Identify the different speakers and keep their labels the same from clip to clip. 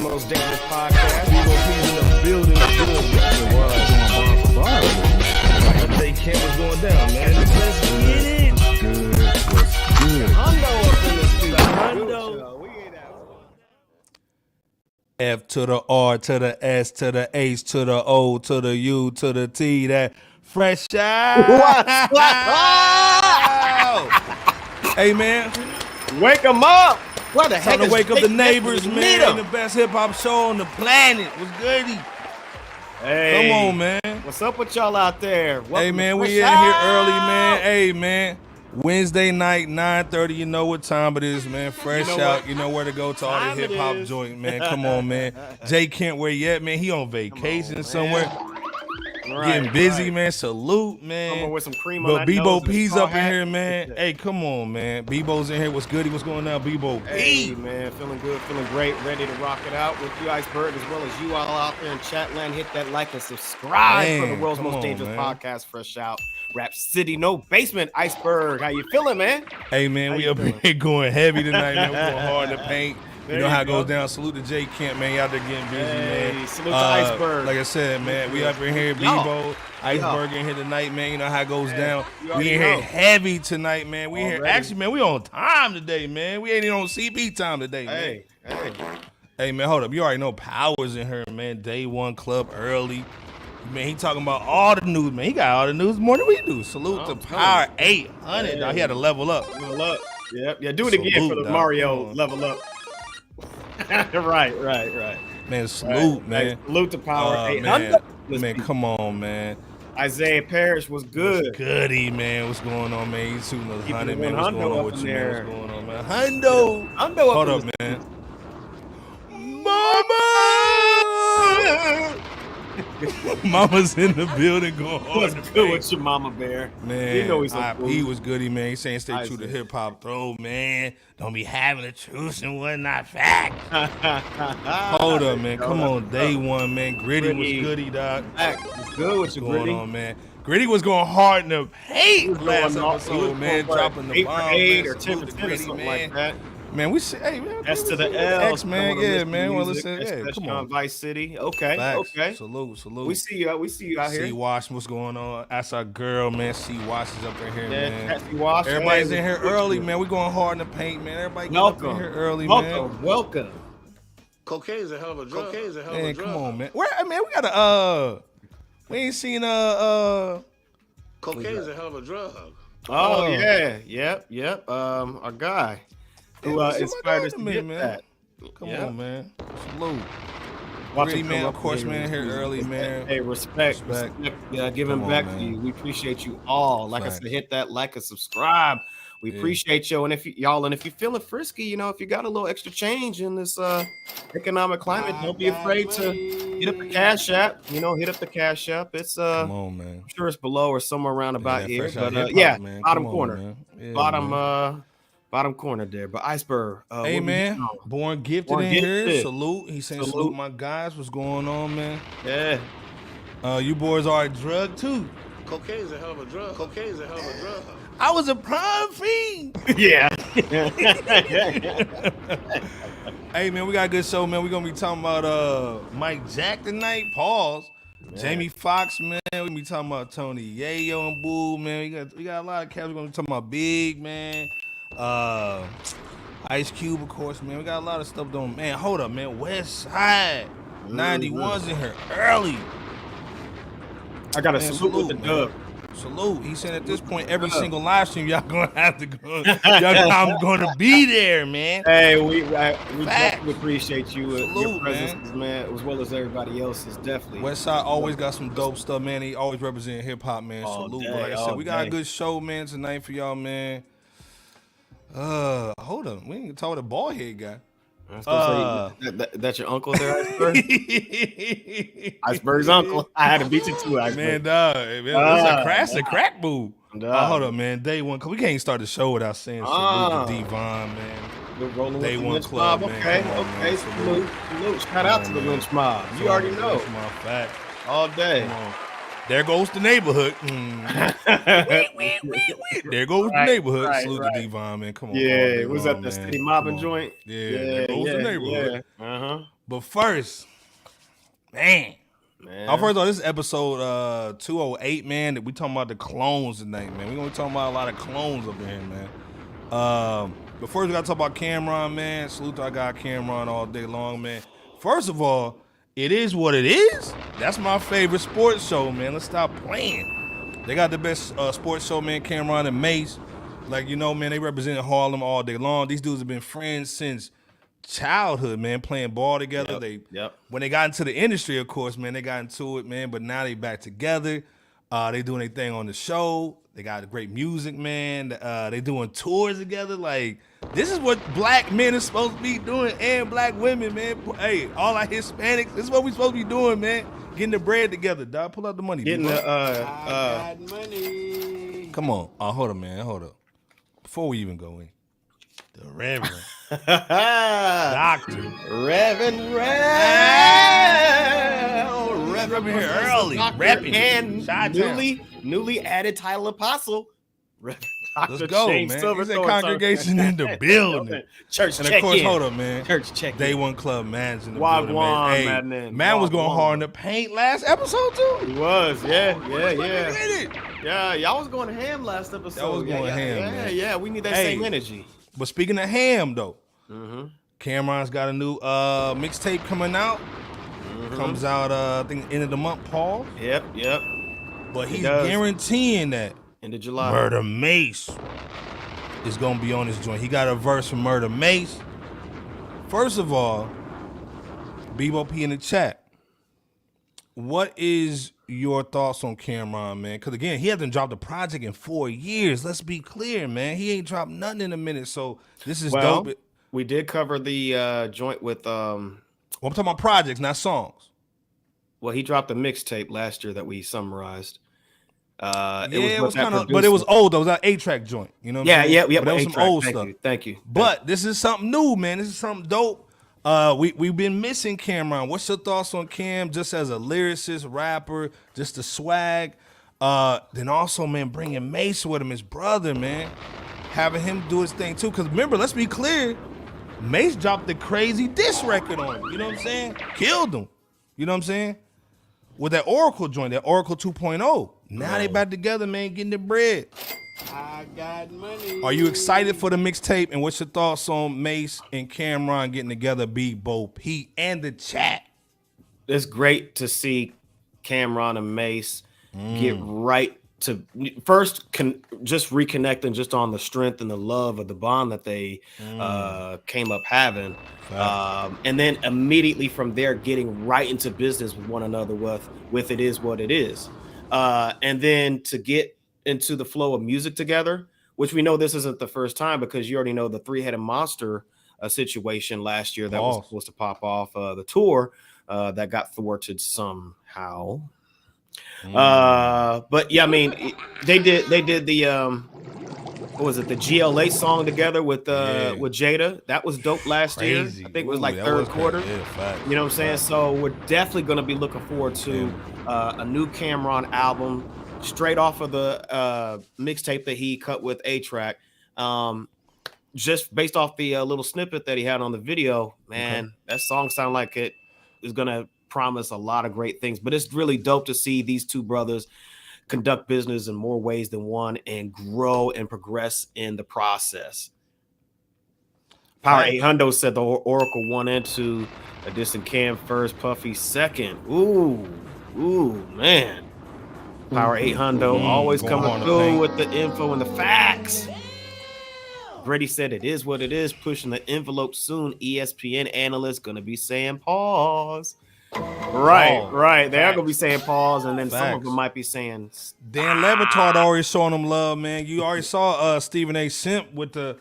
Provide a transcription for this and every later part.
Speaker 1: most dangerous podcast. We gonna be in the building. They can't what's going down, man. Let's get it.
Speaker 2: Good. What's good?
Speaker 1: Hundo up in the studio. Hundo. We ain't out.
Speaker 3: F to the R to the S to the H to the O to the U to the T. That fresh out. Hey man,
Speaker 1: wake them up. What the heck?
Speaker 3: Time to wake up the neighbors, man. The best hip hop show on the planet. What's goody?
Speaker 1: Hey,
Speaker 3: come on, man.
Speaker 1: What's up with y'all out there? Welcome
Speaker 3: hey man, we in here early, man. Hey man. Wednesday night, 9:30, you know what time it is, man. Fresh out, you know where to go to all the hip-hop joint, man. Come on, man. Jay Kent, where you at, man? He on vacation somewhere. Getting busy, man. Salute, man.
Speaker 1: With some cream
Speaker 3: but Bebo P's up in here, man. Hey, come on, man. Bebo's in here. What's goody? What's going on, Bebo P?
Speaker 1: Hey, man. Feeling good, feeling great. Ready to rock it out with you, Iceberg, as well as you all out there in chat land. Hit that like and subscribe for the world's most dangerous podcast, Fresh Out. Rap City, no basement, Iceberg. How you feeling, man?
Speaker 3: Hey, man, we up here going heavy tonight, man. We're going hard in the paint. You know how it goes down. Salute to Jay Kent, man. Y'all there getting busy, man.
Speaker 1: Salute to Iceberg.
Speaker 3: Like I said, man, we up in here, Bebo, Iceberg in here tonight, man. You know how it goes down. We in here heavy tonight, man. We here. Actually, man, we on time today, man. We ain't even on CB time today, man. Hey, man, hold up. You already know Power's in here, man. Day one club early. Man, he talking about all the news, man. He got all the news more than we do. Salute to Power 800. Dog. He had to level up.
Speaker 1: Level up. Yep. Yeah, do it again for the Mario level up. right.
Speaker 3: Man, salute, man.
Speaker 1: Hey, salute to Power 800.
Speaker 3: Man, come on, man.
Speaker 1: Isaiah Parrish was good.
Speaker 3: What's goody, man. What's going on, man? He's shooting us 100, man. What's going on with you, man? What's going on, man? Hundo. Hold up, man. Mama! Mama's in the building going hard.
Speaker 1: What's good with your mama, Bear?
Speaker 3: Man, you know he was goody, man. He's saying stay true to hip hop. Throw, man. Don't be having the truth and whatnot. Fact. Hold up, man. Come on, day one, man. Gritty was goody, dog.
Speaker 1: What's good with your Gritty?
Speaker 3: Going on, man. Gritty was going hard in the paint last episode, man. Dropping the bomb,
Speaker 1: 8 or 10 or something like that.
Speaker 3: Man, we say, hey, man.
Speaker 1: S to the L.
Speaker 3: X, man. Yeah, man. Well, listen, come on.
Speaker 1: Vice City. Okay.
Speaker 3: Facts.
Speaker 1: Okay.
Speaker 3: Salute.
Speaker 1: We see you out here.
Speaker 3: C Wash, what's going on? That's our girl, man. C Wash is up in here, man.
Speaker 1: Wash,
Speaker 3: everybody's in here early, man. We going hard in the paint, man. Everybody get up in here early, man.
Speaker 1: Welcome.
Speaker 4: Cocaine's a hell of a drug.
Speaker 3: Man, come on, man. Where, man, we got we ain't seen
Speaker 4: Cocaine's a hell of a drug.
Speaker 1: Oh yeah, yep. Our guy. Who inspired us to get that.
Speaker 3: Come on, man. Salute. Gritty, man, of course, man, here early, man.
Speaker 1: Hey, respect. Yeah, giving back to you. We appreciate you all. Like I said, hit that like and subscribe. We appreciate you. And if you're feeling frisky, you know, if you got a little extra change in this economic climate, don't be afraid to hit up the Cash App. You know, hit up the Cash App. It's
Speaker 3: come on, man.
Speaker 1: I'm sure it's below or somewhere around about here. But
Speaker 3: man.
Speaker 1: Bottom corner. Bottom corner there, but Iceberg.
Speaker 3: Hey man, Born Gifted in here. Salute. He's saying salute my guys. What's going on, man?
Speaker 1: Yeah.
Speaker 3: You boys are a drug too.
Speaker 4: Cocaine's a hell of a drug.
Speaker 3: I was a prime fiend.
Speaker 1: Yeah.
Speaker 3: Hey man, we got a good show, man. We're gonna be talking about Mike Jack tonight. Pause. Man. Jamie Foxx, man. We're gonna be talking about Tony Yayo and Boo, man. We got a lot of cats. We're gonna be talking about Big, man. Ice Cube, of course, man. We got a lot of stuff doing. Man, hold up, man. West Side 91's in here early.
Speaker 1: I got to salute with the dub.
Speaker 3: Salute. He said at this point, every single live stream, y'all gonna have to go. I'm gonna be there, man.
Speaker 1: Hey, we definitely appreciate you. Your presence, man, as well as everybody else's. Definitely.
Speaker 3: Westside always got some dope stuff, man. He always representing hip hop, man. Salute. But like I said, we got a good show, man, tonight for y'all, man. Hold on. We ain't talk about the bald head guy.
Speaker 1: That's your uncle there, Iceberg? Iceberg's uncle. I had to beat you too, Iceberg.
Speaker 3: Man, dog. That's a crack move. Hold up, man. Day one. Cause we can't start the show without saying salute to D-Von, man. Day one club, man.
Speaker 1: Okay. Salute. Shout out to the Lynch Mob. You already know.
Speaker 3: Lynch Mob, fact.
Speaker 1: All day.
Speaker 3: There goes the neighborhood. There goes the neighborhood. Salute to D-Von, man. Come on.
Speaker 1: Yeah, was that the city mobbing joint?
Speaker 3: Yeah, there goes the neighborhood.
Speaker 1: Yeah.
Speaker 3: But first, man. First of all, this is episode 208, man. That we talking about the clones tonight, man. We're gonna be talking about a lot of clones up in here, man. But first we gotta talk about Cameron, man. Salute to our guy Cameron all day long, man. First of all, it is what it is. That's my favorite sports show, man. Let's stop playing. They got the best sports show, man. Cameron and Mace, like man, they represented Harlem all day long. These dudes have been friends since childhood, man, playing ball together. When they got into the industry, of course, man, they got into it, man, but now they back together. They doing their thing on the show. They got great music, man. They doing tours together. Like, this is what black men are supposed to be doing, and black women, man. Hey, all our Hispanics, this is what we supposed to be doing, man. Getting the bread together, dog. Pull out the money.
Speaker 1: Getting the
Speaker 4: I got money.
Speaker 3: Come on. Hold up, man. Hold up. Before we even go in, the Reverend. Doctor.
Speaker 1: Reverend
Speaker 3: here early, rapping,
Speaker 1: and newly added title apostle. Reverend
Speaker 3: Let's go, man. There's a congregation in the building.
Speaker 1: Church
Speaker 3: and
Speaker 1: check
Speaker 3: of course,
Speaker 1: in.
Speaker 3: Hold up, man.
Speaker 1: Church check
Speaker 3: Day
Speaker 1: in.
Speaker 3: One Club man's in the building,
Speaker 1: man.
Speaker 3: Hey, man was going hard in the paint last episode too.
Speaker 1: He was, yeah. Yeah, y'all was going ham last episode.
Speaker 3: Y'all was going ham, man.
Speaker 1: Yeah, we need that same energy.
Speaker 3: But speaking of ham, though, Cameron's got a new mixtape coming out. Comes out, I think, end of the month, Paul.
Speaker 1: Yep.
Speaker 3: But he's guaranteeing that
Speaker 1: end of July,
Speaker 3: Murder Mace is gonna be on this joint. He got a verse from Murder Mace. First of all, Bebo P in the chat, what is your thoughts on Cameron, man? Because again, he hasn't dropped a project in 4 years. Let's be clear, man. He ain't dropped nothing in a minute. So this is dope.
Speaker 1: We did cover the joint with
Speaker 3: Well, I'm talking about projects, not songs.
Speaker 1: Well, he dropped a mixtape last year that we summarized.
Speaker 3: It was kind of, but it was old though. It was an 8-track joint. You know what I'm saying?
Speaker 1: Yeah.
Speaker 3: But that was some old stuff.
Speaker 1: Thank you.
Speaker 3: But this is something new, man. This is something dope. We've been missing Cameron. What's your thoughts on Cam, just as a lyricist, rapper, just the swag? Then also, man, bringing Mace with him, his brother, man, having him do his thing too. Because remember, let's be clear, Mace dropped the crazy diss record on him. You know what I'm saying? Killed him. You know what I'm saying? With that Oracle joint, that Oracle 2.0. Now they back together, man, getting the bread.
Speaker 4: I got money.
Speaker 3: Are you excited for the mixtape? And what's your thoughts on Mace and Cameron getting together, Bebo P and the chat?
Speaker 1: It's great to see Cameron and Mace get right to first just reconnecting just on the strength and the love of the bond that they came up having. And then immediately from there, getting right into business with one another with It Is What It Is. And then to get into the flow of music together, which we know this isn't the first time because you already know the Three-Headed Monster situation last year that was supposed to pop off the tour that got thwarted somehow. But yeah, I mean, they did the what was it, the GLA song together with Jada. That was dope last year. I think it was like third quarter. You know what I'm saying? So we're definitely going to be looking forward to a new Cameron album straight off of the mixtape that he cut with A-Track. Just based off the little snippet that he had on the video, man, that song sounded like it is going to promise a lot of great things. But it's really dope to see these two brothers conduct business in more ways than one and grow and progress in the process. Power 800 said the Oracle 1 and 2, a distant Cam first, Puffy second. Ooh, man. Power 800 always coming through with the info and the facts. Brady said it is what it is, pushing the envelope soon. ESPN analyst gonna be saying pause. Right. They are gonna be saying pause, and then some of them might be saying.
Speaker 3: Dan Levitard already showing them love, man. You already saw Stephen A. Simp with the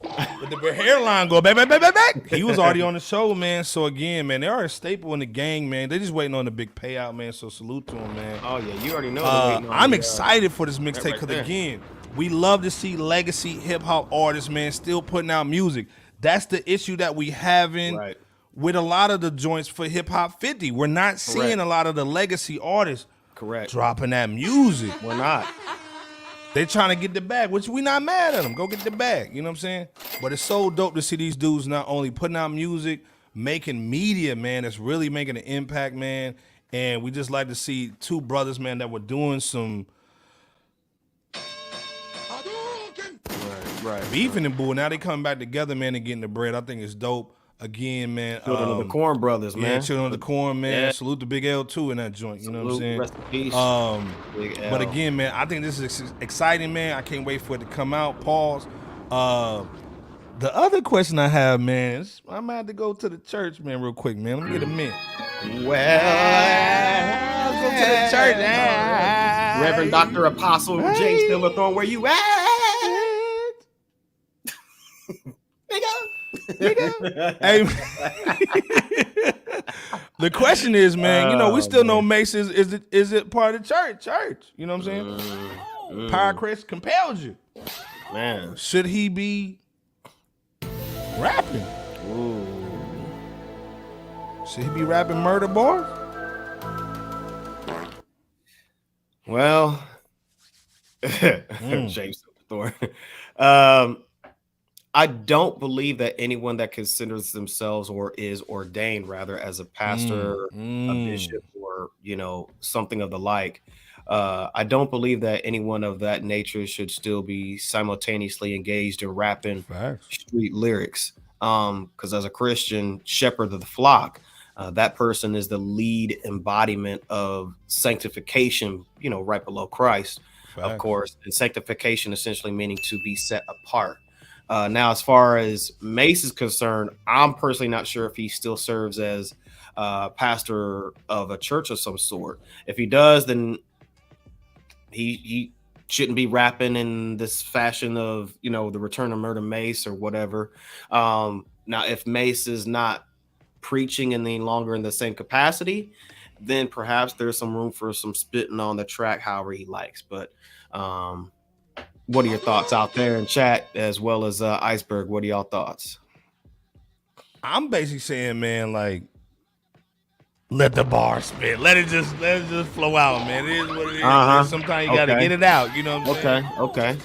Speaker 3: hairline go back. He was already on the show, man. So again, man, they are a staple in the gang, man. They just waiting on the big payout, man. So salute to them, man.
Speaker 1: Oh yeah, you already know.
Speaker 3: I'm excited for this mixtape because again, we love to see legacy hip hop artists, man, still putting out music. That's the issue that we having. Right. With a lot of the joints for Hip Hop 50. We're not seeing a lot of the legacy artists dropping that music.
Speaker 1: We're not.
Speaker 3: They trying to get the bag, which we not mad at them. Go get the bag. You know what I'm saying? But it's so dope to see these dudes not only putting out music, making media, man, that's really making an impact, man. And we just like to see two brothers, man, that were doing some beefing and bull. Now they coming back together, man, and getting the bread. I think it's dope. Again, man.
Speaker 1: Children of the Corn brothers, man.
Speaker 3: Yeah, Children of the Corn, man. Yeah. Salute to Big L too in that joint. You know what I'm saying?
Speaker 1: Rest in peace.
Speaker 3: Big L. But again, man, I think this is exciting, man. I can't wait for it to come out. Pause. The other question I have, man, is I might have to go to the church, man, real quick, man. Let me get a minute.
Speaker 1: Well,
Speaker 3: let's go to the church.
Speaker 1: Reverend Dr. Apostle J. Silverthorne, where you at?
Speaker 3: Nigga. Hey, the question is, man, you know, we still know Mace is it part of the church? You know what I'm saying? Power Chris compels you.
Speaker 1: Man.
Speaker 3: Should he be rapping?
Speaker 1: Ooh.
Speaker 3: Should he be rapping murder bars?
Speaker 1: Well, James Silverthorne. I don't believe that anyone that considers themselves or is ordained rather as a pastor, a bishop, or, you know, something of the like, I don't believe that anyone of that nature should still be simultaneously engaged in rapping street lyrics. Because as a Christian shepherd of the flock, that person is the lead embodiment of sanctification, you know, right below Christ, of course, and sanctification essentially meaning to be set apart. Now, as far as Mace is concerned, I'm personally not sure if he still serves as pastor of a church of some sort. If he does, then he shouldn't be rapping in this fashion of, you know, the Return of Murder Mace or whatever. Now, if Mace is not preaching any longer in the same capacity, then perhaps there's some room for some spitting on the track however he likes. But what are your thoughts out there in chat, as well as Iceberg? What are y'all thoughts?
Speaker 3: I'm basically saying, man, like, let the bar spit. Let it just flow out, man. It is what it is. Sometimes you gotta get it out. You know what I'm saying?
Speaker 1: Okay.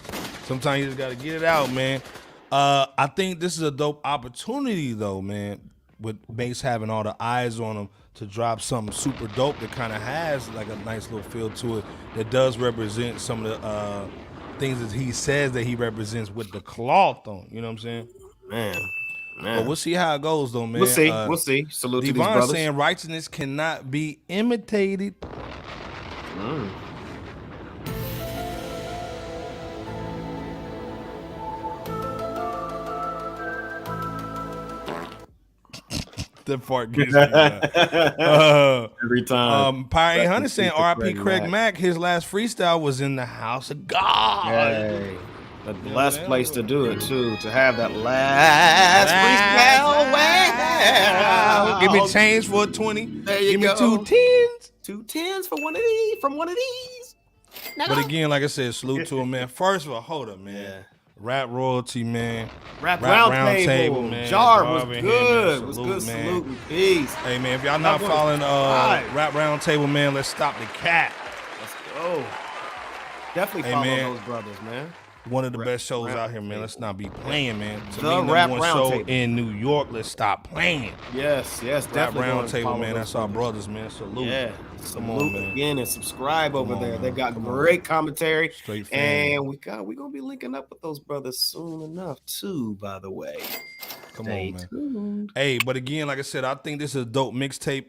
Speaker 3: Sometimes you just gotta get it out, man. I think this is a dope opportunity, though, man, with Mace having all the eyes on him to drop something super dope that kind of has like a nice little feel to it that does represent some of the things that he says that he represents with the cloth on. You know what I'm saying?
Speaker 1: Man.
Speaker 3: But we'll see how it goes, though, man.
Speaker 1: We'll see. Salute to these brothers.
Speaker 3: Saying righteousness cannot be imitated. That part gets me.
Speaker 1: Every time.
Speaker 3: Pirate 800 saying R.I.P. Craig Mack. His last freestyle was in the house of God.
Speaker 1: Yay. The last place to do it too, to have that last freestyle. Wow.
Speaker 3: Give me change for a 20.
Speaker 1: There you
Speaker 3: Give
Speaker 1: go.
Speaker 3: me 2 10s.
Speaker 1: 2 10s for one of these. From one of these.
Speaker 3: But again, like I said, salute to him, man. First of all, hold up, man.
Speaker 1: Yeah.
Speaker 3: Rap royalty, man.
Speaker 1: Rap round table, man. Jar was good.
Speaker 3: Here,
Speaker 1: was good. Man. Salute and peace.
Speaker 3: Hey, man, if y'all not following Rap Round Table, man, let's stop the cat.
Speaker 1: Let's go. Definitely follow those brothers, man.
Speaker 3: One of the best shows out here, man. Let's not be playing, man.
Speaker 1: The Rap Round
Speaker 3: show
Speaker 1: Table
Speaker 3: in New York. Let's stop playing.
Speaker 1: Yes, definitely.
Speaker 3: Rap Round Table, man. That's our brothers, man. Salute.
Speaker 1: Yeah.
Speaker 3: Come on, man.
Speaker 1: Again and subscribe over there. They got great commentary. And we're gonna be linking up with those brothers soon enough, too, by the way.
Speaker 3: Come on, man. Hey, but again, like I said, I think this is a dope mixtape.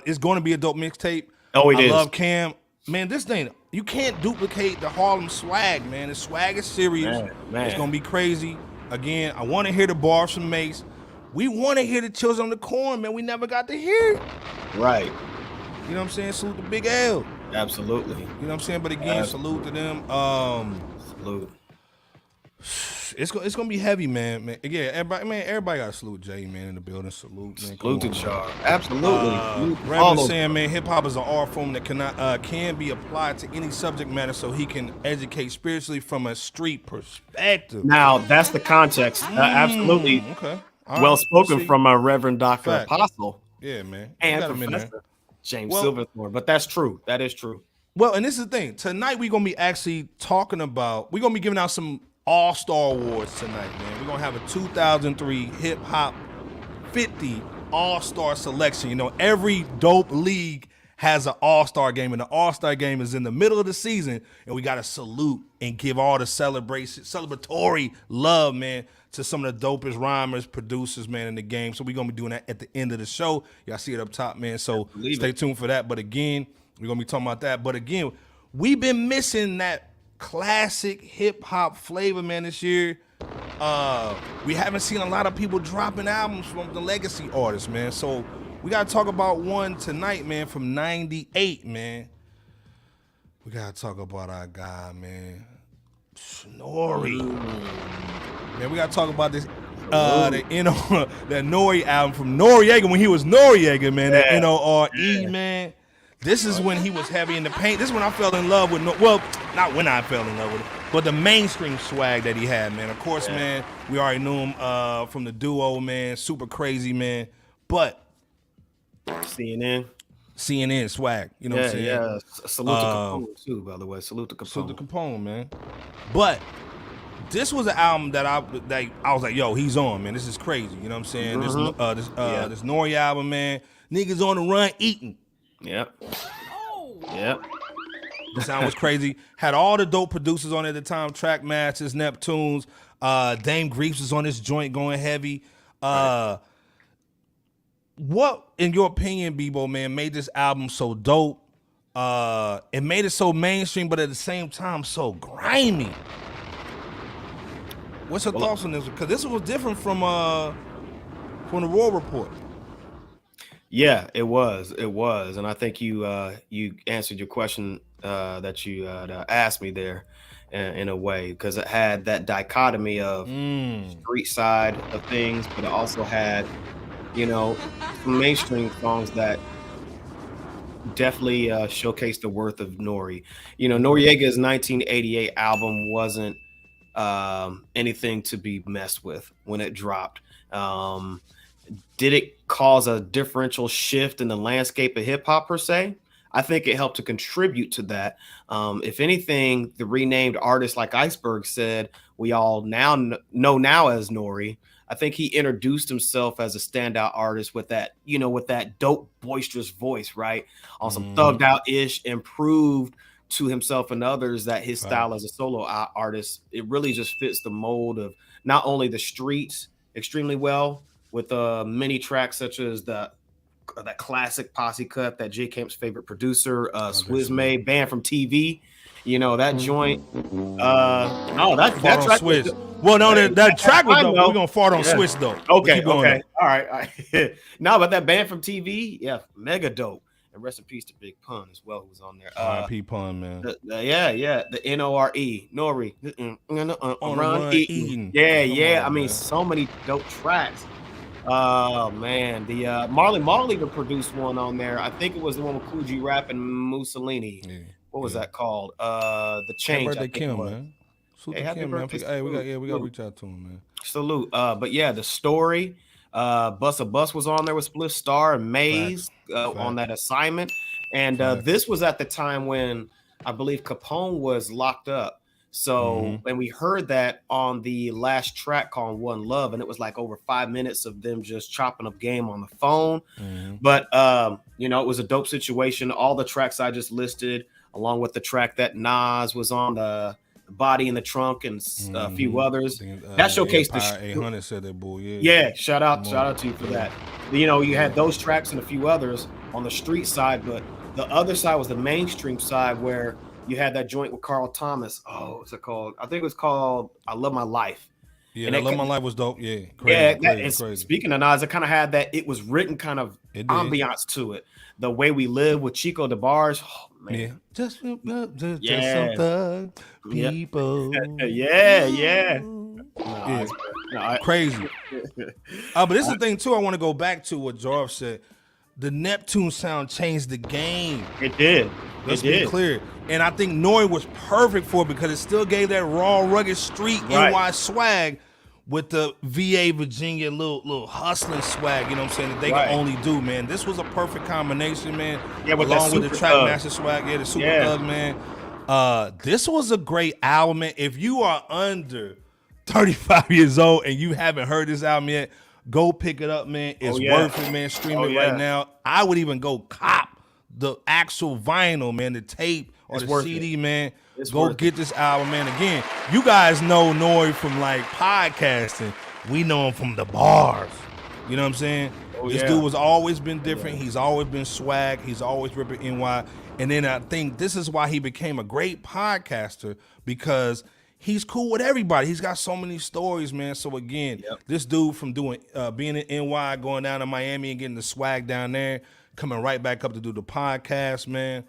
Speaker 3: It's going to be a dope mixtape.
Speaker 1: Oh, it is.
Speaker 3: I love Cam. Man, this thing, you can't duplicate the Harlem swag, man. The swag is serious. Man. It's going to be crazy. Again, I want to hear the bars from Mace. We want to hear the Children of the Corn, man. We never got to hear it.
Speaker 1: Right.
Speaker 3: You know what I'm saying? Salute to Big L.
Speaker 1: Absolutely.
Speaker 3: You know what I'm saying? But again, salute to them.
Speaker 1: Salute.
Speaker 3: It's gonna be heavy, man. Again, everybody got to salute Jay, man, in the building. Salute, man.
Speaker 1: Salute to Char. Absolutely.
Speaker 3: Reverend saying, man, hip hop is an art form that can be applied to any subject matter, so he can educate spiritually from a street perspective.
Speaker 1: Now that's the context. Absolutely.
Speaker 3: Okay.
Speaker 1: Well spoken from a Reverend Dr. Apostle.
Speaker 3: Yeah, man.
Speaker 1: And Professor James Silverthorne. But that's true. That is true.
Speaker 3: Well, and this is the thing. Tonight we're gonna be actually talking about. We're gonna be giving out some All-Star Awards tonight, man. We're going to have a 2003 Hip Hop 50 all-star selection. You know, every dope league has an all-star game, and the all-star game is in the middle of the season, and we got to salute and give all the celebratory love, man, to some of the dopest rhymers, producers, man, in the game. So we're going to be doing that at the end of the show. Y'all see it up top, man, so stay tuned for that. But again, we're going to be talking about that. But again, we've been missing that classic hip-hop flavor, man, this year. We haven't seen a lot of people dropping albums from the legacy artists, man. So we got to talk about one tonight, man, from 98, man. We got to talk about our guy, man, N.O.R.E. Man, we got to talk about this, that N.O.R.E. album from Noreaga when he was Noreaga, man, that N.O.R.E., man. This is when he was heavy in the paint. This is when I fell in love with, well, not when I fell in love with it, but the mainstream swag that he had, man. Of course, man, we already knew him from the duo, man, super crazy, man. But
Speaker 1: CNN
Speaker 3: swag, you know what I'm saying?
Speaker 1: Yeah, salute to Capone too, by the way. Salute to Capone.
Speaker 3: Salute to Capone, man. But this was an album that I was like, yo, he's on, man. This is crazy, you know what I'm saying? Mm-hmm. This N.O.R.E. album, man. Niggas on the run eating.
Speaker 1: Yep. Yep.
Speaker 3: The sound was crazy. Had all the dope producers on it at the time. Trackmasters, Neptunes. Dame Greaves was on this joint going heavy. What, in your opinion, Bebo, man, made this album so dope? It made it so mainstream, but at the same time, so grimy. What's your thoughts on this? Because this was different from the Raw Report.
Speaker 1: Yeah, it was, and I think you answered your question that you asked me there in a way, because it had that dichotomy of street side of things, but it also had, you know, some mainstream songs that definitely showcased the worth of N.O.R.E. You know, Noreaga's 1988 album wasn't anything to be messed with when it dropped. Did it cause a differential shift in the landscape of hip hop per se? I think it helped to contribute to that. If anything, the renamed artist like Iceberg said, we all know now as N.O.R.E. I think he introduced himself as a standout artist with that, you know, with that dope, boisterous voice, right? On some thugged out-ish, and proved to himself and others that his style as a solo artist, it really just fits the mold of not only the streets extremely well, with many tracks such as that classic posse cut that J Camp's favorite producer, Swizz made, Banned from TV. You know, that joint. That track.
Speaker 3: Swizz. Well, no, that track was dope. We're going to fart on Swizz, though.
Speaker 1: Okay. All right. No, but that Banned from TV, yeah, mega dope. And rest in peace to Big Pun as well, who was on there.
Speaker 3: R.I.P. Pun, man.
Speaker 1: The N.O.R.E. N.O.R.E.
Speaker 3: Run eating.
Speaker 1: Yeah. I mean, so many dope tracks. Oh man, the Marley even produced one on there. I think it was the one with Coogee Rap and Mussolini. Yeah. What was that called? The Change.
Speaker 3: Happy birthday, Kim, man.
Speaker 1: Happy birthday,
Speaker 3: man. We got to reach out to him, man.
Speaker 1: Salute. But yeah, the story. Bus was on there with Split Star and Maze on that assignment, and this was at the time when I believe Capone was locked up. So, and we heard that on the last track called One Love, and it was like over 5 minutes of them just chopping up game on the phone. But, you know, it was a dope situation. All the tracks I just listed, along with the track that Nas was on, the Body in the Trunk, and a few others. That showcased the
Speaker 3: 800 said that bull,
Speaker 1: yeah, shout out to you for that. You know, you had those tracks and a few others on the street side, but the other side was the mainstream side where you had that joint with Carl Thomas. Oh, what's it called? I think it was called I Love My Life.
Speaker 3: Yeah, I Love My Life was dope. Yeah.
Speaker 1: Crazy. Speaking of Nas, it kind of had that, it was written kind of ambiance to it. The Way We Live with Chico DeBarge. Oh, man.
Speaker 3: Yeah. Just some thug people.
Speaker 1: Yeah.
Speaker 3: Crazy. But this is the thing, too, I want to go back to what Jarv said. The Neptune sound changed the game.
Speaker 1: It did.
Speaker 3: Let's be clear. And I think N.O.R.E. was perfect for it because it still gave that raw, rugged street NY swag with the VA, Virginia, little hustling swag, you know what I'm saying, that they can only do, man. This was a perfect combination, man.
Speaker 1: Yeah,
Speaker 3: along with the Trackmaster swag, the Super Thug, man. This was a great album, man. If you are under 35 years old and you haven't heard this album yet, Go pick it up, man. It's worth it, man. Stream it right now. I would even go cop the actual vinyl, man, the tape or the CD, man. Go get this album, man. Again, you guys know N.O.R.E from like podcasting. We know him from the bars. You know what I'm saying? This dude has always been different. He's always been swag. He's always ripping NY. And then I think this is why he became a great podcaster, because he's cool with everybody. He's got so many stories, man. So again, this dude from doing being in NY, going down to Miami and getting the swag down there, coming right back up to do the podcast, man.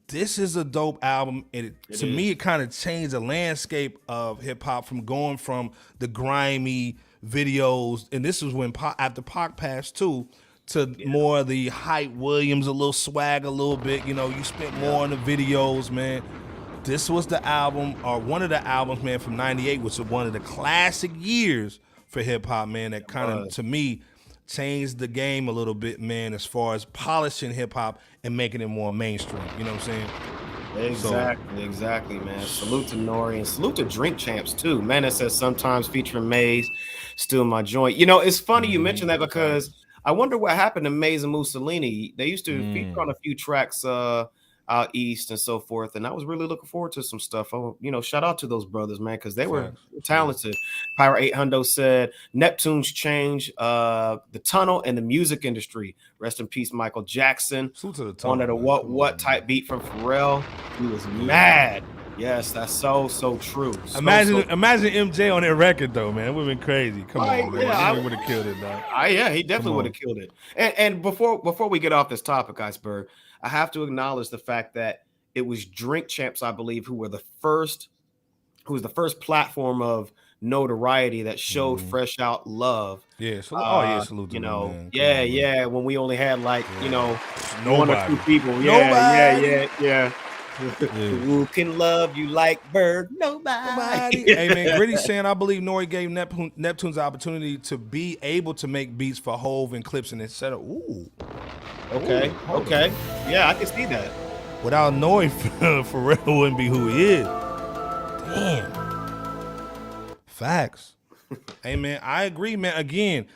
Speaker 3: This is a dope album. To me, it kind of changed the landscape of hip hop from going from the grimy videos, and this was when after Pac passed too, to more of the Hype Williams, a little swag, a little bit. You know, you spent more on the videos, man. This was the album, or one of the albums, man, from '98, which was one of the classic years for hip hop, man. That kind of, to me, changed the game a little bit, man, as far as polishing hip hop and making it more mainstream. You know what I'm saying?
Speaker 1: Exactly, man. Salute to N.O.R.E. and salute to Drink Champs too, man. That says sometimes featuring Maze, still my joint. You know, it's funny you mentioned that, because I wonder what happened to Maze and Mussolini. They used to feature on a few tracks out east and so forth, and I was really looking forward to some stuff. Oh, you know, shout out to those brothers, man, because they were talented. Pyro 800 said Neptune's change the tunnel and the music industry. Rest in peace, Michael Jackson. Wanted a what type beat from Pharrell. He was mad. Yes, that's so true.
Speaker 3: Imagine MJ on that record though, man. It would have been crazy. Come on, man. He would have killed it, dog.
Speaker 1: He definitely would have killed it. And before we get off this topic, Iceberg, I have to acknowledge the fact that it was Drink Champs, I believe, who was the first platform of notoriety that showed FRSHOUT love.
Speaker 3: Yeah. Salute to
Speaker 1: you know,
Speaker 3: them,
Speaker 1: man. When we only had like, you know,
Speaker 3: nobody.
Speaker 1: One or two people. Yeah. Who can love you like Bird? Nobody.
Speaker 3: Hey man, Gritty saying I believe N.O.R.E gave Neptune's opportunity to be able to make beats for Hove and Clips and etc. Ooh.
Speaker 1: Okay. Yeah, I can see that.
Speaker 3: Without N.O.R.E, Pharrell wouldn't be who he is. Damn. Facts. Hey man, I agree, man. Again,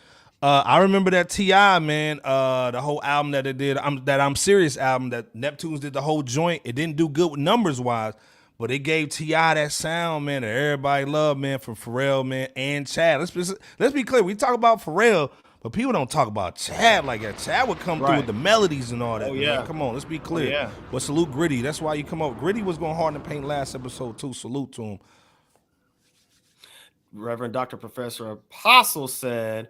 Speaker 3: I remember that T.I., man, the whole album that they did, that I'm Serious album, that Neptunes did the whole joint. It didn't do good with numbers-wise, but it gave T.I. that sound, man, that everybody loved, man, from Pharrell, man, and Chad. Let's be clear. We talk about Pharrell, but people don't talk about Chad like that. Chad would come through with the melodies and all that, man. Come on, let's be clear. But salute Gritty. That's why you come up. Gritty was going hard in the paint last episode, too. Salute to him.
Speaker 1: Reverend Dr. Professor Apostle said,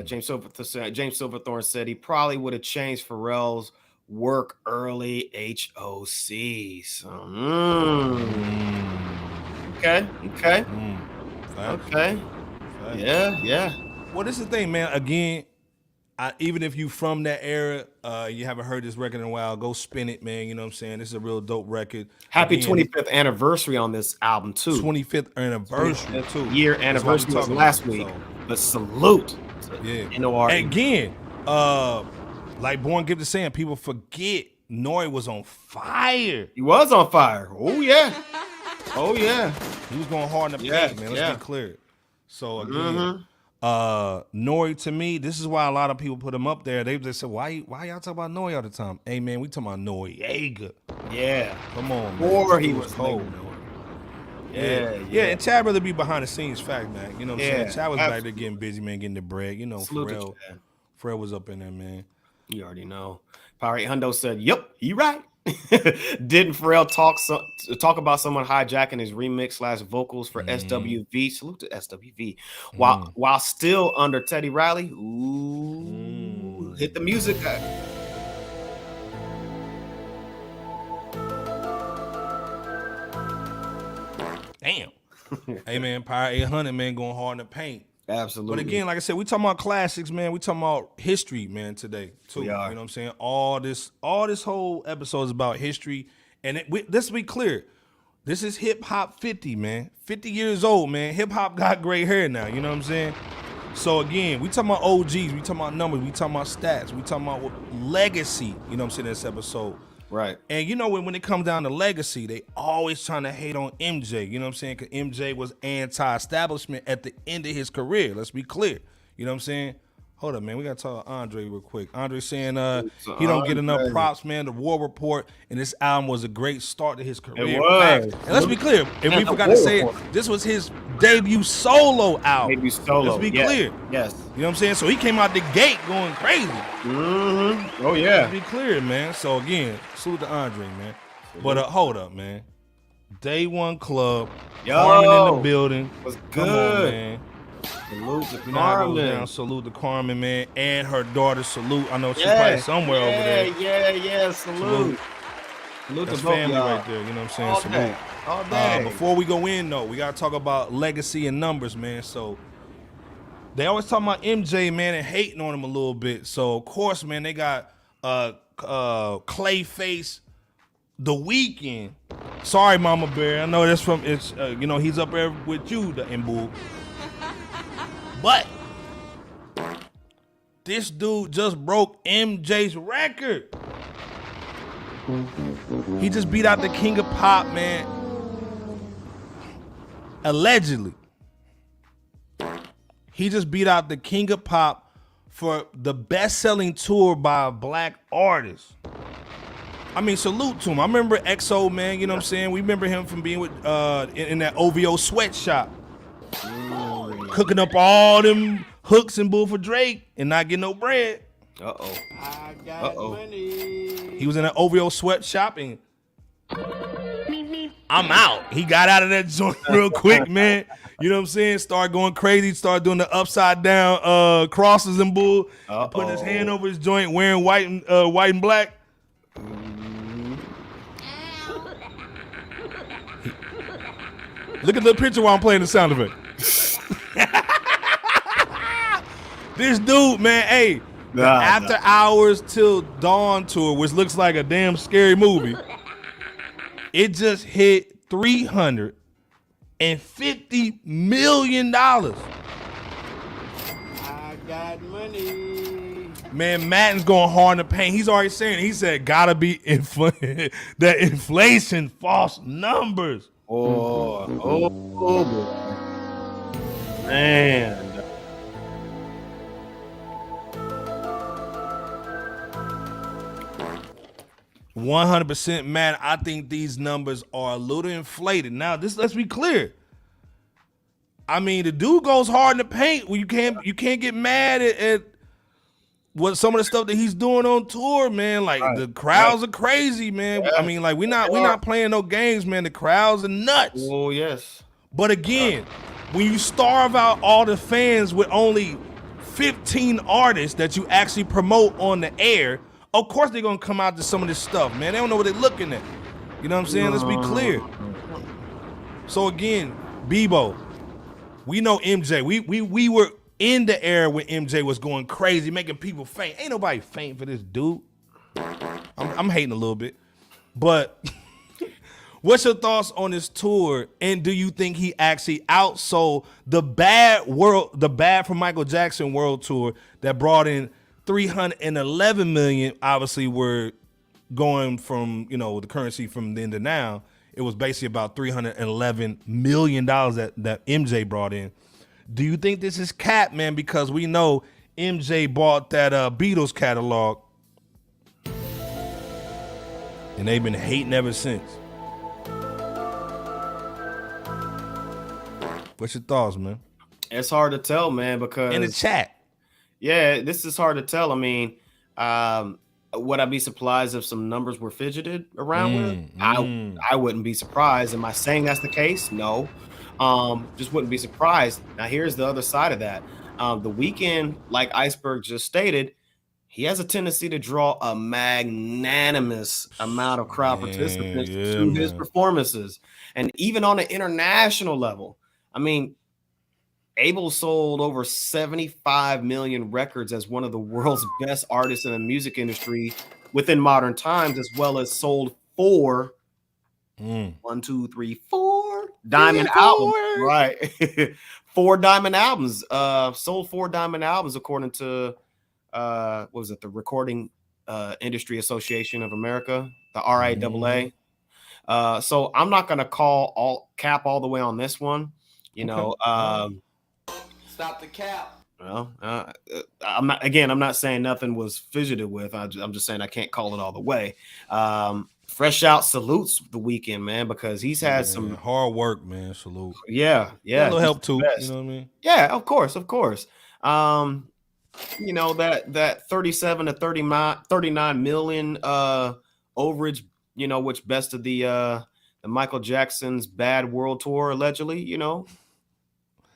Speaker 1: James Silverthorne said he probably would have changed Pharrell's work early. HOC. So, Okay. Yeah.
Speaker 3: Well, this is the thing, man. Again, even if you from that era, you haven't heard this record in a while, go spin it, man. You know what I'm saying? This is a real dope record.
Speaker 1: Happy 25th anniversary on this album, too.
Speaker 3: 25th anniversary, too.
Speaker 1: Year anniversary was last week. But salute to N.O.R.E.
Speaker 3: Again, like Born Gifted saying, people forget N.O.R.E was on fire.
Speaker 1: He was on fire. Oh, yeah.
Speaker 3: He was going hard in the paint, man. Let's be clear. So, again, N.O.R.E, to me, this is why a lot of people put him up there. They just said, why y'all talk about N.O.R.E all the time? Hey, man, we talking about Noreaga.
Speaker 1: Yeah.
Speaker 3: Come on, man.
Speaker 1: Or he was
Speaker 3: cold, man. Yeah, and Chad rather be behind the scenes fact, man. You know what I'm saying? Chad was back there getting busy, man, getting the bread. You know, Pharrell was up in there, man.
Speaker 1: You already know. Power 800 said, yep, you right. Didn't Pharrell talk about someone hijacking his remix / vocals for SWV? Salute to SWV. While still under Teddy Riley. Ooh. Hit the music.
Speaker 3: Damn. Hey, man, Power 800, man, going hard in the paint.
Speaker 1: Absolutely.
Speaker 3: But again, like I said, we talking about classics, man. We talking about history, man, today, too.
Speaker 1: We are.
Speaker 3: You know what I'm saying? All this whole episode is about history. And let's be clear. This is Hip Hop 50, man. 50 years old, man. Hip Hop got gray hair now, you know what I'm saying? So again, we talking about OGs, we talking about numbers, we talking about stats, we talking about legacy, you know what I'm saying, this episode.
Speaker 1: Right.
Speaker 3: And you know when it comes down to legacy, they always trying to hate on MJ. You know what I'm saying? Because MJ was anti-establishment at the end of his career. Let's be clear. You know what I'm saying? Hold up, man. We got to talk to Andre real quick. Andre saying he don't get enough props, man. The War Report and this album was a great start to his career.
Speaker 1: It was.
Speaker 3: And let's be clear. If we forgot to say it, this was his debut solo album.
Speaker 1: Debut solo.
Speaker 3: Let's be clear.
Speaker 1: Yes.
Speaker 3: You know what I'm saying? So he came out the gate going crazy.
Speaker 1: Mm-hmm. Oh, yeah.
Speaker 3: Let's be clear, man. So, again, salute to Andre, man. But hold up, man. Day One Club. Carmen in the building.
Speaker 1: Was good.
Speaker 3: Come on, man.
Speaker 1: Salute to Carmen.
Speaker 3: Salute to Carmen, man. And her daughter, salute. I know she's probably somewhere over there.
Speaker 1: Yeah. Salute. Salute
Speaker 3: That's
Speaker 1: to both
Speaker 3: family
Speaker 1: y'all.
Speaker 3: right there. You know what I'm saying?
Speaker 1: All
Speaker 3: Salute.
Speaker 1: day. All day.
Speaker 3: Before we go in, though, we got to talk about legacy and numbers, man. So, they always talking about MJ, man, and hating on him a little bit. So, of course, man, they got Clayface, The Weeknd. Sorry, Mama Bear. I know that's from, he's up there with you, the Mbull. But this dude just broke MJ's record. He just beat out the King of Pop, man. Allegedly. He just beat out the King of Pop for the best-selling tour by a black artist. I mean, salute to him. I remember XO, man, you know what I'm saying? We remember him from being with in that OVO sweatshop. Cooking up all them hooks and bull for Drake and not getting no bread.
Speaker 1: Uh-oh.
Speaker 4: I got money.
Speaker 3: He was in an OVO sweatshop and I'm out. He got out of that joint real quick, man. You know what I'm saying? Started going crazy, started doing the upside down crosses and bull, and putting his hand over his joint, wearing white and black. Look at the picture while I'm playing the sound effect. This dude, man, hey, the After Hours Till Dawn tour, which looks like a damn scary movie, it just hit $350 million.
Speaker 4: I got money.
Speaker 3: Man, Madden's going hard in the paint. He's already saying it. He said, gotta be that inflation, false numbers.
Speaker 1: Oh, man.
Speaker 3: 100%, man. I think these numbers are a little inflated. Now, let's be clear. I mean, the dude goes hard in the paint. Well, you can't get mad at what some of the stuff that he's doing on tour, man. Like the crowds are crazy, man. I mean, like we're not playing no games, man. The crowds are nuts.
Speaker 1: Oh yes.
Speaker 3: But again, when you starve out all the fans with only 15 artists that you actually promote on the air, of course they're gonna come out to some of this stuff, man. They don't know what they're looking at. You know what I'm saying? Let's be clear. So again, Bebo, we know MJ. We were in the era when MJ was going crazy, making people faint. Ain't nobody faint for this dude. I'm hating a little bit. But what's your thoughts on this tour? And do you think he actually outsold the Bad for Michael Jackson World Tour that brought in 311 million? Obviously, we're going from, the currency from then to now. It was basically about $311 million that MJ brought in. Do you think this is cap, man? Because we know MJ bought that Beatles catalog, and they've been hating ever since. What's your thoughts, man?
Speaker 1: It's hard to tell, man, because
Speaker 3: in the chat.
Speaker 1: Yeah, this is hard to tell. I mean, would I be surprised if some numbers were fidgeted around with? I wouldn't be surprised. Am I saying that's the case? No. Just wouldn't be surprised. Now, here's the other side of that. The Weeknd, like Iceberg just stated, he has a tendency to draw a magnanimous amount of crowd participants to his performances. And even on an international level, I mean, Abel sold over 75 million records as one of the world's best artists in the music industry within modern times, as well as sold 4 diamond albums. Right. 4 diamond albums. Sold 4 diamond albums according to what was it, the Recording Industry Association of America. the RIAA. So I'm not gonna cap all the way on this one. You know,
Speaker 4: stop the cap.
Speaker 1: Well, I'm not saying nothing was fidgeted with. I'm just saying I can't call it all the way. FRSHOUT salutes the Weeknd, man, because he's had some
Speaker 3: hard work, man. Salute.
Speaker 1: Yeah.
Speaker 3: A little help too. You know what I mean?
Speaker 1: Yeah, of course. You know, that 37 to 39 million overage, you know, which bested the Michael Jackson's Bad World Tour allegedly, you know.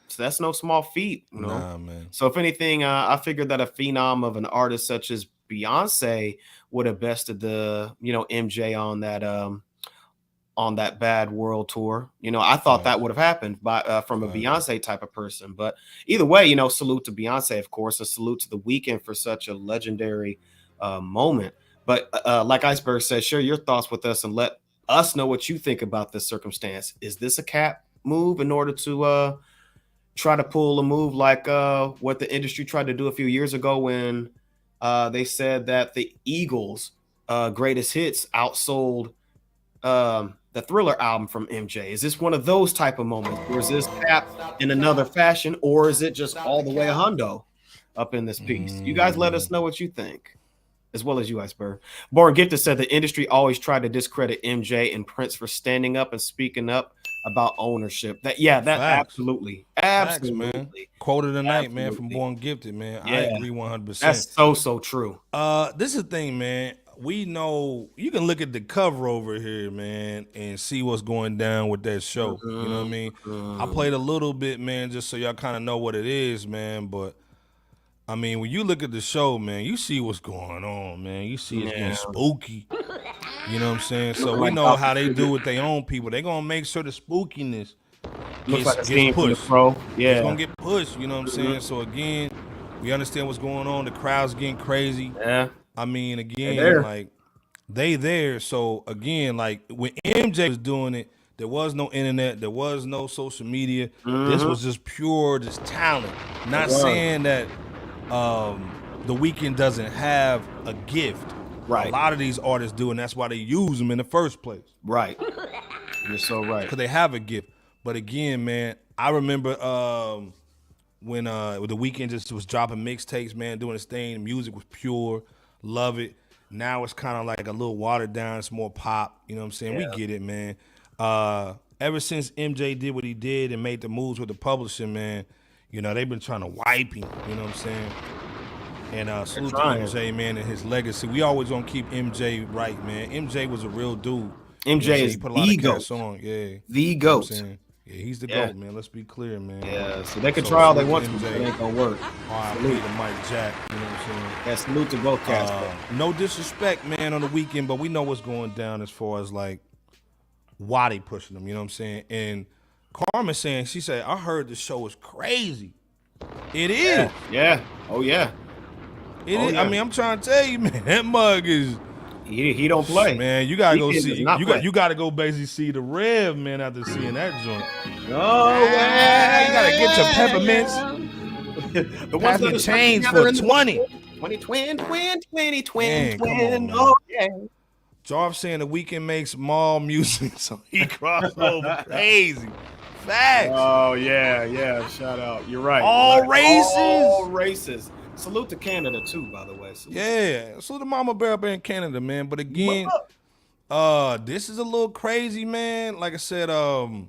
Speaker 1: So that's no small feat, you know.
Speaker 3: Nah, man.
Speaker 1: So if anything, I figured that a phenom of an artist such as Beyonce would have bested the, you know, MJ on that Bad World Tour. You know, I thought that would have happened from a Beyonce type of person. But either way, you know, salute to Beyonce, of course, and salute to the Weeknd for such a legendary moment. But like Iceberg said, share your thoughts with us and let us know what you think about this circumstance. Is this a cap move in order to try to pull a move like what the industry tried to do a few years ago when they said that the Eagles' greatest hits outsold the Thriller album from MJ? Is this one of those type of moments, or is this cap in another fashion, or is it just all the way a hundo up in this piece? You guys let us know what you think, as well as you, Iceberg. Born Gifted said the industry always tried to discredit MJ and Prince for standing up and speaking up about ownership. That absolutely,
Speaker 3: Facts, man. Quote of the night, man, from Born Gifted, man. I agree 100%.
Speaker 1: That's so true.
Speaker 3: This is the thing, man. We know you can look at the cover over here, man, and see what's going down with that show. You know what I mean? I played a little bit, man, just so y'all kind of know what it is, man. But I mean, when you look at the show, man, you see what's going on, man. You see it's getting spooky. You know what I'm saying? So we know how they do with their own people. They're gonna make sure the spookiness gets pushed.
Speaker 1: It's
Speaker 3: gonna get pushed. You know what I'm saying? So again, we understand what's going on. The crowd's getting crazy.
Speaker 1: Yeah.
Speaker 3: I mean, again, like they there. So again, like when MJ was doing it, there was no internet, there was no social media. This was just pure, just talent. Not saying that the Weeknd doesn't have a gift.
Speaker 1: Right.
Speaker 3: A lot of these artists do, and that's why they use them in the first place.
Speaker 1: Right. You're so right.
Speaker 3: Because they have a gift. But again, man, I remember when the Weeknd just was dropping mixtapes, man, doing his thing. The music was pure. Love it. Now it's kind of like a little watered down. It's more pop. You know what I'm saying? Yeah. We get it, man. Ever since MJ did what he did and made the moves with the publishing, man, you know, they've been trying to wipe him. You know what I'm saying? And salute to MJ, man, and his legacy. We always gonna keep MJ right, man. MJ was a real dude.
Speaker 1: MJ is the GOAT.
Speaker 3: Yeah.
Speaker 1: The GOAT.
Speaker 3: Yeah, he's the GOAT, man. Let's be clear, man.
Speaker 1: Yeah, so they can try all they want to, but it ain't gonna work.
Speaker 3: Salute to Mike Jack, you know what I'm saying?
Speaker 1: Yeah, salute to both cats.
Speaker 3: No disrespect, man, on the Weeknd, but we know what's going down as far as, like, why they pushing them, you know what I'm saying? And Carmen saying, she said, I heard the show is crazy. It is.
Speaker 1: Yeah. Oh, yeah.
Speaker 3: It is. Yeah. I mean, I'm trying to tell you, man, that mug is...
Speaker 1: He don't play,
Speaker 3: man. You gotta go see. You gotta go basically see the Rev, man. After seeing that joint.
Speaker 1: No way.
Speaker 3: You gotta get your peppermints.
Speaker 1: The ones that
Speaker 3: change for 20.
Speaker 1: 20. Oh yeah.
Speaker 3: Jarv saying the Weeknd makes mall music, so he crossed over crazy. Facts.
Speaker 1: Oh yeah. Shout out. You're right.
Speaker 3: All races.
Speaker 1: All races. Salute to Canada too, by the way.
Speaker 3: Salute to Mama Bear up in Canada, man. But again, this is a little crazy, man. Like I said, no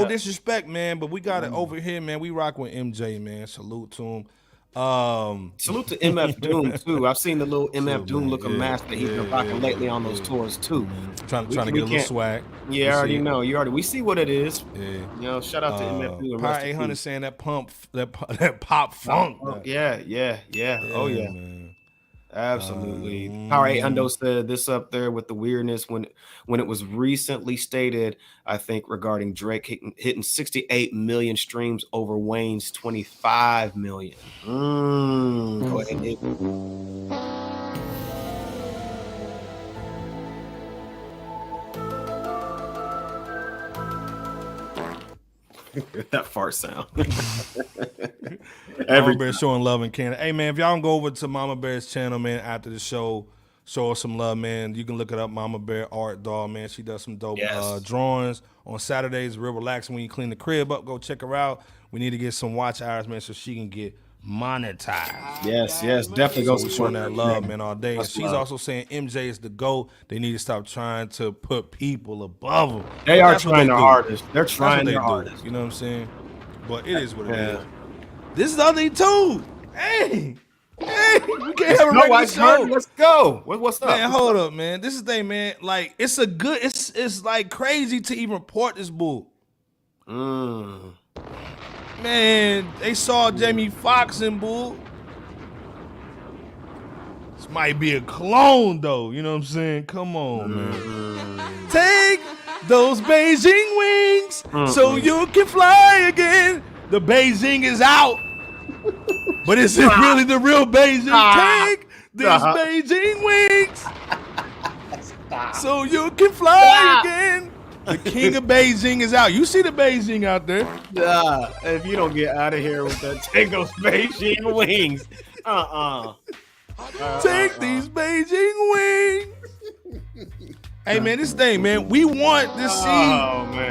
Speaker 3: disrespect, man, but we got it over here, man. We rock with MJ, man. Salute to him.
Speaker 1: Salute to MF Doom too. I've seen the little MF Doom looking mask that he's been rocking lately on those tours too.
Speaker 3: Trying to get a little swag.
Speaker 1: Yeah, I already know. We see what it is. Yeah. You know, shout out to MF Doom.
Speaker 3: Power 800 saying that pop funk.
Speaker 1: Yeah. Oh yeah.
Speaker 3: Man.
Speaker 1: Absolutely. Power 800 said this up there with the weirdness when it was recently stated, I think, regarding Drake hitting 68 million streams over Wayne's 25 million. Go ahead, Nick. That fart sound.
Speaker 3: Mama Bear showing love in Canada. Hey man, if y'all don't go over to Mama Bear's channel, man, after the show, show her some love, man. You can look it up, Mama Bear Art Doll, man. She does some dope drawings on Saturdays. Real relaxing when you clean the crib up. Go check her out. We need to get some watch hours, man, so she can get monetized.
Speaker 1: Yes, definitely go
Speaker 3: showing that love, man, all day. And she's
Speaker 1: love.
Speaker 3: also saying MJ is the GOAT. They need to stop trying to put people above them.
Speaker 1: They are trying their hardest. They're trying their
Speaker 3: hardest. You know what I'm saying? But it is what it is. This is the other too. Hey, we can't have a regular show.
Speaker 1: Let's go. What's up?
Speaker 3: Man, hold up, man. This is the thing, man. Like, it's like crazy to even report this bull. Man, they saw Jamie Foxx in bull. This might be a clone, though. You know what I'm saying? Come on, man. Take those Beijing wings so you can fly again. The Beijing is out. But is it really the real Beijing? Take these Beijing wings so you can fly again. The king of Beijing is out. You see the Beijing out there.
Speaker 1: If you don't get out of here with that, take those Beijing wings.
Speaker 3: Take these Beijing wings. Hey, man, this thing, man, we want to see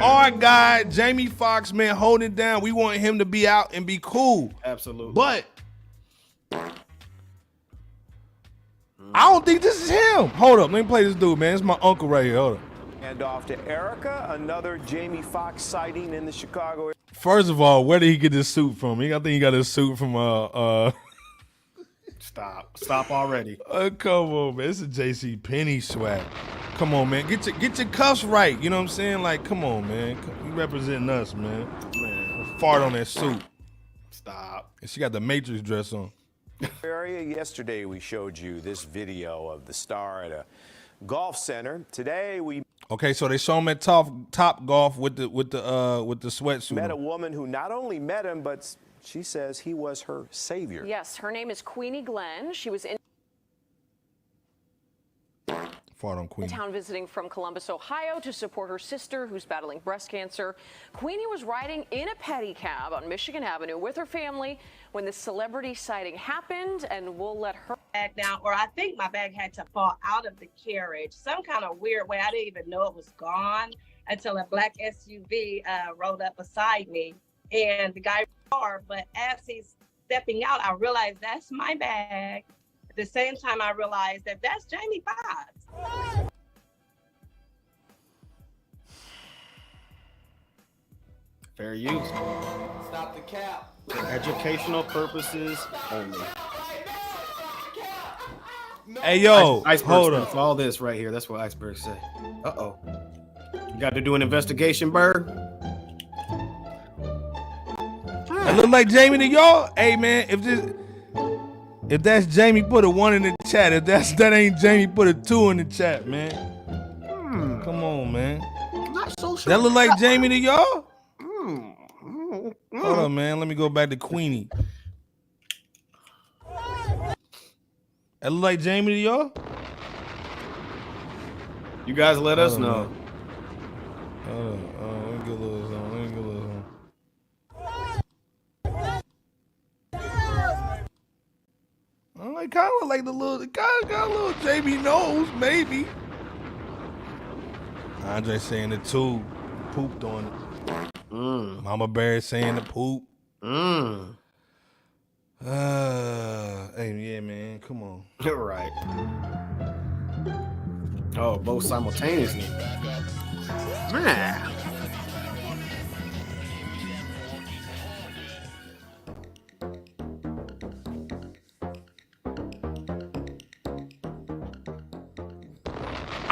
Speaker 3: our guy, Jamie Foxx, man, hold it down. We want him to be out and be cool.
Speaker 1: Absolutely.
Speaker 3: But I don't think this is him. Hold up. Let me play this dude, man. It's my uncle right here. Hold up.
Speaker 5: And off to Erica, another Jamie Foxx sighting in the Chicago area.
Speaker 3: First of all, where did he get this suit from? I think he got his suit from
Speaker 1: Stop already.
Speaker 3: Come on, man. It's a JC Penney swag. Come on, man. Get your cuffs right. You know what I'm saying? Like, come on, man. You representing us, man. Fart on that suit.
Speaker 1: Stop.
Speaker 3: And she got the Matrix dress on.
Speaker 5: Area. Yesterday we showed you this video of the star at a golf center. Today we
Speaker 3: so they show him at Top Golf with the sweatsuit.
Speaker 5: met a woman who not only met him, but she says he was her savior.
Speaker 6: Yes, her name is Queenie Glenn. She was in town visiting from Columbus, Ohio to support her sister who's battling breast cancer. Queenie was riding in a pedicab on Michigan Avenue with her family when the celebrity sighting happened, and we'll let her
Speaker 7: bag down, or I think my bag had to fall out of the carriage some kind of weird way. I didn't even know it was gone until a black SUV rolled up beside me, and the guy but as he's stepping out, I realized that's my bag. At the same time, I realized that that's Jamie Foxx.
Speaker 1: Fair use.
Speaker 4: Stop the cap.
Speaker 1: For educational purposes only.
Speaker 3: Hey, yo, hold up.
Speaker 1: All this right here. That's what icebergs say. Uh-oh. You got to do an investigation, Berg?
Speaker 3: It look like Jamie to y'all? Hey, man, if that's Jamie, put a 1 in the chat. If that ain't Jamie, put a 2 in the chat, man. Come on, man.
Speaker 1: Not so sure.
Speaker 3: That look like Jamie to y'all? Hold on, man. Let me go back to Queenie. That look like Jamie to y'all?
Speaker 1: You guys let us know.
Speaker 3: Hold on. Let me get a little something. It kind of like the guy got a little Jamie nose, maybe. Andre saying the 2 pooped on it. Mama Bear saying the poop. Hey, yeah, man, come on.
Speaker 1: You're right. Oh, both simultaneously. Man.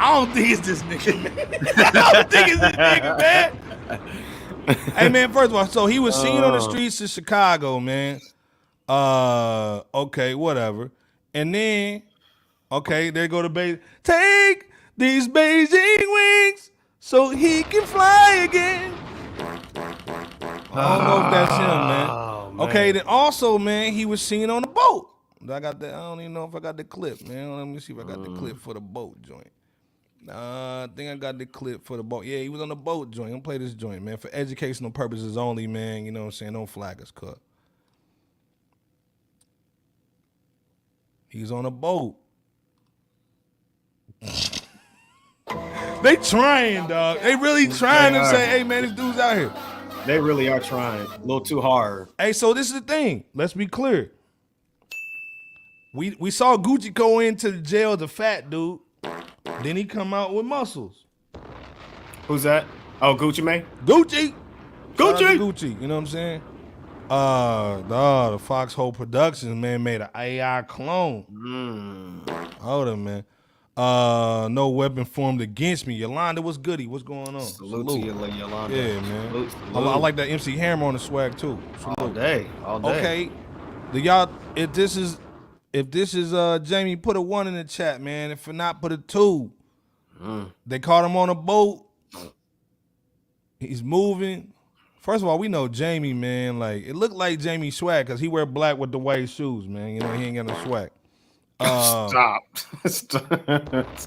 Speaker 3: I don't think it's this nigga, man. I don't think it's this nigga, man. Hey, man, first of all, so he was seen on the streets of Chicago, man. Okay, whatever. And then, okay, there go to Beijing. Take these Beijing wings so he can fly again. I don't know if that's him, man. Okay, then also, man, he was seen on the boat. I don't even know if I got the clip, man. Let me see if I got the clip for the boat joint. I think I got the clip for the boat. Yeah, he was on the boat joint. I'm gonna play this joint, man, for educational purposes only, man. You know what I'm saying? Don't flag us, cut. He's on a boat. They trying, dog. They really trying to say, hey, man, this dude's out here.
Speaker 1: They really are trying. A little too hard.
Speaker 3: Hey, so this is the thing. Let's be clear. We saw Gucci go into the jail as a fat dude. Then he come out with muscles.
Speaker 1: Who's that? Oh, Gucci Mane?
Speaker 3: Gucci.
Speaker 1: Gucci.
Speaker 3: You know what I'm saying? The Foxx Productions, man, made an AI clone. Hold on, man. No weapon formed against me. Yolanda, what's goody? What's going on?
Speaker 1: Salute to you, Yolanda.
Speaker 3: Yeah, man.
Speaker 1: Salute.
Speaker 3: I like that MC Hammer on the swag too. Salute.
Speaker 1: All day.
Speaker 3: Okay. Do y'all, if this is Jamie, put a 1 in the chat, man. If not, put a 2. They caught him on a boat. He's moving. First of all, we know Jamie, man. Like, it looked like Jamie swag because he wear black with the white shoes, man. You know, he ain't got no swag.
Speaker 1: Stop.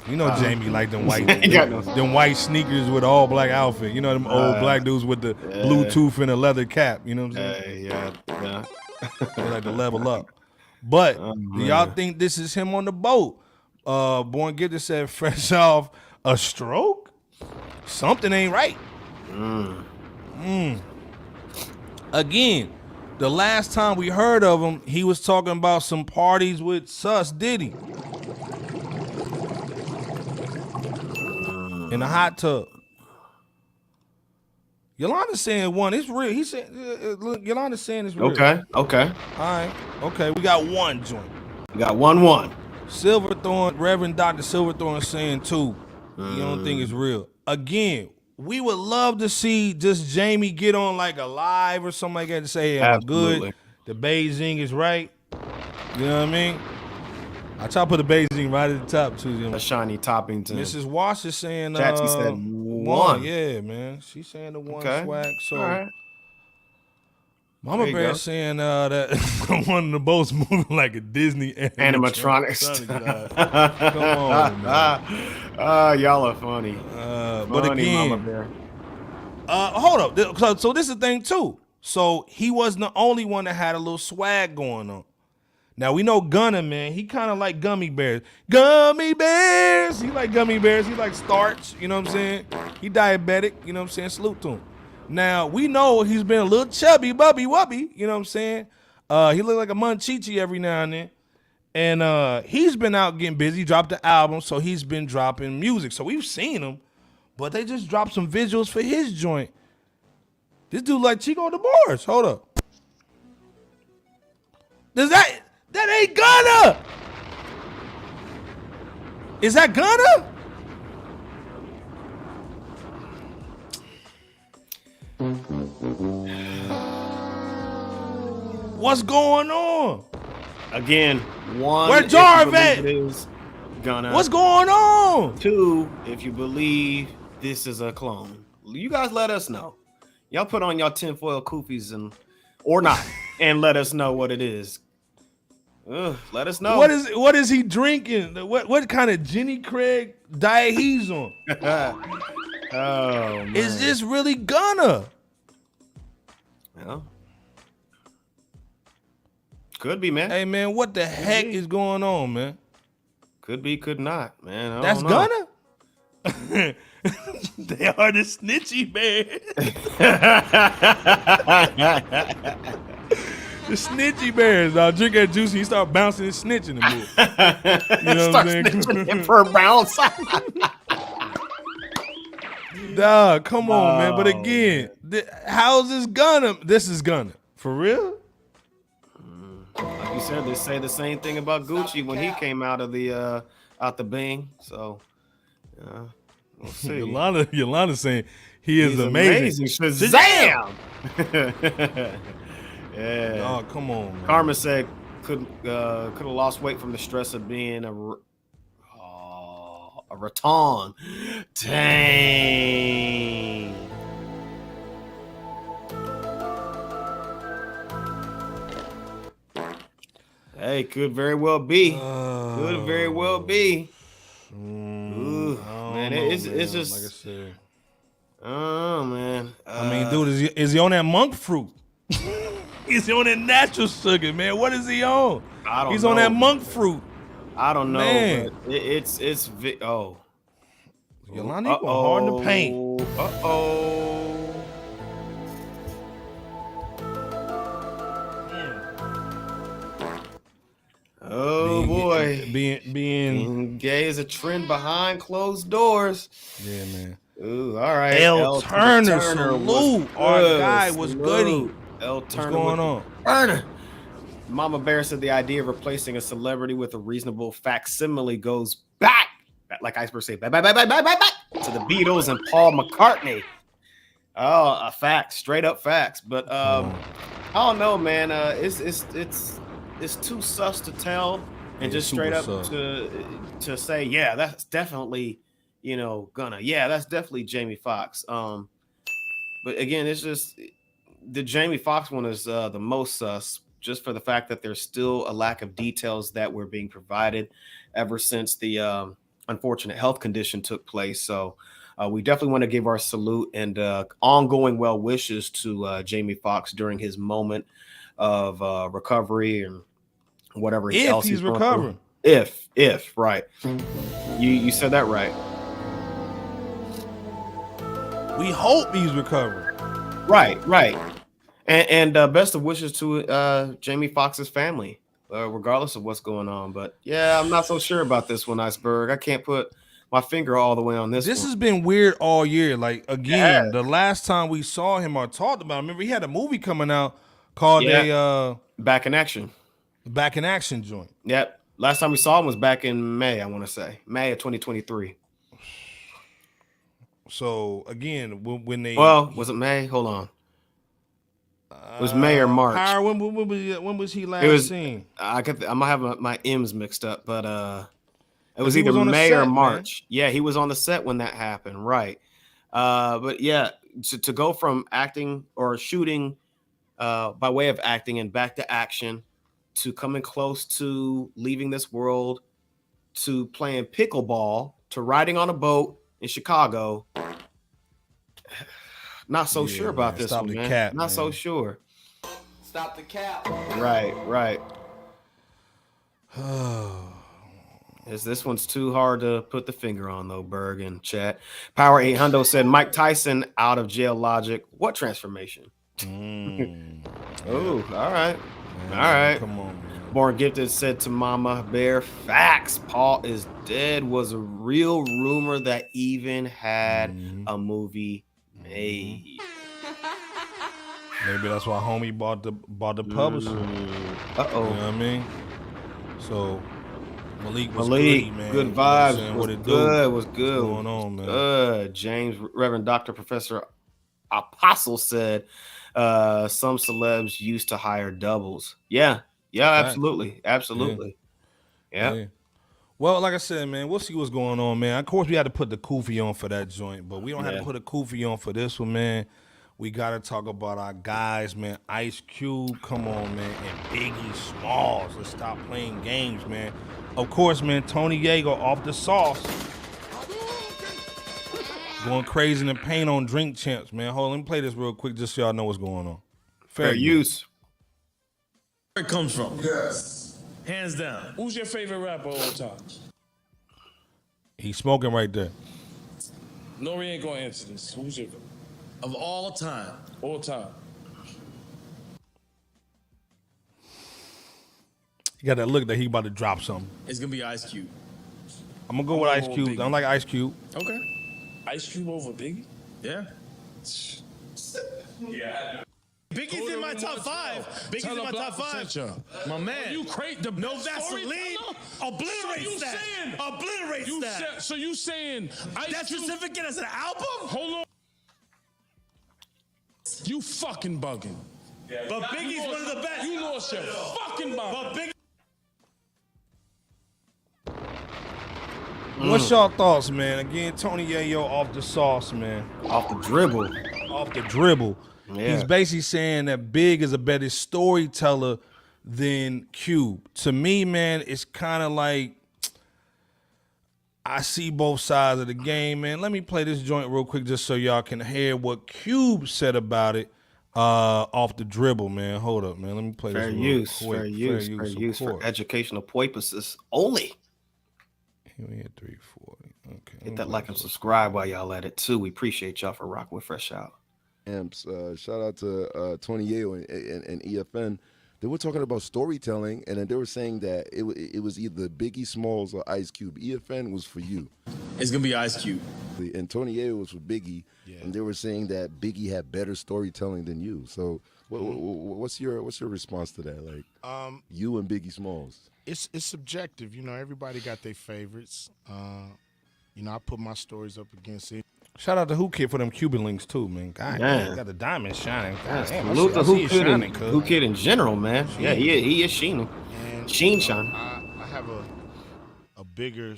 Speaker 3: You know Jamie like them white sneakers with all black outfit. You know them old black dudes with the Bluetooth and a leather cap. You know what I'm saying?
Speaker 1: Yeah.
Speaker 3: They like to level up. But do y'all think this is him on the boat? Born Gifted said fresh off a stroke? Something ain't right. Again, the last time we heard of him, he was talking about some parties with Sus Diddy in a hot tub. Yolanda's saying 1. It's real. He said, look, Yolanda's saying it's real.
Speaker 1: Okay.
Speaker 3: All right. Okay, we got 1 joint.
Speaker 1: We got 1-1.
Speaker 3: Silverthorne, Reverend Dr. Silverthorne saying 2. You don't think it's real. Again, we would love to see just Jamie get on like a live or something like that to say, hey, I'm good. The Beijing is right. You know what I mean? I try to put the Beijing right at the top too.
Speaker 1: A shiny topping to
Speaker 3: Mrs. Wash is saying
Speaker 1: Chatsy said 1.
Speaker 3: Yeah, man. She's saying the 1 swag. So
Speaker 1: all right.
Speaker 3: Mama Bear saying that one of the boats moving like a Disney
Speaker 1: animatronics.
Speaker 3: Come on, man.
Speaker 1: Y'all are funny.
Speaker 3: But again,
Speaker 1: Mama Bear.
Speaker 3: Hold up. So this is the thing too. So he wasn't the only one that had a little swag going on. Now we know Gunna, man. He kind of like gummy bears. Gummy bears. He like gummy bears. He like starch. You know what I'm saying? He diabetic. You know what I'm saying? Salute to him. Now, we know he's been a little chubby, bubby, wubby, you know what I'm saying? He look like a munchichi every now and then. And he's been out getting busy, dropped the album, so he's been dropping music. So we've seen him, but they just dropped some visuals for his joint. This dude like Chico the Bars. Hold up. That ain't Gunna! Is that Gunna? What's going on?
Speaker 1: Again, 1.
Speaker 3: Where Jarv at?
Speaker 1: Gunna.
Speaker 3: What's going on?
Speaker 1: 2, if you believe this is a clone. You guys let us know. Y'all put on y'all tinfoil koofies or not, and let us know what it is. Let us know.
Speaker 3: What is he drinking? What kind of Jenny Craig diet he's on?
Speaker 1: Oh, man.
Speaker 3: Is this really Gunna?
Speaker 1: Yeah. Could be, man.
Speaker 3: Hey, man, what the heck is going on, man?
Speaker 1: Could be, could not, man.
Speaker 3: That's Gunna? They are the snitchy bears. The snitchy bears. Drink that juice and he start bouncing and snitching the boy. You know what I'm saying?
Speaker 1: Him for a bounce.
Speaker 3: Dog, come on, man. But again, how's this Gunna? This is Gunna. For real?
Speaker 1: Like you said, they say the same thing about Gucci when he came out of the Bing. So, we'll see.
Speaker 3: Yolanda saying he's amazing.
Speaker 1: Shazam! Yeah.
Speaker 3: Oh, come on, man.
Speaker 1: Karma said could have lost weight from the stress of being a raton. Dang. Hey, could very well be. Could very well be. Ooh, man, it's just
Speaker 3: like I said.
Speaker 1: Oh man.
Speaker 3: I mean, dude, is he on that monk fruit? Is he on that natural sugar, man? What is he on?
Speaker 1: I don't
Speaker 3: He's
Speaker 1: know.
Speaker 3: on that monk fruit.
Speaker 1: I don't know.
Speaker 3: Man.
Speaker 1: But it's
Speaker 3: Yolanda going hard in the paint.
Speaker 1: Oh boy,
Speaker 3: being
Speaker 1: gay is a trend behind closed doors.
Speaker 3: Yeah, man.
Speaker 1: Ooh, all right.
Speaker 3: L. Turner, salute. Our guy was goody.
Speaker 1: L.
Speaker 3: What's
Speaker 1: Turner,
Speaker 3: going on?
Speaker 1: Turner. Mama Bear said the idea of replacing a celebrity with a reasonable facsimile goes back, like Iceberg say, back to the Beatles and Paul McCartney. Oh, a fact, straight up facts. But I don't know, man. It's too sus to tell, and just straight up to say, yeah, that's definitely, that's definitely Jamie Foxx. But again, it's just the Jamie Foxx one is the most sus, just for the fact that there's still a lack of details that were being provided ever since the unfortunate health condition took place. So we definitely want to give our salute and ongoing well wishes to Jamie Foxx during his moment of recovery and whatever else he's recovering. If right, you said that right.
Speaker 3: We hope he's recovering.
Speaker 1: Right. And best of wishes to Jamie Foxx's family, regardless of what's going on. But yeah, I'm not so sure about this one, Iceberg. I can't put my finger all the way on this.
Speaker 3: This has been weird all year. Like, again, the last time we saw him or talked about him, remember he had a movie coming out called
Speaker 1: Back in Action.
Speaker 3: Back in Action joint.
Speaker 1: Yep. Last time we saw him was back in May, I want to say. May of 2023.
Speaker 3: So, again, when they...
Speaker 1: Well, was it May? Hold on. It was May or March.
Speaker 3: Power, when was he last seen?
Speaker 1: I might have my M's mixed up, but it was either May or March. Man. Yeah, he was on the set when that happened, right? But yeah, to go from acting or shooting by way of acting and back to action to coming close to leaving this world to playing pickleball to riding on a boat in Chicago. Not so sure about this one, man.
Speaker 3: Cap,
Speaker 1: Not so sure.
Speaker 4: Stop the cap.
Speaker 1: Right. This one's too hard to put the finger on, though, Berg in chat. Power 800 said Mike Tyson out of jail logic. What transformation? Oh, all right. All right.
Speaker 3: Come on, man.
Speaker 1: Born Gifted said to Mama Bear, facts. Paul is dead was a real rumor that even had a movie made.
Speaker 3: Maybe that's why homie bought the publisher.
Speaker 1: Uh-oh.
Speaker 3: You know what I mean? So Malik was
Speaker 1: good,
Speaker 3: man.
Speaker 1: Good vibes.
Speaker 3: You know
Speaker 1: Was
Speaker 3: what
Speaker 1: good.
Speaker 3: What's going on, man?
Speaker 1: Good. James, Reverend Dr. Professor Apostle said some celebs used to hire doubles. Yeah, absolutely. Yeah.
Speaker 3: Well, like I said, man, we'll see what's going on, man. Of course, we had to put the Koofy on for that joint, but we don't have to put a Koofy on for this one, man. We got to talk about our guys, man. Ice Cube, come on, man, and Biggie Smalls. Let's stop playing games, man. Of course, man, Tony Yago off the sauce. Going crazy in the paint on Drink Champs, man. Hold on, let me play this real quick just so y'all know what's going on.
Speaker 1: Fair use.
Speaker 8: Where it comes from?
Speaker 9: Yes.
Speaker 8: Hands down. Who's your favorite rapper of all time?
Speaker 3: He's smoking right there.
Speaker 8: N.O.R.E ain't gonna answer this. Who's your favorite?
Speaker 9: Of all time.
Speaker 8: All time.
Speaker 3: You got that look that he about to drop something.
Speaker 9: It's gonna be Ice Cube.
Speaker 3: I'm gonna go with Ice Cube. I don't like Ice Cube.
Speaker 9: Okay.
Speaker 8: Ice Cube over Biggie?
Speaker 9: Yeah.
Speaker 8: Yeah.
Speaker 9: Biggie's in my top 5. Biggie's in my top 5. My man.
Speaker 8: You create the
Speaker 9: no Vaseline. Obliterate that. Obliterate that.
Speaker 8: So you saying
Speaker 9: Death Certificate as an album?
Speaker 8: Hold on. You fucking bugging.
Speaker 9: Yeah, but Biggie's one of the best.
Speaker 8: You lost your fucking mind.
Speaker 3: What's y'all thoughts, man? Again, Tony Yayo off the sauce, man.
Speaker 1: Off the dribble.
Speaker 3: Yeah. He's basically saying that Big is a better storyteller than Cube. To me, man, it's kind of like I see both sides of the game, man. Let me play this joint real quick just so y'all can hear what Cube said about it off the dribble, man. Hold up, man. Let me play this real quick.
Speaker 1: Fair use for educational purposes only.
Speaker 3: Here we hit 340.
Speaker 1: Hit that like and subscribe while y'all at it too. We appreciate y'all for rocking with Fresh Out.
Speaker 2: Amps, shout out to 28 and EFN. They were talking about storytelling, and then they were saying that it was either Biggie Smalls or Ice Cube. EFN was for you.
Speaker 10: It's gonna be Ice Cube.
Speaker 2: And 28 was for Biggie, and they were saying that Biggie had better storytelling than you. So, what's your response to that? Like, you and Biggie Smalls.
Speaker 11: It's subjective, you know. Everybody got their favorites. You know, I put my stories up against it.
Speaker 3: Shout out to Who Kid for them Cuban links too, man. God, man, got the diamond shining. God,
Speaker 1: salute to Who Kid in general, man. Yeah, he is shining. Sheen shining.
Speaker 11: I have a bigger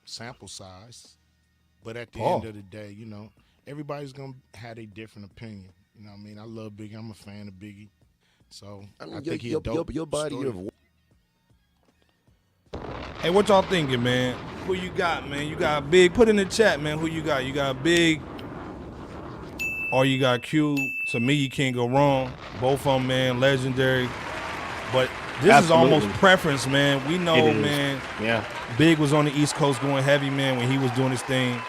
Speaker 11: sample size, but at the end of the day, you know, everybody's gonna have a different opinion. You know what I mean? I love Biggie. I'm a fan of Biggie. So I think he's a dope
Speaker 2: your body
Speaker 11: story.
Speaker 2: of.
Speaker 3: Hey, what y'all thinking, man? Who you got, man? You got Big. Put in the chat, man. Who you got? You got Big, or you got Q. To me, you can't go wrong. Both of them, man, legendary. But this is almost preference, man. We know, man.
Speaker 1: Yeah.
Speaker 3: Big was on the East Coast going heavy, man, when he was doing his thing.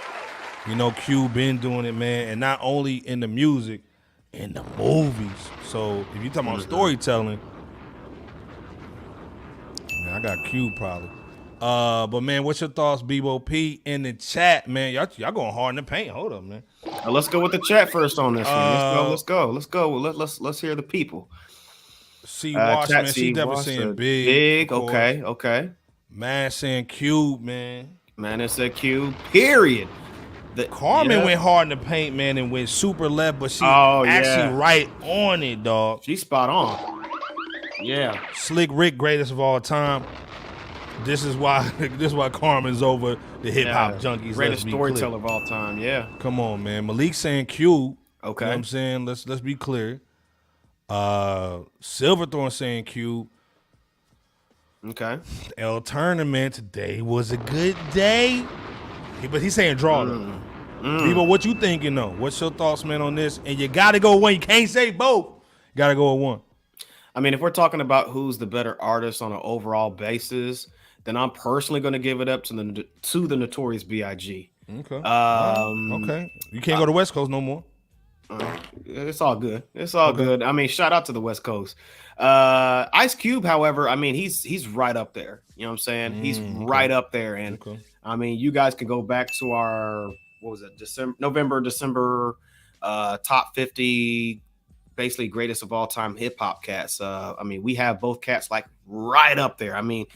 Speaker 3: You know, Q been doing it, man, and not only in the music, in the movies. So if you talking about storytelling, man, I got Q probably. But man, what's your thoughts, Bebo P, in the chat, man? Y'all going hard in the paint. Hold up, man.
Speaker 1: Let's go with the chat first on this one. Let's go. Let's hear the people.
Speaker 3: C Wash, man. She definitely saying Big.
Speaker 1: Okay.
Speaker 3: Man saying Cube, man.
Speaker 1: Man, it said Cube. Period.
Speaker 3: Carmen went hard in the paint, man, and went super left, but she actually right on it, dog.
Speaker 1: She's spot on. Yeah.
Speaker 3: Slick Rick, greatest of all time. This is why Carmen's over the hip hop junkies.
Speaker 1: Greatest storyteller of all time. Yeah.
Speaker 3: Come on, man. Malik saying Q.
Speaker 1: Okay.
Speaker 3: You know what I'm saying? Let's be clear. Silverthorne saying Q.
Speaker 1: Okay.
Speaker 3: El Tournament, today was a good day. But he's saying draw though. People, what you thinking though? What's your thoughts, man, on this? And you gotta go one. You can't say both. You gotta go with one.
Speaker 1: I mean, if we're talking about who's the better artist on an overall basis, then I'm personally going to give it up to the Notorious B.I.G.
Speaker 3: Okay. Okay. You can't go to West Coast no more.
Speaker 1: It's all good. It's all good. I mean, shout out to the West Coast. Ice Cube, however, I mean, he's right up there. You know what I'm saying? He's right up there. And I mean, you guys can go back to our, what was it, November, December top 50, basically greatest of all time hip hop cats. I mean, we have both cats like right up there. I mean,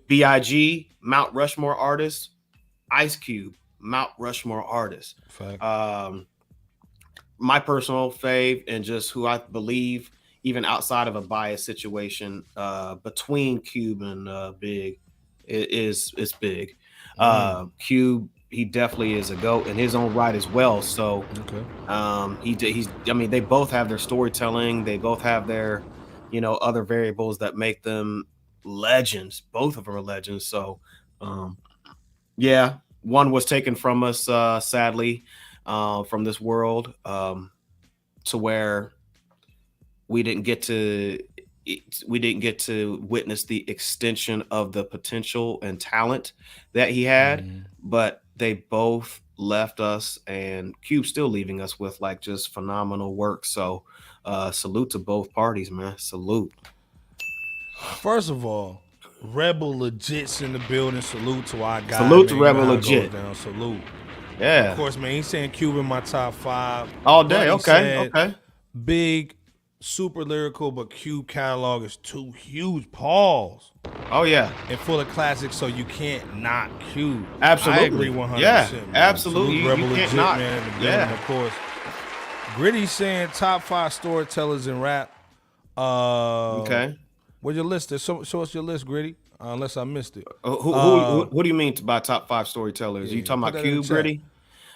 Speaker 1: B.I.G, Mount Rushmore artist, Ice Cube, Mount Rushmore artist. My personal fave, and just who I believe, even outside of a bias situation, between Cube and Big, is Big. Cube, he definitely is a GOAT in his own right as well. So, he's. I mean, they both have their storytelling. They both have their, you know, other variables that make them legends. Both of them are legends. So, yeah, one was taken from us, sadly, from this world, to where we didn't get to witness the extension of the potential and talent that he had, but they both left us, and Cube's still leaving us with like just phenomenal work. So salute to both parties, man. Salute.
Speaker 3: First of all, Rebel Legit's in the building. Salute to our guy.
Speaker 1: Salute to Rebel Legit.
Speaker 3: Salute.
Speaker 1: Yeah.
Speaker 3: Of course, man. He's saying Cube in my top 5
Speaker 1: all day. Okay.
Speaker 3: Big, super lyrical, but Cube catalog is too huge. Pause.
Speaker 1: Oh yeah,
Speaker 3: and full of classics, so you can't knock Cube.
Speaker 1: Absolutely,
Speaker 3: I agree 100%.
Speaker 1: Yeah,
Speaker 3: man.
Speaker 1: absolutely.
Speaker 3: You Rebel
Speaker 1: can't
Speaker 3: Legit,
Speaker 1: knock.
Speaker 3: Man, in the building, of course. Gritty saying top 5 storytellers in rap.
Speaker 1: Okay.
Speaker 3: What's your list? Show us your list, Gritty. Unless I missed it.
Speaker 1: Who do you mean by top 5 storytellers? You talking about Cube, Gritty?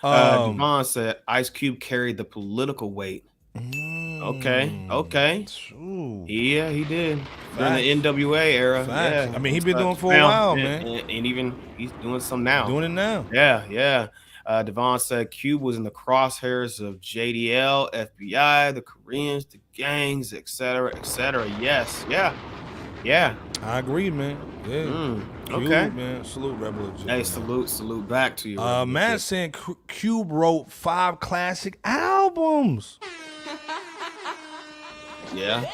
Speaker 1: Devon said Ice Cube carried the political weight. Okay.
Speaker 3: True.
Speaker 1: Yeah, he did. During the NWA era.
Speaker 3: Facts.
Speaker 1: Yeah.
Speaker 3: I mean, he's been doing for a while, man.
Speaker 1: And even he's doing some now.
Speaker 3: Doing it now.
Speaker 1: Yeah. Devon said Cube was in the crosshairs of JDL, FBI, the Koreans, the gangs, etc. Yes. Yeah.
Speaker 3: I agree, man. Yeah.
Speaker 1: Okay.
Speaker 3: Cube, man. Salute Rebel Legit.
Speaker 1: Hey, salute back to you.
Speaker 3: Man saying Cube wrote 5 classic albums.
Speaker 1: Yeah.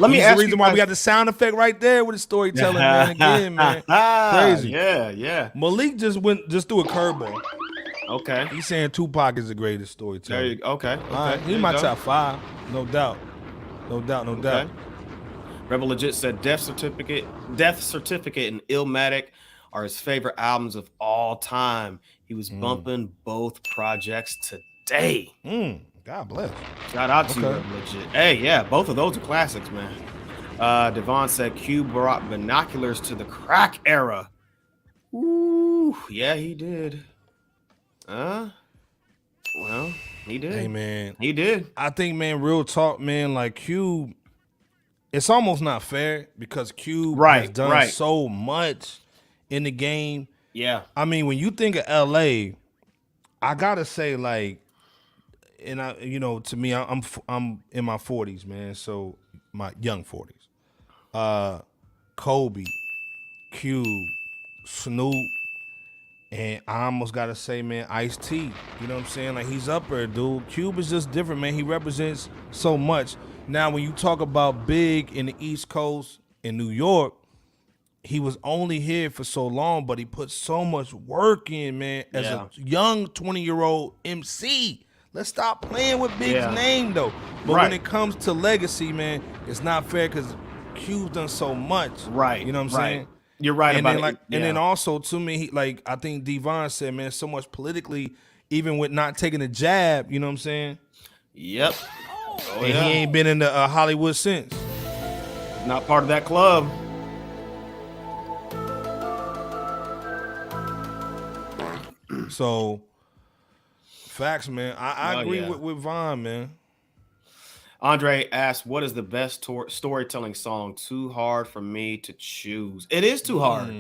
Speaker 1: Let me
Speaker 3: He's
Speaker 1: ask
Speaker 3: the reason why we got the sound effect right there with the storytelling, man. Again, man. Crazy.
Speaker 1: Yeah.
Speaker 3: Malik just threw a curveball.
Speaker 1: Okay.
Speaker 3: He's saying Tupac is the greatest storyteller.
Speaker 1: There you go. Okay.
Speaker 3: All right. He's my top 5. No doubt.
Speaker 1: Okay. Rebel Legit said Death Certificate and Illmatic are his favorite albums of all time. He was bumping both projects today.
Speaker 3: God bless.
Speaker 1: Shout out to you, Rebel Legit. Hey, yeah, both of those are classics, man. Devon said Cube brought binoculars to the crack era. Ooh, yeah, he did. Well, he did.
Speaker 3: Hey, man.
Speaker 1: He did.
Speaker 3: I think, man, real talk, man, like Cube, it's almost not fair because Cube has done so much in the game.
Speaker 1: Yeah.
Speaker 3: I mean, when you think of LA, I gotta say, like, and to me, I'm in my 40s, man. So my young 40s. Kobe, Cube, Snoop, and I almost gotta say, man, Ice-T. You know what I'm saying? Like, he's up there, dude. Cube is just different, man. He represents so much. Now, when you talk about Big in the East Coast in New York, he was only here for so long, but he put so much work in, man, as a young 20-year-old MC. Let's stop playing with Big's name, though. But when it comes to legacy, man, it's not fair because Cube's done so much.
Speaker 1: Right.
Speaker 3: You know what I'm saying?
Speaker 1: You're right
Speaker 3: and
Speaker 1: about
Speaker 3: then,
Speaker 1: it.
Speaker 3: like, and then also, to me, I think Devon said, man, so much politically, even with not taking a jab, you know what I'm saying?
Speaker 1: Yep.
Speaker 3: And he ain't been in the Hollywood since.
Speaker 1: Not part of that club.
Speaker 3: So, facts, man. I agree with Von, man.
Speaker 1: Andre asked, what is the best storytelling song? Too hard for me to choose. It is too hard.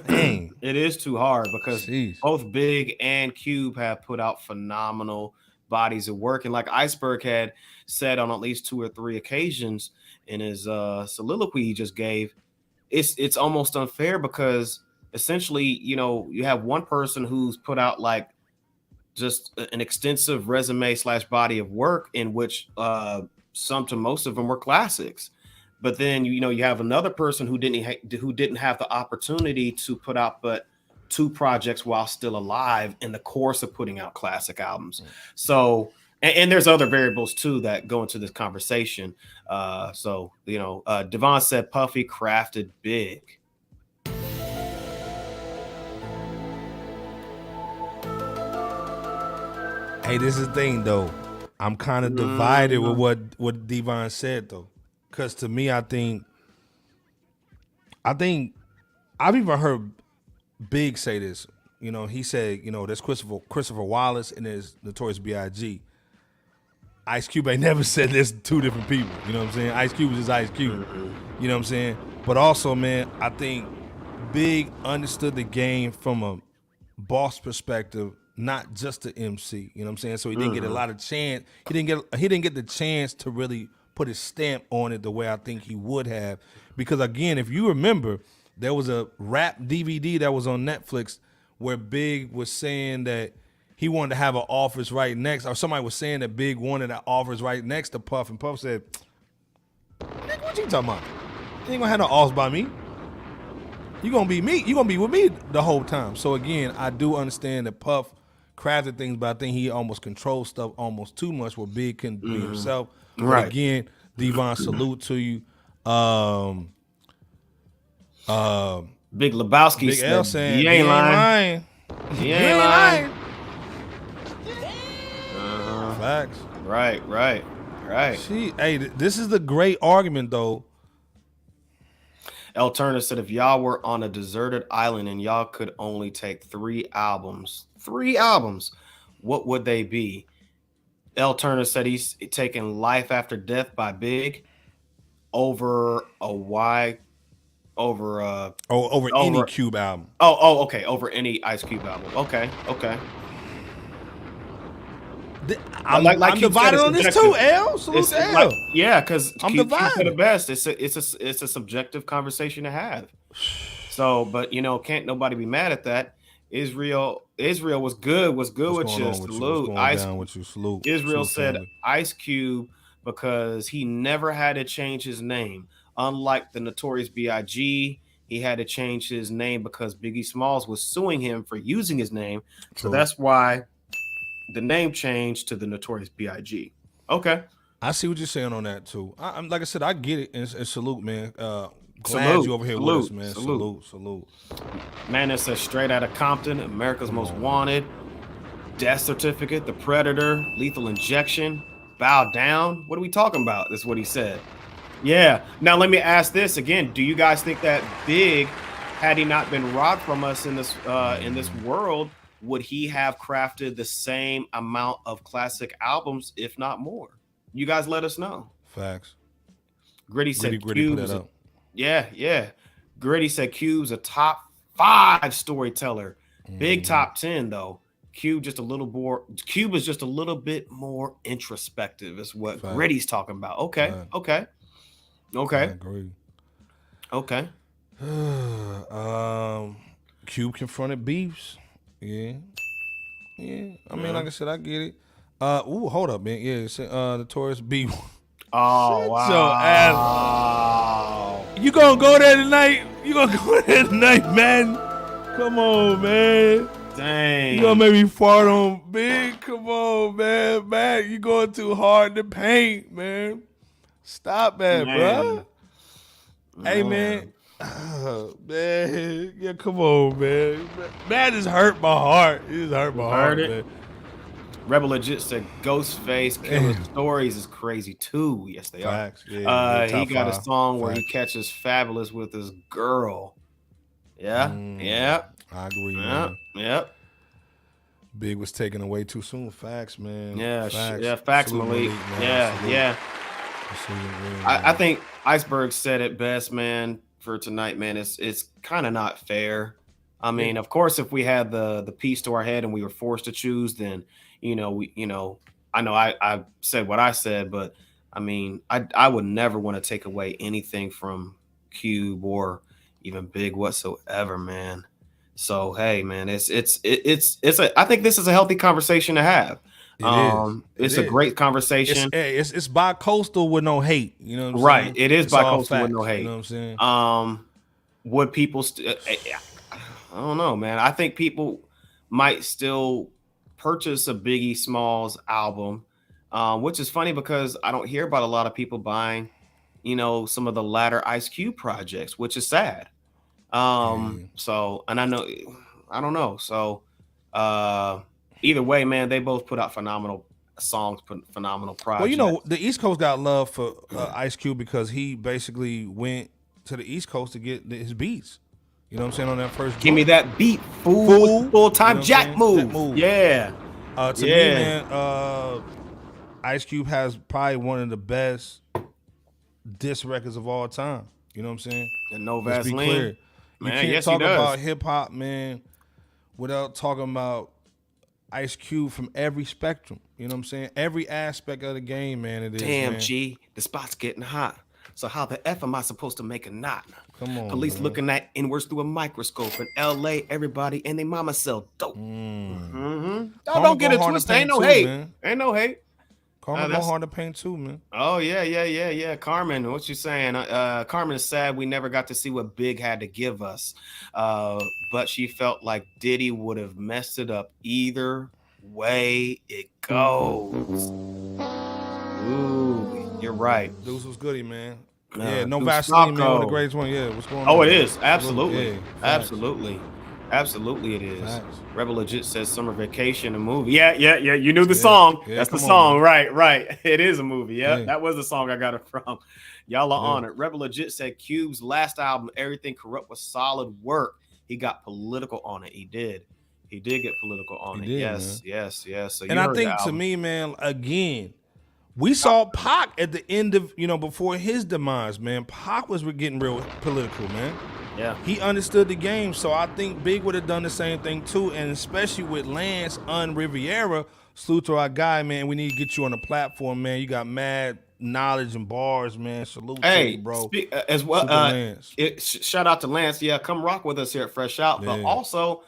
Speaker 1: It is too hard because both Big and Cube have put out phenomenal bodies of work. And like Iceberg had said on at least 2 or 3 occasions in his soliloquy he just gave, it's almost unfair because essentially, you have one person who's put out like just an extensive resume / body of work in which some to most of them were classics. But then, you have another person who didn't have the opportunity to put out but 2 projects while still alive in the course of putting out classic albums. So, and there's other variables too that go into this conversation. Devon said Puffy crafted Big.
Speaker 3: Hey, this is the thing, though. I'm kind of divided with what Devon said, though. Because to me, I think I've even heard Big say this. He said, there's Christopher Wallace and there's Notorious B.I.G. Ice Cube ain't never said there's 2 different people. You know what I'm saying? Ice Cube is just Ice Cube. You know what I'm saying? But also, man, I think Big understood the game from a boss perspective, not just the MC. You know what I'm saying? So he didn't get a lot of chance. He didn't get the chance to really put his stamp on it the way I think he would have. Because again, if you remember, there was a rap DVD that was on Netflix where Big was saying that he wanted to have an office right next, or somebody was saying that Big wanted an office right next to Puff, and Puff said, "Nigga, what you talking about? You ain't gonna have no office by me. You gonna be me. You gonna be with me the whole time." So again, I do understand that Puff crafted things, but I think he almost controls stuff almost too much where Big can be himself. But again, Devon, salute to you.
Speaker 1: Big Lebowski
Speaker 3: Big L saying,
Speaker 1: he ain't lying. He ain't lying.
Speaker 3: Facts.
Speaker 1: Right.
Speaker 3: Hey, this is the great argument, though.
Speaker 1: El Turner said, if y'all were on a deserted island and y'all could only take 3 albums, what would they be? El Turner said he's taking Life After Death by Big over any
Speaker 3: Cube album.
Speaker 1: Okay, over any Ice Cube album. Okay.
Speaker 3: I'm divided on this too, L. Salute to L.
Speaker 1: Yeah, because
Speaker 3: I'm
Speaker 1: Q
Speaker 3: divided.
Speaker 1: said the best. It's a subjective conversation to have. So, but can't nobody be mad at that. Israel was good. Was good with you. Salute. Israel said Ice Cube because he never had to change his name. Unlike the Notorious B.I.G., he had to change his name because Biggie Smalls was suing him for using his name. So that's why the name changed to the Notorious B.I.G. Okay.
Speaker 3: I see what you're saying on that too. I'm like I said, I get it and salute, man. Glad you over here with us, man. Salute.
Speaker 1: Man, it says straight out of Compton, America's Most Wanted, Death Certificate, The Predator, Lethal Injection, Bow Down. What are we talking about? That's what he said. Yeah. Now let me ask this again. Do you guys think that Big, had he not been robbed from us in this world, would he have crafted the same amount of classic albums, if not more? You guys let us know.
Speaker 3: Facts.
Speaker 1: Gritty said
Speaker 3: Gritty put that up.
Speaker 1: Yeah. Gritty said Cube's a top 5 storyteller. Big top 10 though. Cube is just a little bit more introspective, is what Gritty's talking about. Okay.
Speaker 3: I agree.
Speaker 1: Okay.
Speaker 3: Cube confronted beefs. Yeah. I mean, like I said, I get it. Hold up, man. Yeah, it's Notorious B.I.G.
Speaker 1: Oh, wow.
Speaker 3: You gonna go there tonight? Man? Come on, man.
Speaker 1: Dang.
Speaker 3: You gonna make me fart on Big? Come on, man. Man, you going too hard to paint, man. Stop that, bro. Hey, man. Man. Yeah, come on, man. Man, just hurt my heart. It just hurt my heart, man.
Speaker 1: Rebel Legit said Ghostface Killer's stories is crazy too. Yes, they are. He got a song where he catches Fabulous with his girl. Yeah.
Speaker 3: I agree, man.
Speaker 1: Yep.
Speaker 3: Big was taken away too soon. Facts, man.
Speaker 1: Facts, Malik. Yeah. I think Iceberg said it best, man, for tonight, man. It's kind of not fair. I mean, of course, if we had the piece to our head and we were forced to choose, then I know I said what I said, but I mean, I would never want to take away anything from Cube or even Big whatsoever, man. So hey, man, I think this is a healthy conversation to have. It's a great conversation.
Speaker 3: It's bi-coastal with no hate. You know what I'm saying?
Speaker 1: Right. It is bi-coastal with no hate.
Speaker 3: You know what I'm saying?
Speaker 1: Would people I don't know, man. I think people might still purchase a Biggie Smalls album, which is funny because I don't hear about a lot of people buying, some of the latter Ice Cube projects, which is sad. So, and I don't know. So, either way, man, they both put out phenomenal songs, phenomenal projects.
Speaker 3: Well, the East Coast got love for Ice Cube because he basically went to the East Coast to get his beats. You know what I'm saying? On that first
Speaker 1: Give me that beat, full-time Jack move. Yeah.
Speaker 3: To me, man, Ice Cube has probably one of the best diss records of all time. You know what I'm saying?
Speaker 1: And no
Speaker 3: Let's be
Speaker 1: Vaseline.
Speaker 3: clear. You
Speaker 1: Man,
Speaker 3: can't talk about hip-hop, man, without talking about Ice Cube from every spectrum. You know what I'm saying? Every aspect of the game, man, it is.
Speaker 1: Damn,
Speaker 3: man.
Speaker 1: G, the spot's getting hot. So how the F am I supposed to make a knot?
Speaker 3: Come on,
Speaker 1: Police
Speaker 3: man.
Speaker 1: looking at inwards through a microscope. In L.A., everybody and they mama sell dope. Don't get it twisted. Ain't no hate. Man. Ain't no hate.
Speaker 3: Carmen go hard to paint too, man.
Speaker 1: Oh, yeah. Carmen, what you saying? Carmen is sad we never got to see what Big had to give us. But she felt like Diddy would have messed it up either way it goes. Ooh, you're right.
Speaker 3: Deuce was goody, man. Yeah, no Vaseline, man, one of the greatest one. Yeah, what's going on?
Speaker 1: Oh, it is. Absolutely.
Speaker 3: Yeah,
Speaker 1: Absolutely it is.
Speaker 3: Facts.
Speaker 1: Rebel Legit says Summer Vacation, a movie. Yeah. You knew the song.
Speaker 3: Yeah,
Speaker 1: that's the
Speaker 3: come
Speaker 1: song.
Speaker 3: on,
Speaker 1: Right. It is a movie. Yeah,
Speaker 3: Yeah.
Speaker 1: that was the song I got it from. Y'all are on it. Rebel Legit said Cube's last album, Everything Corrupt, was solid work. He got political on it. He did get political on it.
Speaker 3: Did,
Speaker 1: yes. So
Speaker 3: and I think to me, man, again, we saw Pac at the end of, before his demise, man. Pac was getting real political, man.
Speaker 1: Yeah.
Speaker 3: He understood the game, so I think Big would have done the same thing too, and especially with Lance on Riviera. Salute to our guy, man. We need to get you on the platform, man. You got mad knowledge and bars, man. Salute to you, bro.
Speaker 1: As well, shout out to Lance. Yeah, come rock with us here at Fresh Out. But also,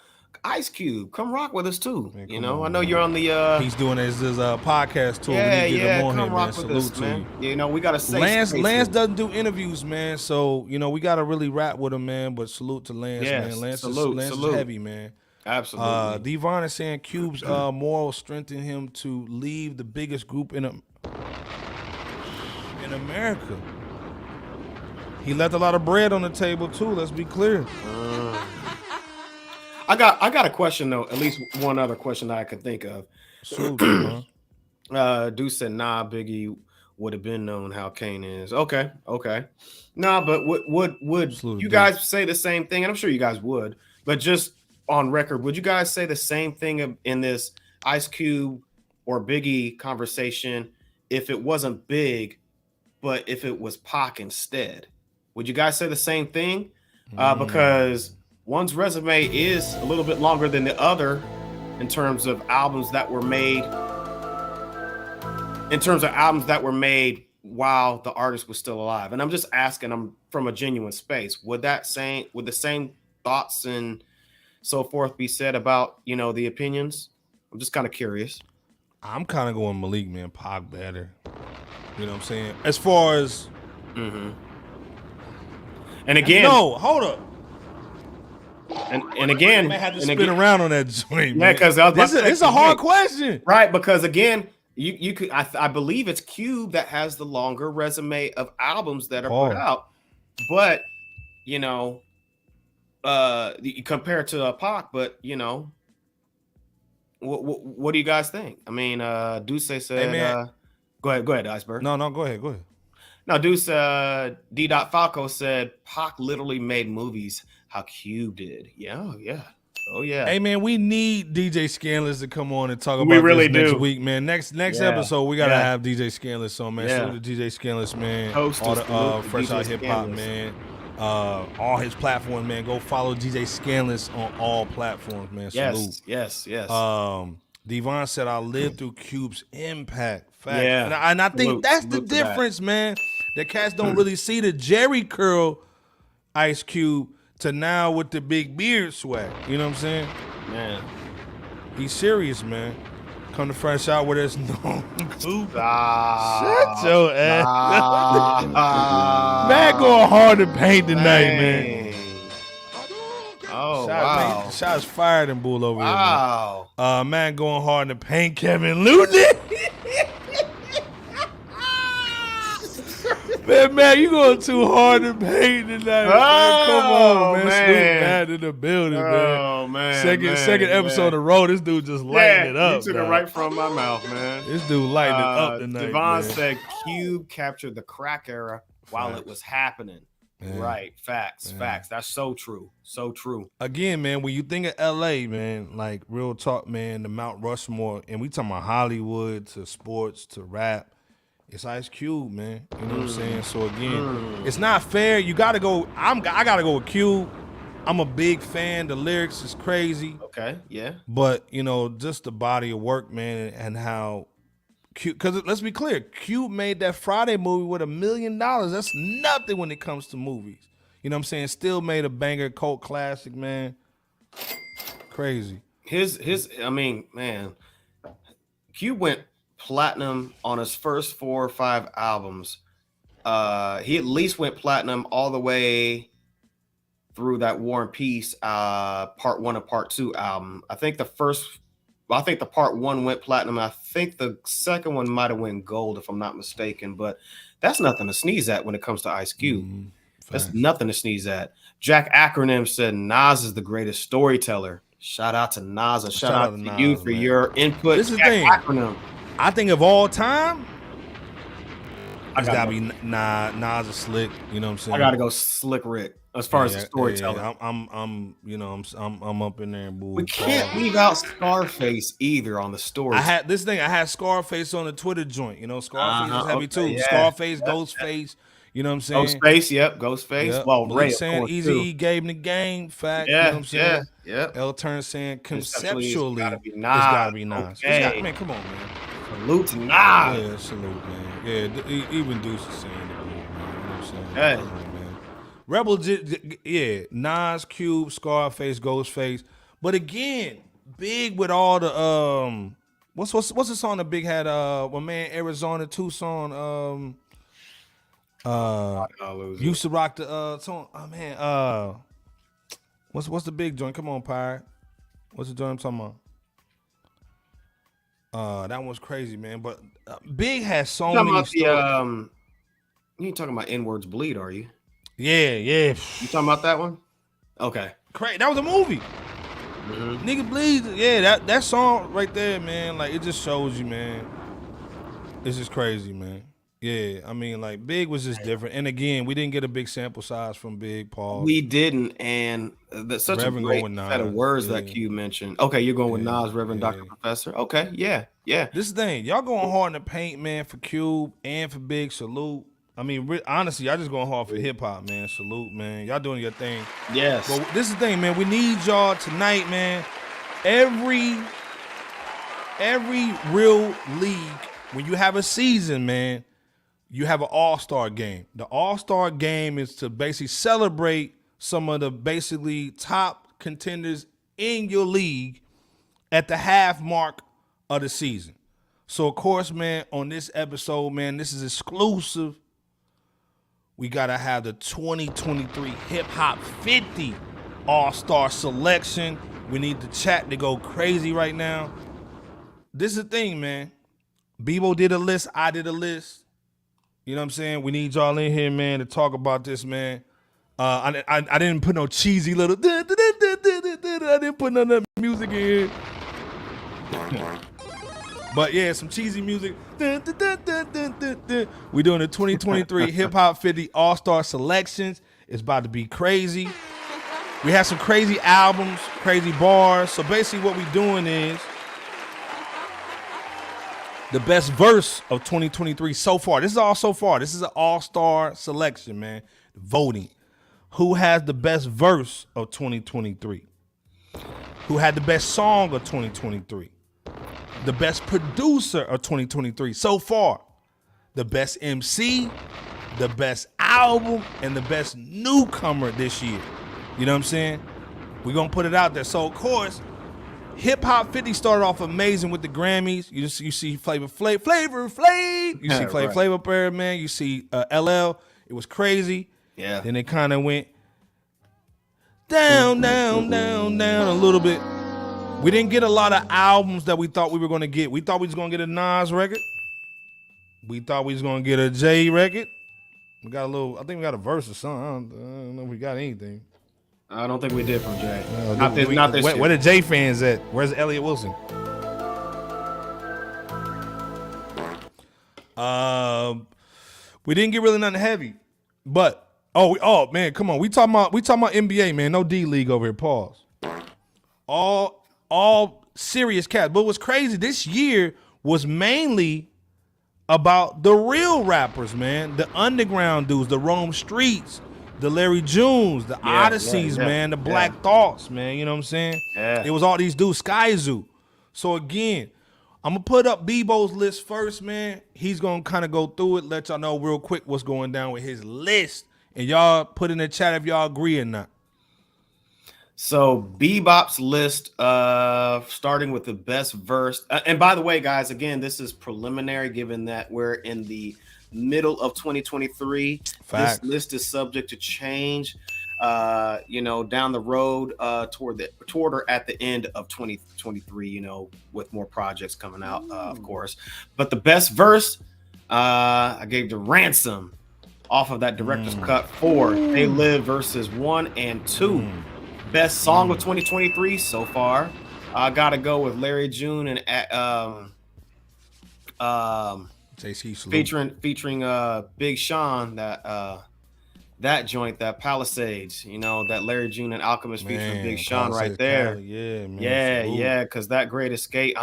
Speaker 1: Ice Cube, come rock with us too. Man, you know, I know you're on the.
Speaker 3: He's doing his podcast tour.
Speaker 1: Yeah,
Speaker 3: we need to get him on
Speaker 1: come
Speaker 3: here,
Speaker 1: rock
Speaker 3: man.
Speaker 1: with
Speaker 3: Salute
Speaker 1: us,
Speaker 3: to
Speaker 1: man.
Speaker 3: you.
Speaker 1: You know, we gotta say
Speaker 3: Lance doesn't do interviews, man. So you know, we gotta really rap with him, man. But salute to Lance, man. Lance is heavy, man.
Speaker 1: Absolutely.
Speaker 3: Devon is saying Cube's moral strengthened him to leave the biggest group in America. He left a lot of bread on the table too. Let's be clear.
Speaker 1: I got a question though. At least one other question that I could think of. Deuce said, "Nah, Biggie would have been known how Kane is." Okay. Nah, but would you guys say the same thing? And I'm sure you guys would. But just on record, would you guys say the same thing in this Ice Cube or Biggie conversation if it wasn't Big, but if it was Pac instead? Would you guys say the same thing? Because one's resume is a little bit longer than the other in terms of albums that were made. While the artist was still alive. And I'm just asking, I'm from a genuine space. Would the same thoughts and so forth be said about, you know, the opinions? I'm just kind of curious.
Speaker 3: I'm kind of going Malik, man. Pac better. You know what I'm saying? As far as
Speaker 1: and again,
Speaker 3: no, hold up.
Speaker 1: And again,
Speaker 3: I may have to spin around on that joint.
Speaker 1: Yeah, because
Speaker 3: it's a hard question,
Speaker 1: right? Because again, you could I believe it's Cube that has the longer resume of albums that are put out, but you know, compared to Pac, but you know, what do you guys think? I mean, Deuce said, hey, go ahead, Iceberg.
Speaker 3: No, go ahead.
Speaker 1: No, Deuce, D. Falco said Pac literally made movies how Cube did. Yeah. Oh yeah.
Speaker 3: Hey man, we need DJ Scanless to come on and talk about
Speaker 1: really
Speaker 3: this next week, man. Next episode, we gotta have DJ Scanless on, man. Salute to DJ Scanless, man.
Speaker 1: Host
Speaker 3: all the Fresh Out Hip Hop, man. All his platforms, man. Go follow DJ Scanless on all platforms, man. Salute.
Speaker 1: Yes.
Speaker 3: Devon said, I lived through Cube's impact. Fact.
Speaker 1: Yeah.
Speaker 3: And I think that's the difference, man. The cats don't really see the Jerry curl Ice Cube to now with the big beard swag. You know what I'm saying?
Speaker 1: Man.
Speaker 3: He's serious, man. Come to Fresh Out where there's no Cube.
Speaker 1: Shut
Speaker 3: your ass. Man going hard to paint tonight, man.
Speaker 1: Oh, wow.
Speaker 3: Shots fired in Bull over here.
Speaker 1: Wow.
Speaker 3: Man going hard to paint Kevin Looney. Man, you going too hard to paint tonight. Man. Come on, man. Snoop Bad in the building, man.
Speaker 1: Oh, man.
Speaker 3: Second episode in a row, this dude just lighting it up.
Speaker 1: You took it right from my mouth, man.
Speaker 3: This dude lighting it up tonight.
Speaker 1: Devon said Cube captured the crack era while it was happening. Man. Right. Facts. That's so true. So true.
Speaker 3: Again, man, when you think of LA, man, like real talk, man, the Mount Rushmore, and we talking about Hollywood to sports to rap. It's Ice Cube, man. You know what I'm saying? So again, it's not fair. You gotta go. I gotta go with Cube. I'm a big fan. The lyrics is crazy.
Speaker 1: Okay, yeah.
Speaker 3: But you know, just the body of work, man, and how Cube. Because let's be clear, Cube made that Friday movie with $1 million. That's nothing when it comes to movies. You know what I'm saying? Still made a banger, cult classic, man. Crazy.
Speaker 1: I mean, man, Cube went platinum on his first 4 or 5 albums. He at least went platinum all the way through that War and Peace part 1 and part 2 album. I think the part 1 went platinum. I think the second one might have went gold if I'm not mistaken, but that's nothing to sneeze at when it comes to Ice Cube. That's nothing to sneeze at. Jack Acronym said Nas is the greatest storyteller. Shout out to Nas and shout out to you for your input.
Speaker 3: This is the thing.
Speaker 1: Acronym.
Speaker 3: I think of all time, it's gotta be Nas or Slick. You know what I'm saying?
Speaker 1: I gotta go Slick Rick as far as the storytelling.
Speaker 3: I'm up in there and boo.
Speaker 1: We can't leave out Scarface either on the story.
Speaker 3: I had Scarface on the Twitter joint. You know, Scarface is heavy too. Yeah. Scarface, Ghostface. You know what I'm saying?
Speaker 1: Ghostface, yep, Ghostface.
Speaker 3: Yep.
Speaker 1: Well,
Speaker 3: Malik
Speaker 1: Ray, of
Speaker 3: saying
Speaker 1: course,
Speaker 3: Eazy-E
Speaker 1: too.
Speaker 3: gave him the game. Fact. You know
Speaker 1: Yeah,
Speaker 3: what I'm saying?
Speaker 1: yeah.
Speaker 3: L Turn saying conceptually,
Speaker 1: it's
Speaker 3: it's gotta be Nas.
Speaker 1: Okay.
Speaker 3: Man, come on, man.
Speaker 1: Salute to Nas.
Speaker 3: Yeah, salute, man. Yeah, even Deuce is saying it, man. You know what I'm saying?
Speaker 1: Hey.
Speaker 3: Come on, man. Rebel, yeah, Nas, Cube, Scarface, Ghostface. But again, Big with all the what's the song that Big had? My man Arizona Tucson used to rock the song. Oh man, what's the big joint? Come on, Pirate. What's the joint I'm talking about? That one's crazy, man. But Big has so many stories.
Speaker 1: You ain't talking about N-Words Bleed, are you?
Speaker 3: Yeah.
Speaker 1: You talking about that one? Okay.
Speaker 3: Crazy. That was a movie.
Speaker 1: Mm-hmm.
Speaker 3: Nigga Bleed. Yeah, that song right there, man. Like, it just shows you, man. It's just crazy, man. Yeah, I mean, like, Big was just different. And again, we didn't get a big sample size from Big, Paul.
Speaker 1: We didn't, and that's such
Speaker 3: Reverend
Speaker 1: a great
Speaker 3: going with
Speaker 1: set of
Speaker 3: Nas,
Speaker 1: words that Q mentioned. Okay, you're going with Nas, Reverend
Speaker 3: yeah.
Speaker 1: Dr. Professor. Okay, yeah.
Speaker 3: This is the thing. Y'all going hard in the paint, man, for Cube and for Big. Salute. I mean, honestly, y'all just going hard for hip-hop, man. Salute, man. Y'all doing your thing.
Speaker 1: Yes.
Speaker 3: But this is the thing, man. We need y'all tonight, man. Every real league, when you have a season, man, you have an all-star game. The all-star game is to basically celebrate some of the basically top contenders in your league at the half mark of the season. So, of course, man, on this episode, man, this is exclusive. We got to have the 2023 Hip Hop 50 All-Star selection. We need the chat to go crazy right now. This is the thing, man. Bebo did a list. I did a list. You know what I'm saying? We need y'all in here, man, to talk about this, man. I didn't put no cheesy little. I didn't put none of that music in here. But yeah, some cheesy music. We're doing the 2023 Hip Hop 50 All-Star selections. It's about to be crazy. We have some crazy albums, crazy bars. So basically what we're doing is the best verse of 2023 so far. This is all so far. This is an all-star selection, man. Voting. Who has the best verse of 2023? Who had the best song of 2023? The best producer of 2023 so far. The best MC, the best album, and the best newcomer this year. You know what I'm saying? We're going to put it out there. So, of course, Hip Hop 50 started off amazing with the Grammys. You see Flavor Flav. You see Flavor Flav up there, man. You see LL. It was crazy.
Speaker 1: Yeah.
Speaker 3: Then it kind of went down a little bit. We didn't get a lot of albums that we thought we were going to get. We thought we was going to get a Nas record. We thought we was going to get a Jay record. We got a little, I think we got a verse or something. I don't know if we got anything.
Speaker 1: I don't think we did from Jay.
Speaker 3: Not this year. Where the Jay fans at? Where's Elliott Wilson? We didn't get really nothing heavy. But, oh man, come on. We talking about NBA, man. No D League over here. Pause. All serious cats. But what's crazy, this year was mainly about the real rappers, man. The underground dudes, the Rome Streets, the Larry Junes, the Odysseys, man, the Black Thoughts, man. You know what I'm saying?
Speaker 1: Yeah.
Speaker 3: It was all these dudes, Sky Zoo. So again, I'm gonna put up Bebo's list first, man. He's gonna kind of go through it, let y'all know real quick what's going down with his list. And y'all put in the chat if y'all agree or not.
Speaker 1: So Bebop's list, starting with the best verse. And by the way, guys, again, this is preliminary given that we're in the middle of 2023.
Speaker 3: Facts.
Speaker 1: This list is subject to change, down the road toward or at the end of 2023, with more projects coming out, of course. But the best verse, I gave to Ransom off of that director's cut 4. They Live verses 1 and 2. Best song of 2023 so far. I gotta go with Larry June and featuring Big Sean, that joint, that Palisades, that Larry June and Alchemist featuring Big Sean right there.
Speaker 3: Yeah, man.
Speaker 1: Yeah, because that Great Escape,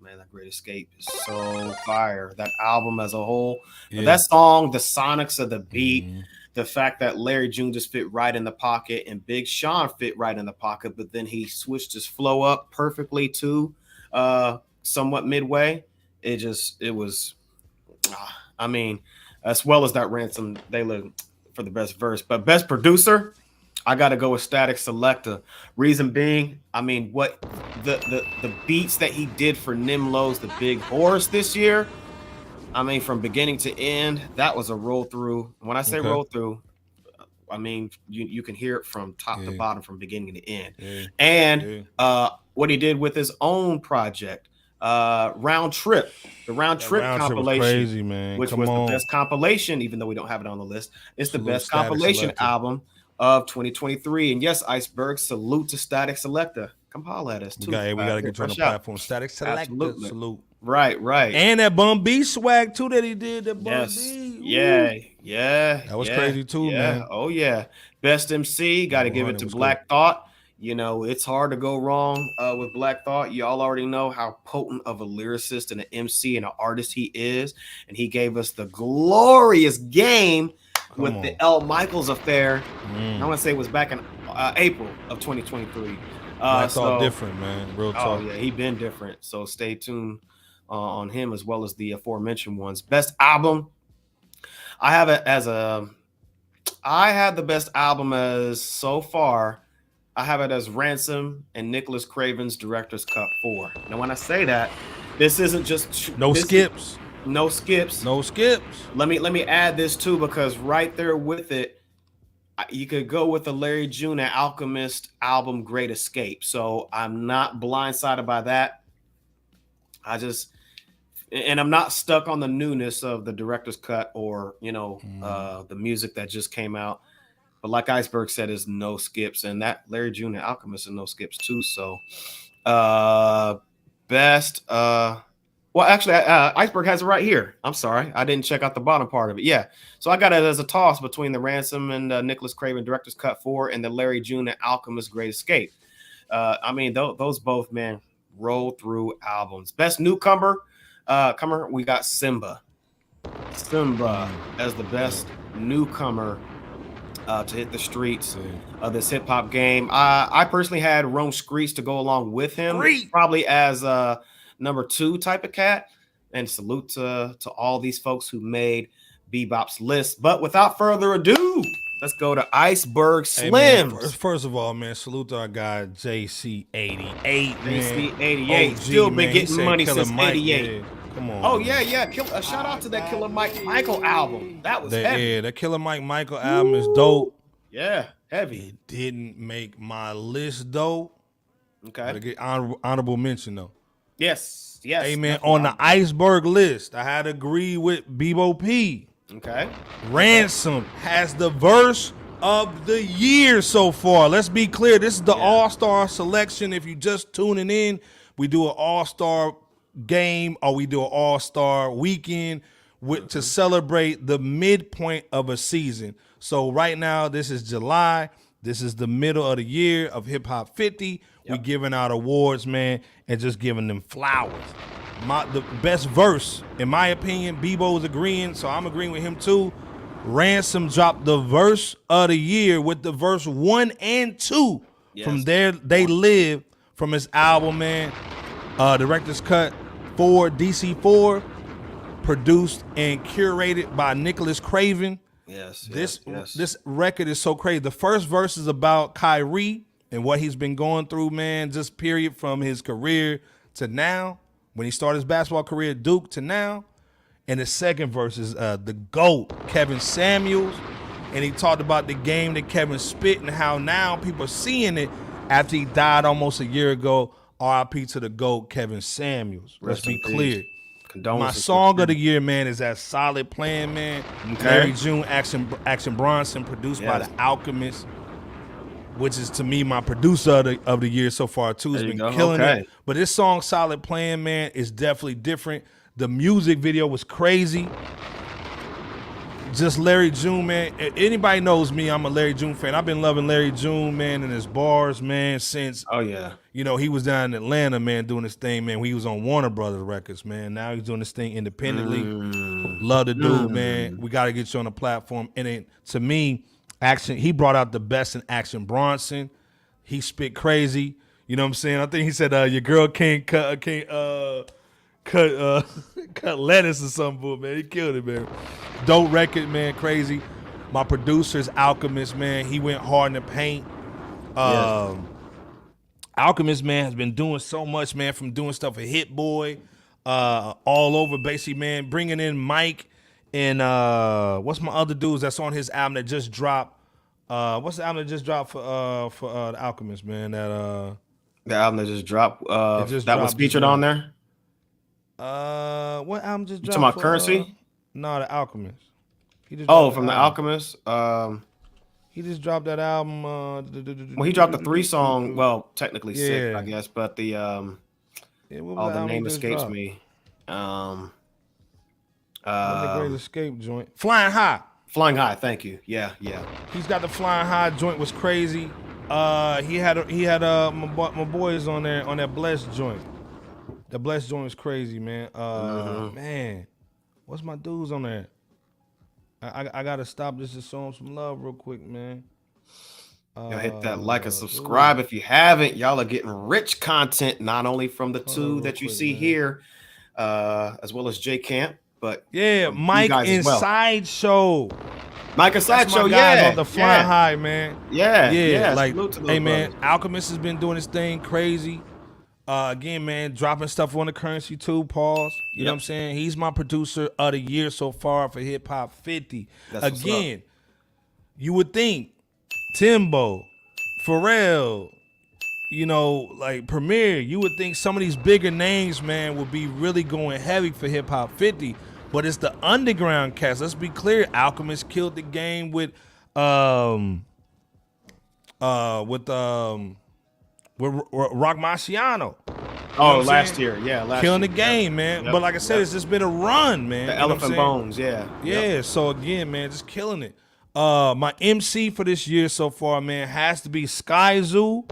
Speaker 1: man, that Great Escape is so fire. That album as a whole, but that song, the sonics of the beat, the fact that Larry June just fit right in the pocket and Big Sean fit right in the pocket, but then he switched his flow up perfectly too, somewhat midway. It was, I mean, as well as that Ransom, they look for the best verse, but best producer, I got to go with Static Selector. Reason being, I mean, what the beats that he did for Nimlo's The Big Horse this year, I mean, from beginning to end, that was a roll through. When I say roll through, I mean, you can hear it from top to bottom, from beginning to end. And what he did with his own project, Round Trip, the Round Trip compilation,
Speaker 3: was crazy, man.
Speaker 1: which was the best compilation, even though we don't have it on the list. It's the best compilation album of 2023. And yes, Iceberg, salute to Static Selector. Come holler at us too.
Speaker 3: We gotta get you on the platform. Static Selector,
Speaker 1: absolutely.
Speaker 3: salute.
Speaker 1: Right.
Speaker 3: And that Bun B swag too that he did. That Bun B.
Speaker 1: Yeah.
Speaker 3: That was crazy too, man.
Speaker 1: Oh yeah. Best MC, got to give it to Black Thought. You know, it's hard to go wrong with Black Thought. Y'all already know how potent of a lyricist and an MC and an artist he is. And he gave us the glorious game with the L. Michaels affair. I want to say it was back in April of 2023.
Speaker 3: Black Thought different, man. Real talk.
Speaker 1: Oh, yeah, he been different. So stay tuned on him as well as the aforementioned ones. Best album. I have it as I had the best album as so far. I have it as Ransom and Nicholas Craven's Director's Cut 4. Now, when I say that, this isn't just
Speaker 3: no skips.
Speaker 1: No skips. Let me add this too, because right there with it, you could go with the Larry June and Alchemist album Great Escape. So I'm not blindsided by that. And I'm not stuck on the newness of the Director's Cut or, the music that just came out. But like Iceberg said, is no skips, and that Larry June and Alchemist are no skips too. So best well, actually, Iceberg has it right here. I'm sorry. I didn't check out the bottom part of it. Yeah. So I got it as a toss between the Ransom and Nicholas Craven Director's Cut 4 and the Larry June and Alchemist Great Escape. I mean, those both, man, roll through albums. Best newcomer, we got Simba. Simba as the best newcomer to hit the streets of this hip-hop game. I personally had Rome Screech to go along with him, probably as number 2 type of cat, and salute to all these folks who made Bebop's list. But without further ado, let's go to Iceberg Slims.
Speaker 3: Hey, first of all, man, salute to our guy JC88.
Speaker 1: JC88 still been getting money since '88.
Speaker 3: Yeah. Come on.
Speaker 1: Oh yeah. Shout out to that Killer Mike Michael album. That was heavy.
Speaker 3: Yeah, that Killer Mike Michael album is dope.
Speaker 1: Yeah, heavy.
Speaker 3: It didn't make my list though.
Speaker 1: Okay.
Speaker 3: Gotta get honorable mention though.
Speaker 1: Yes.
Speaker 3: Hey man, on the Iceberg list, I had to agree with Bebo P.
Speaker 1: Okay.
Speaker 3: Ransom has the verse of the year so far. Let's be clear. This is the all-star selection. If you just tuning in, we do an all-star game or we do an all-star weekend to celebrate the midpoint of a season. So right now, this is July. This is the middle of the year of Hip Hop 50. We're giving out awards, man, and just giving them flowers. The best verse, in my opinion, Bebo is agreeing, so I'm agreeing with him too. Ransom dropped the verse of the year with the verse 1 and 2 from There They Live from his album, man. Director's Cut 4, DC4, produced and curated by Nicholas Craven. This record is so crazy. The first verse is about Kyrie and what he's been going through, man, just period from his career to now, when he started his basketball career at Duke to now. And the second verse is the GOAT, Kevin Samuels. And he talked about the game that Kevin spit and how now people are seeing it after he died almost a year ago. RIP to the GOAT, Kevin Samuels. Let's be clear. My song of the year, man, is that Solid Plan, man. Okay. Larry June, Action Bronson, produced by The Alchemist, which is, to me, my producer of the year so far, too. Has been killing it. But this song, Solid Plan, man, is definitely different. The music video was crazy. just Larry June, man. Anybody knows me, I'm a Larry June fan. I've been loving Larry June, man, and his bars, man, since he was down in Atlanta, man, doing his thing, man. He was on Warner Brothers Records, man. Now he's doing this thing independently. Love the dude, man. We got to get you on the platform. And then, to me, he brought out the best in Action Bronson. He spit crazy. You know what I'm saying? I think he said your girl can't cut lettuce or something, man. He killed it, man. Dope record, man. Crazy. My producer's Alchemist, man. He went hard in the paint. Alchemist, man, has been doing so much, man, from doing stuff with Hit Boy, all over, basically, man. Bringing in Mike and what's my other dudes that's on his album that just dropped? What's the album that just dropped for the Alchemist, man? That
Speaker 1: the album that just dropped. That was featured on there.
Speaker 3: What album just dropped?
Speaker 1: You talking about Currency?
Speaker 3: No, the Alchemist.
Speaker 1: He just from the Alchemist.
Speaker 3: He just dropped that album.
Speaker 1: Well, he dropped a 3-song. Well, technically 6, I guess, but the the name escapes me.
Speaker 3: The Great Escape joint. Flying High.
Speaker 1: Flying High. Thank you. Yeah.
Speaker 3: He's got the Flying High joint. Was crazy. He had my boys on there on that Blessed joint. The Blessed joint was crazy, man. Man, what's my dudes on there? I gotta stop this to show them some love real quick, man.
Speaker 1: Y'all hit that like and subscribe if you haven't. Y'all are getting rich content, not only from the two that you see here, as well as J Camp, but
Speaker 3: Mike and Sideshow.
Speaker 1: Mike and Sideshow,
Speaker 3: on the Flying High, man.
Speaker 1: Yeah.
Speaker 3: Like, hey, man, Alchemist has been doing his thing crazy. Again, man, dropping stuff on the Currency too, pause. You know what I'm saying? He's my producer of the year so far for Hip Hop 50. Again, you would think Timbo, Pharrell, like Premier, you would think some of these bigger names, man, would be really going heavy for Hip Hop 50. But it's the underground cast. Let's be clear. Alchemist killed the game with Rock Marciano.
Speaker 1: Last year.
Speaker 3: Killing the game, man. But like I said, it's just been a run, man.
Speaker 1: The Elephant Bones, yeah.
Speaker 3: So again, man, just killing it. My MC for this year so far, man, has to be Sky Zoo.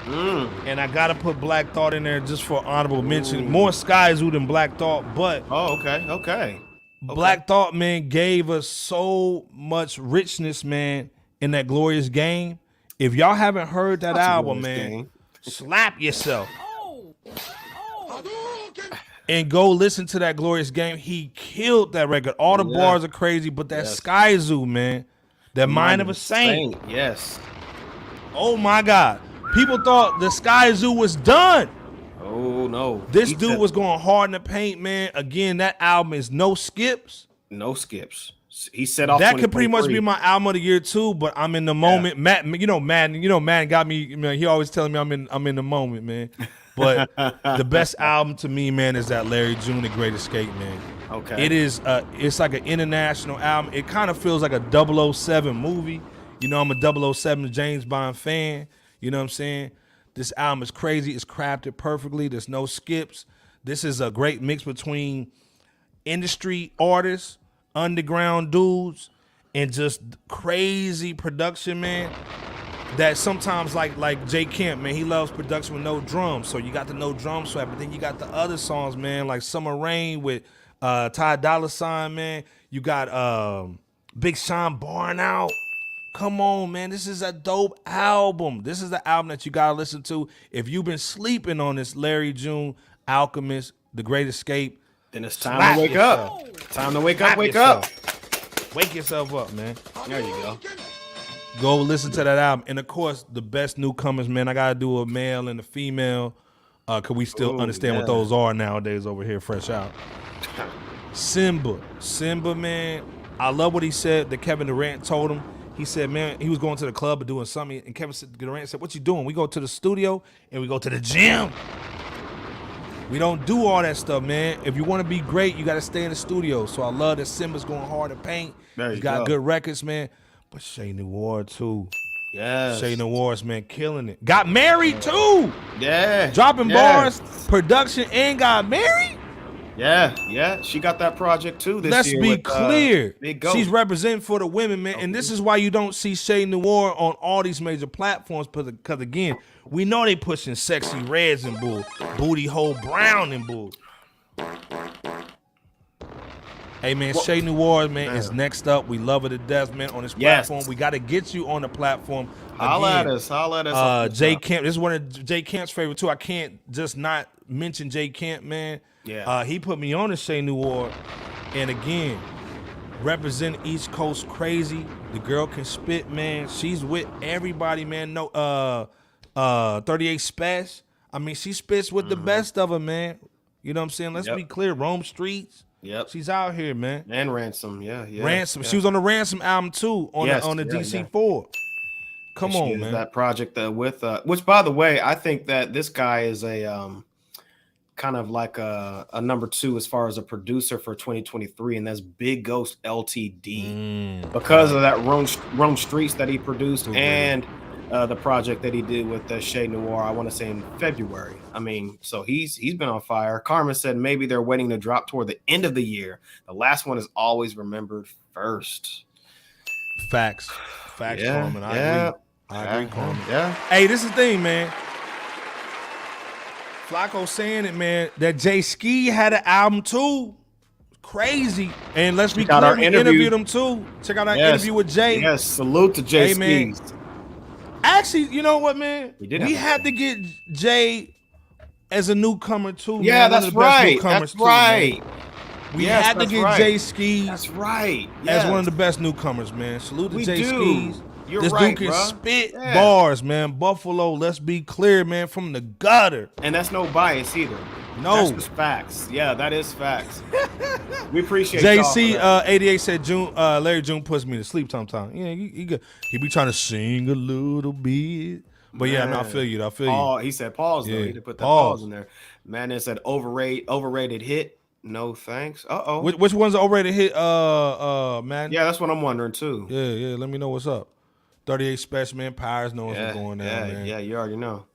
Speaker 3: And I gotta put Black Thought in there just for honorable mention. More Sky Zoo than Black Thought, but
Speaker 1: okay.
Speaker 3: Black Thought, man, gave us so much richness, man, in that Glorious Game. If y'all haven't heard that album, man, slap yourself. And go listen to that Glorious Game. He killed that record. All the bars are crazy, but that Sky Zoo, man, that Mind of a Saint.
Speaker 1: Yes.
Speaker 3: Oh my God. People thought the Sky Zoo was done.
Speaker 1: Oh no.
Speaker 3: This dude was going hard in the paint, man. Again, that album is no skips.
Speaker 1: No skips. He set off.
Speaker 3: That could pretty much be my album of the year too, but I'm in the moment. Matt, Matt got me. He always telling me I'm in the moment, man. But the best album to me, man, is that Larry June, The Great Escape, man.
Speaker 1: Okay.
Speaker 3: It is. It's like an international album. It kind of feels like a 007 movie. I'm a 007 James Bond fan. You know what I'm saying? This album is crazy. It's crafted perfectly. There's no skips. This is a great mix between industry artists, underground dudes, and just crazy production, man. That sometimes like J Camp, man, he loves production with no drums. So you got the no drum swap, but then you got the other songs, man, like Summer Rain with Ty Dolla $ign, man. You got Big Sean Barn Out. Come on, man. This is a dope album. This is the album that you got to listen to. If you've been sleeping on this Larry June, Alchemist, The Great Escape,
Speaker 1: then it's time to wake up. Time to wake up. Wake
Speaker 3: yourself up, man.
Speaker 1: There you go.
Speaker 3: Go listen to that album. And, of course, the best newcomers, man. I got to do a male and a female because we still understand what those are nowadays over here, Fresh Out. Simba, man. I love what he said that Kevin Durant told him. He said, man, he was going to the club and doing something. And Kevin Durant said, what you doing? We go to the studio and we go to the gym. We don't do all that stuff, man. If you want to be great, you got to stay in the studio. So I love that Simba's going hard to paint. He's got good records, man. But Shay Noir, too.
Speaker 1: Yes.
Speaker 3: Shay Noir's, man, killing it. Got married, too.
Speaker 1: Yeah.
Speaker 3: Dropping bars, production, and got married.
Speaker 1: Yeah. She got that project too this
Speaker 3: Let's
Speaker 1: year.
Speaker 3: be
Speaker 1: with,
Speaker 3: clear.
Speaker 1: Big Goat.
Speaker 3: She's representing for the women, man. And this is why you don't see N.O.R.E on all these major platforms. Because again, we know they pushing Sexy Reds and bull, Booty Hole Brown and bull. Hey man, N.O.R.E, man, is next up. We love her to death, man. On this platform, we got to get you on the platform.
Speaker 1: Holla at us.
Speaker 3: Jay Camp. This is one of Jay Camp's favorite too. I can't just not mention Jay Camp, man.
Speaker 1: Yeah.
Speaker 3: He put me on to N.O.R.E, and again, representing East Coast crazy. The girl can spit, man. She's with everybody, man. 38 Special. I mean, she spits with the best of them, man. You know what I'm saying? Let's be clear. Rome Streets.
Speaker 1: Yep.
Speaker 3: She's out here, man.
Speaker 1: And Ransom,
Speaker 3: Ransom. She was on the Ransom album too, on the DC4. Come on, man.
Speaker 1: That project with which, by the way, I think that this guy is a kind of like a number 2 as far as a producer for 2023, and that's Big Ghost LTD because of that Rome Streets that he produced and the project that he did with N.O.R.E, I want to say in February. I mean, so he's been on fire. Carmen said maybe they're waiting to drop toward the end of the year. The last one is always remembered first.
Speaker 3: Facts, Carmen. I agree, Carmen.
Speaker 1: Yeah.
Speaker 3: Hey, this is the thing, man. Flacco saying it, man, that Jay Ski had an album too. Crazy. And let's be clear, we interviewed him too. Check out our interview with Jay.
Speaker 1: Yes, salute to Jay Skis.
Speaker 3: Actually, you know what, man? We had to get Jay as a newcomer too.
Speaker 1: Yeah,
Speaker 3: man.
Speaker 1: that's right.
Speaker 3: That's
Speaker 1: right.
Speaker 3: We had to get Jay Skis.
Speaker 1: That's right.
Speaker 3: As one of the best newcomers, man. Salute to Jay Skis.
Speaker 1: This dude
Speaker 3: can spit bars, man. Buffalo, let's be clear, man, from the gutter.
Speaker 1: And that's no bias either.
Speaker 3: No.
Speaker 1: That's just facts. Yeah, that is facts. We appreciate
Speaker 3: JC 88 said Larry June puts me to sleep sometimes. Yeah, he be trying to sing a little bit. But man, I feel you.
Speaker 1: He said pause though. He did put that pause in there. Man, it said overrated hit. No thanks.
Speaker 3: Which one's the overrated hit, man?
Speaker 1: Yeah, that's what I'm wondering too.
Speaker 3: Yeah. Let me know what's up. 38 Special, man. Pyres knows what's going on, man.
Speaker 1: Yeah, you already know.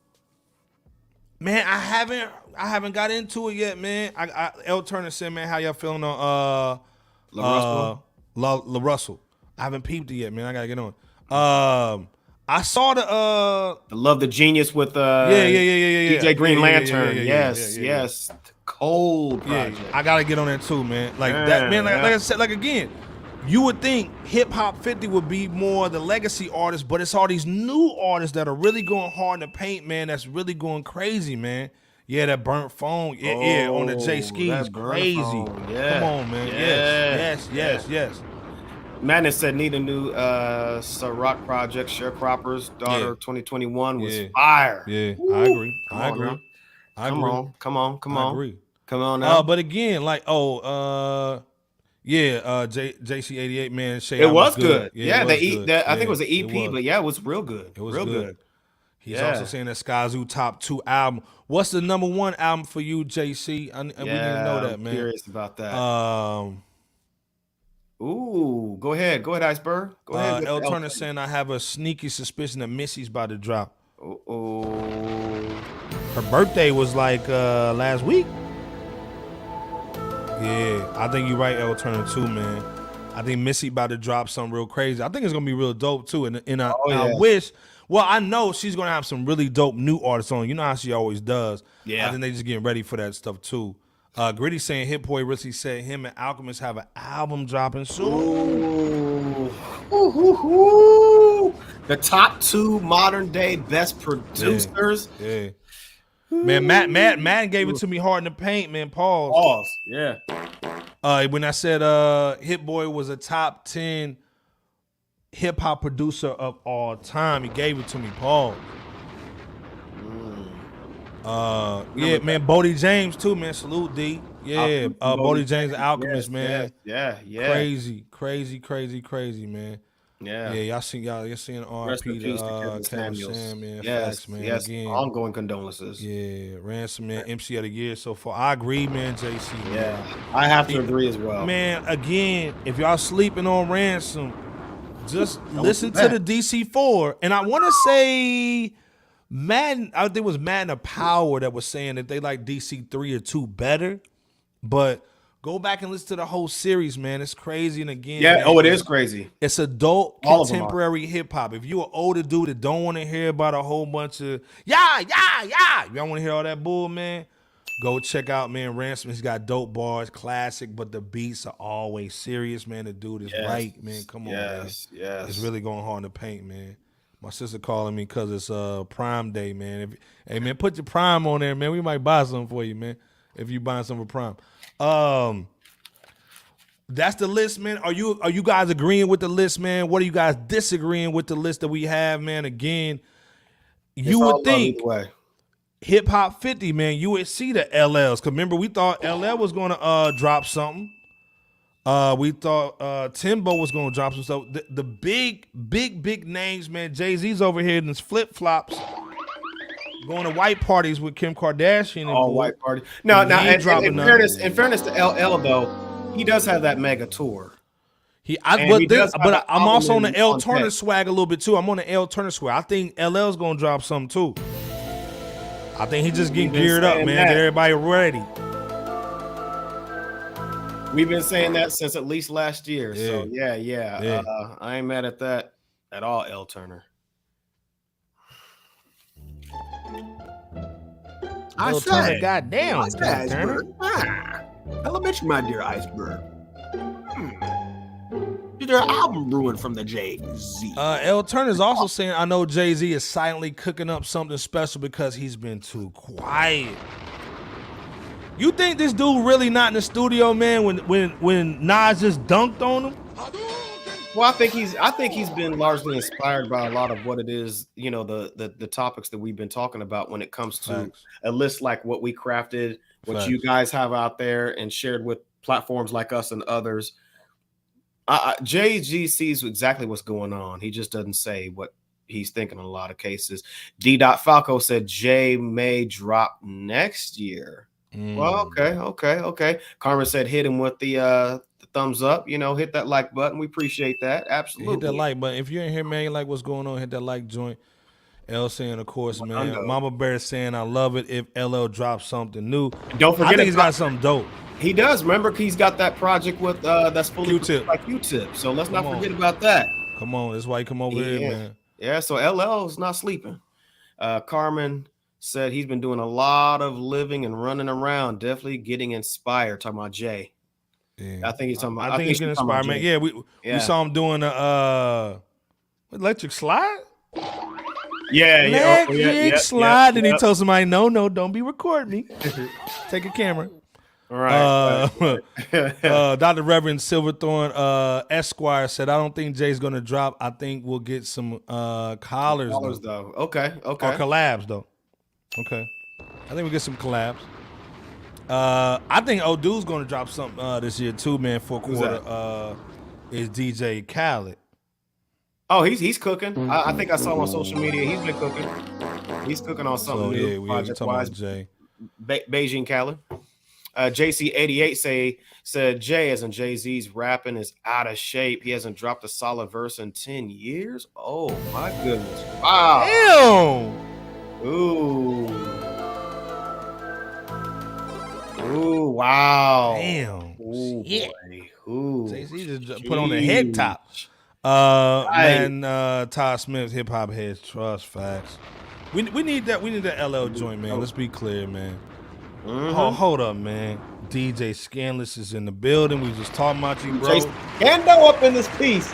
Speaker 3: Man, I haven't got into it yet, man. L Turner said, man, how y'all feeling on La Russell? I haven't peeped it yet, man. I gotta get on. I saw the
Speaker 1: Love the Genius with DJ Green Lantern. Yes. Cold project.
Speaker 3: Yeah, I gotta get on that too, man. Like that, man. Like I said, like again, you would think Hip Hop 50 would be more the legacy artists, but it's all these new artists that are really going hard in the paint, man. That's really going crazy, man. Yeah, that burnt phone. Yeah, on the J Skis, crazy.
Speaker 1: Yeah.
Speaker 3: Come on, man. Yes.
Speaker 1: Madness said need a new Ciroc project. Sharecroppers Daughter 2021 was fire.
Speaker 3: Yeah,
Speaker 1: Woo.
Speaker 3: I agree.
Speaker 1: Come on.
Speaker 3: I agree.
Speaker 1: Come on now.
Speaker 3: But again, like JC88, man.
Speaker 1: It was good.
Speaker 3: Yeah,
Speaker 1: I think it was an EP, but it was real good.
Speaker 3: It was
Speaker 1: real good.
Speaker 3: He's also saying that Skyzoo top 2 album. What's the number 1 album for you, JC? We need to know that, man.
Speaker 1: I'm curious about that. Ooh, go ahead, Iceberg. Go ahead.
Speaker 3: L Turner saying I have a sneaky suspicion that Missy's about to drop. Her birthday was like last week. Yeah, I think you're right, L Turner too, man. I think Missy about to drop something real crazy. I think it's gonna be real dope too. And I wish. Well, I know she's gonna have some really dope new artists on. You know how she always does.
Speaker 1: Yeah.
Speaker 3: I think they just getting ready for that stuff too. Gritty saying Hit Boy Richie said him and Alchemist have an album dropping soon.
Speaker 1: Ooh. The top 2 modern day best producers.
Speaker 3: Yeah. Man, Matt gave it to me hard in the paint, man. Pause.
Speaker 1: Yeah.
Speaker 3: When I said Hit Boy was a top 10 hip hop producer of all time, he gave it to me. Pause. Man, Bodie James too, man. Salute D. Yeah, Bodie James, the Alchemist, man.
Speaker 1: Yeah.
Speaker 3: Crazy, man.
Speaker 1: Yeah,
Speaker 3: y'all seeing R.P. to Kevin Sam, man. Facts, man.
Speaker 1: Yes,
Speaker 3: again,
Speaker 1: ongoing condolences.
Speaker 3: Yeah, Ransom, man. MC of the year so far. I agree, man. JC.
Speaker 1: Yeah, man. I have to agree as well,
Speaker 3: man. Again, if y'all sleeping on Ransom, just listen to the DC4. And I want to say, Madden. I think it was Madden of Power that was saying that they like DC3 or 2 better. But go back and listen to the whole series, man. It's crazy. And again,
Speaker 1: yeah,
Speaker 3: man,
Speaker 1: it is crazy.
Speaker 3: It's adult
Speaker 1: All
Speaker 3: contemporary hip hop. If you're an older dude that don't want to hear about a whole bunch of yeah, you don't want to hear all that bull, man, go check out, man, Ransom. He's got dope bars, classic, but the beats are always serious, man. The dude is right, man. Come on, man.
Speaker 1: Yes.
Speaker 3: It's really going hard in the paint, man. My sister calling me because it's Prime Day, man. Hey, man, put your Prime on there, man. We might buy something for you, man, if you buying something for Prime. That's the list, man. Are you guys agreeing with the list, man? What are you guys disagreeing with the list that we have, man? Again, you would think Hip Hop 50, man, you would see the LLs. Because remember, we thought LL was going to drop something. We thought Timbo was going to drop some stuff. The big names, man. Jay-Z's over here in his flip-flops. Going to white parties with Kim Kardashian.
Speaker 1: All white parties. No, in fairness to LL, though, he does have that mega tour.
Speaker 3: But I'm also on the L Turner swag a little bit too. I'm on the L Turner swag. I think LL's gonna drop something too. I think he's just getting geared up, man. Get everybody ready.
Speaker 1: We've been saying that since at least last year. Yeah. So yeah. I ain't mad at that at all, L Turner.
Speaker 3: I said, goddamn, Turner.
Speaker 10: Elementary, my dear iceberg. Did their album ruined from the Jay-Z?
Speaker 3: L Turner's also saying, I know Jay-Z is silently cooking up something special because he's been too quiet. You think this dude really not in the studio, man, when Nas just dunked on him?
Speaker 1: Well, I think he's been largely inspired by a lot of what it is, you know, the topics that we've been talking about when it comes to a list like what we crafted, what you guys have out there and shared with platforms like us and others. Jay-Z sees exactly what's going on. He just doesn't say what he's thinking in a lot of cases. D. Falco said Jay may drop next year. Well, okay. Carmen said hit him with the thumbs up. You know, hit that like button. We appreciate that. Absolutely.
Speaker 3: Hit that like button. If you're in here, man, you like what's going on, hit that like joint. L saying, of course, man. Mama Bear saying, I love it if LL drops something new.
Speaker 1: Don't forget,
Speaker 3: I think he's got something dope.
Speaker 1: He does. Remember, he's got that project with that's fully
Speaker 3: Q-Tip.
Speaker 1: Like Q-Tip. So let's not forget about that.
Speaker 3: Come on, that's why he come over here, man.
Speaker 1: Yeah. So LL is not sleeping. Carmen said he's been doing a lot of living and running around, definitely getting inspired. Talking about Jay.
Speaker 3: Yeah.
Speaker 1: I think he's talking about.
Speaker 3: I think he's getting inspired, man. Yeah, we saw him doing electric slide. Electric slide, and he told somebody, "No, don't be recording me. Take a camera."
Speaker 1: All right.
Speaker 3: Dr. Reverend Silverthorne Esquire said, "I don't think Jay's gonna drop. I think we'll get some collars
Speaker 1: though. Okay.
Speaker 3: Or collabs though. Okay, I think we'll get some collabs. I think Odu's gonna drop something this year too, man. Fourth quarter is DJ Khaled.
Speaker 1: Oh, he's cooking. I think I saw him on social media. He's been cooking. He's cooking on something new.
Speaker 3: Yeah, we're talking about Jay.
Speaker 1: Beijing Khaled. JC88 said Jay, as in Jay-Z's rapping, is out of shape. He hasn't dropped a solid verse in 10 years. Oh my goodness! Wow.
Speaker 3: Damn.
Speaker 1: Ooh, wow.
Speaker 3: Damn.
Speaker 1: Ooh,
Speaker 3: yeah.
Speaker 1: Ooh.
Speaker 3: Jay-Z just put on the head top. Todd Smith, hip hop heads, trust facts. We need that. We need that LL joint, man. Let's be clear, man. Oh, hold up, man. DJ Scandalous is in the building. We just talking about you, bro.
Speaker 1: Scando up in this piece.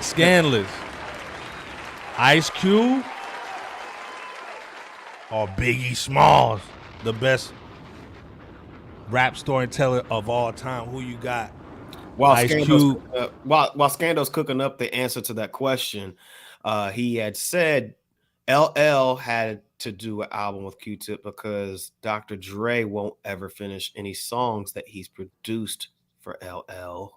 Speaker 3: Scandalous. Ice Cube or Biggie Smalls, the best rap storyteller of all time. Who you got?
Speaker 1: While Scando's cooking up the answer to that question, he had said LL had to do an album with Q-Tip because Dr. Dre won't ever finish any songs that he's produced for LL.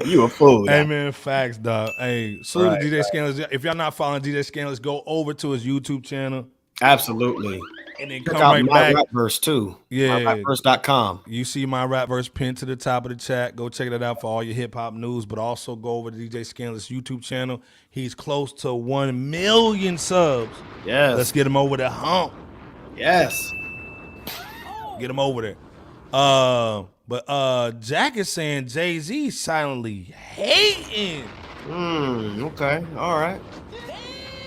Speaker 1: You a fool.
Speaker 3: Hey, man, facts, dog. Hey, salute to DJ Scandalous. If y'all not following DJ Scandalous, go over to his YouTube channel.
Speaker 1: Absolutely.
Speaker 3: and then
Speaker 1: Check
Speaker 3: come
Speaker 1: out
Speaker 3: right
Speaker 1: my
Speaker 3: back.
Speaker 1: rap verse too.
Speaker 3: Yeah,
Speaker 1: MyRapverse.com.
Speaker 3: You see my rap verse pinned to the top of the chat. Go check that out for all your hip hop news, but also go over to DJ Scandalous YouTube channel. He's close to 1 million subs.
Speaker 1: Yes.
Speaker 3: Let's get him over the hump.
Speaker 1: Yes.
Speaker 3: Get him over there. But Jack is saying Jay-Z silently hating.
Speaker 1: Okay. All right.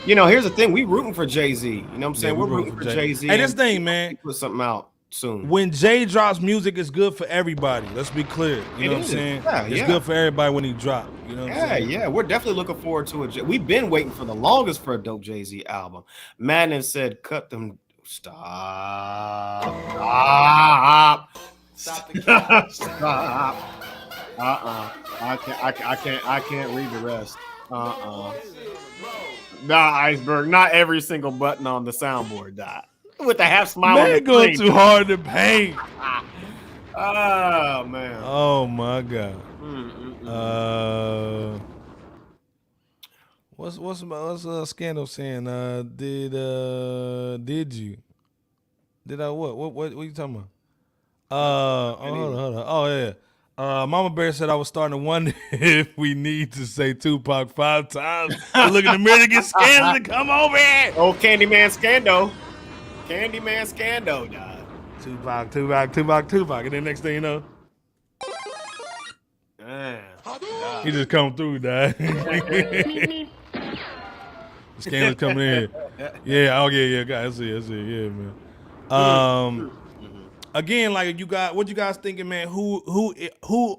Speaker 1: You know, here's the thing. We rooting for Jay-Z. You know what I'm saying? We're rooting for Jay-Z.
Speaker 3: Hey, this thing, man.
Speaker 1: Put something out soon.
Speaker 3: When Jay drops music, it's good for everybody. Let's be clear. You know what I'm saying?
Speaker 1: Yeah,
Speaker 3: it's good for everybody when he drops. You know what I'm saying?
Speaker 1: Yeah. We're definitely looking forward to it. We've been waiting for the longest for a dope Jay-Z album. Madden said, cut them. Stop. Stop. I can't read the rest. Nah, Iceberg. Not every single button on the soundboard died. With a half smile.
Speaker 3: Man, going too hard to paint.
Speaker 1: Oh man.
Speaker 3: Oh my God. What's Scandal saying? Did you? Did I what you talking about? Hold on. Oh yeah. Mama Bear said I was starting to wonder if we need to say Tupac 5 times to look in the mirror to get Scandal to come over here.
Speaker 1: Oh, Candyman Scando. Candyman Scando, dog.
Speaker 3: Tupac. And then next thing you know, he just come through, dog. Scandal's coming in. Yeah, guys, I see, yeah, man. Again, like what you guys thinking, man? Who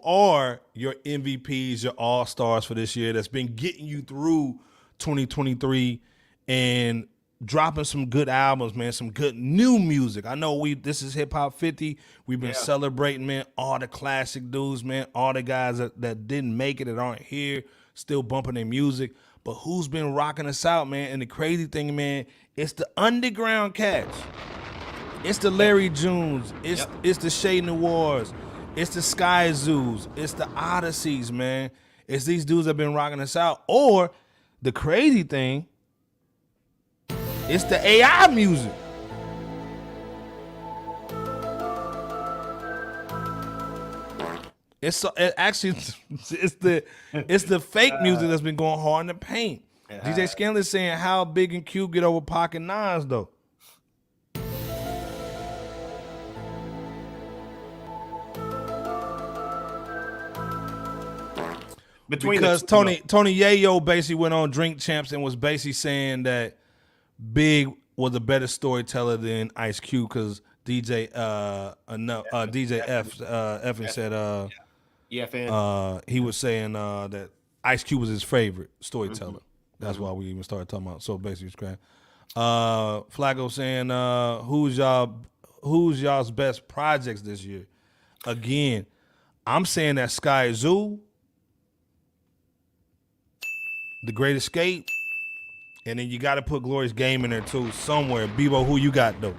Speaker 3: are your MVPs, your all-stars for this year that's been getting you through 2023 and dropping some good albums, man, some good new music? I know this is Hip Hop 50. We've been celebrating, man, all the classic dudes, man, all the guys that didn't make it, that aren't here, still bumping their music. But who's been rocking us out, man? And the crazy thing, man, it's the underground cats. It's the Larry Junes. It's the Shay Noirs. It's the Sky Zoos. It's the Odysseys, man. It's these dudes that have been rocking us out. Or the crazy thing, it's the AI music. It's the fake music that's been going hard in the paint. DJ Scandalous saying how Big and Q get over Pocket Nines though. Because Tony Yayo basically went on Drink Champs and was basically saying that Big was a better storyteller than Ice Cube because DJ F said he was saying that Ice Cube was his favorite storyteller. That's why we even started talking about. So basically, scratch. Flacco saying who's y'all's best projects this year? Again, I'm saying that Sky Zoo, The Great Escape, and then you got to put Glorious Game in there too somewhere. Bebo, who you got though?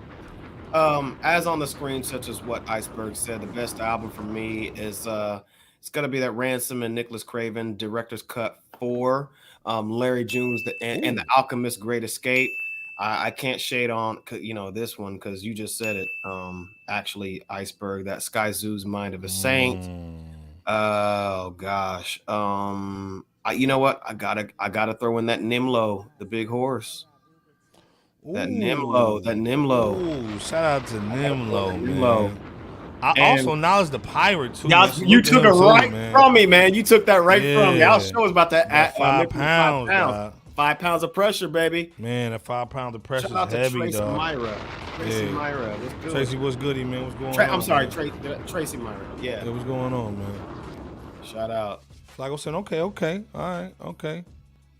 Speaker 1: As on the screen, such as what Iceberg said, the best album for me is it's gonna be that Ransom and Nicholas Craven Director's Cut 4, Larry June's and the Alchemist Great Escape. I can't shade on this one because you just said it. Actually, Iceberg, that Sky Zoo's Mind of a Saint. Oh gosh. You know what? I gotta throw in that Nimlo, the Big Horse. That Nimlo.
Speaker 3: Ooh, shout out to Nimlo, man. I also acknowledge the Pirate too.
Speaker 1: You took it right from me, man. You took that right from me. I'll show us about that.
Speaker 3: 5 pounds.
Speaker 1: 5 pounds of pressure, baby.
Speaker 3: Man, that 5 pounds of pressure is
Speaker 1: heavy,
Speaker 3: Tracy
Speaker 1: dog. Tracy Myra. What's good?
Speaker 3: Tracy, what's goody, man? What's going on?
Speaker 1: I'm sorry, Tracy Myra. Yeah.
Speaker 3: What's going on, man?
Speaker 1: Shout out.
Speaker 3: Flacco saying, okay. All right, okay.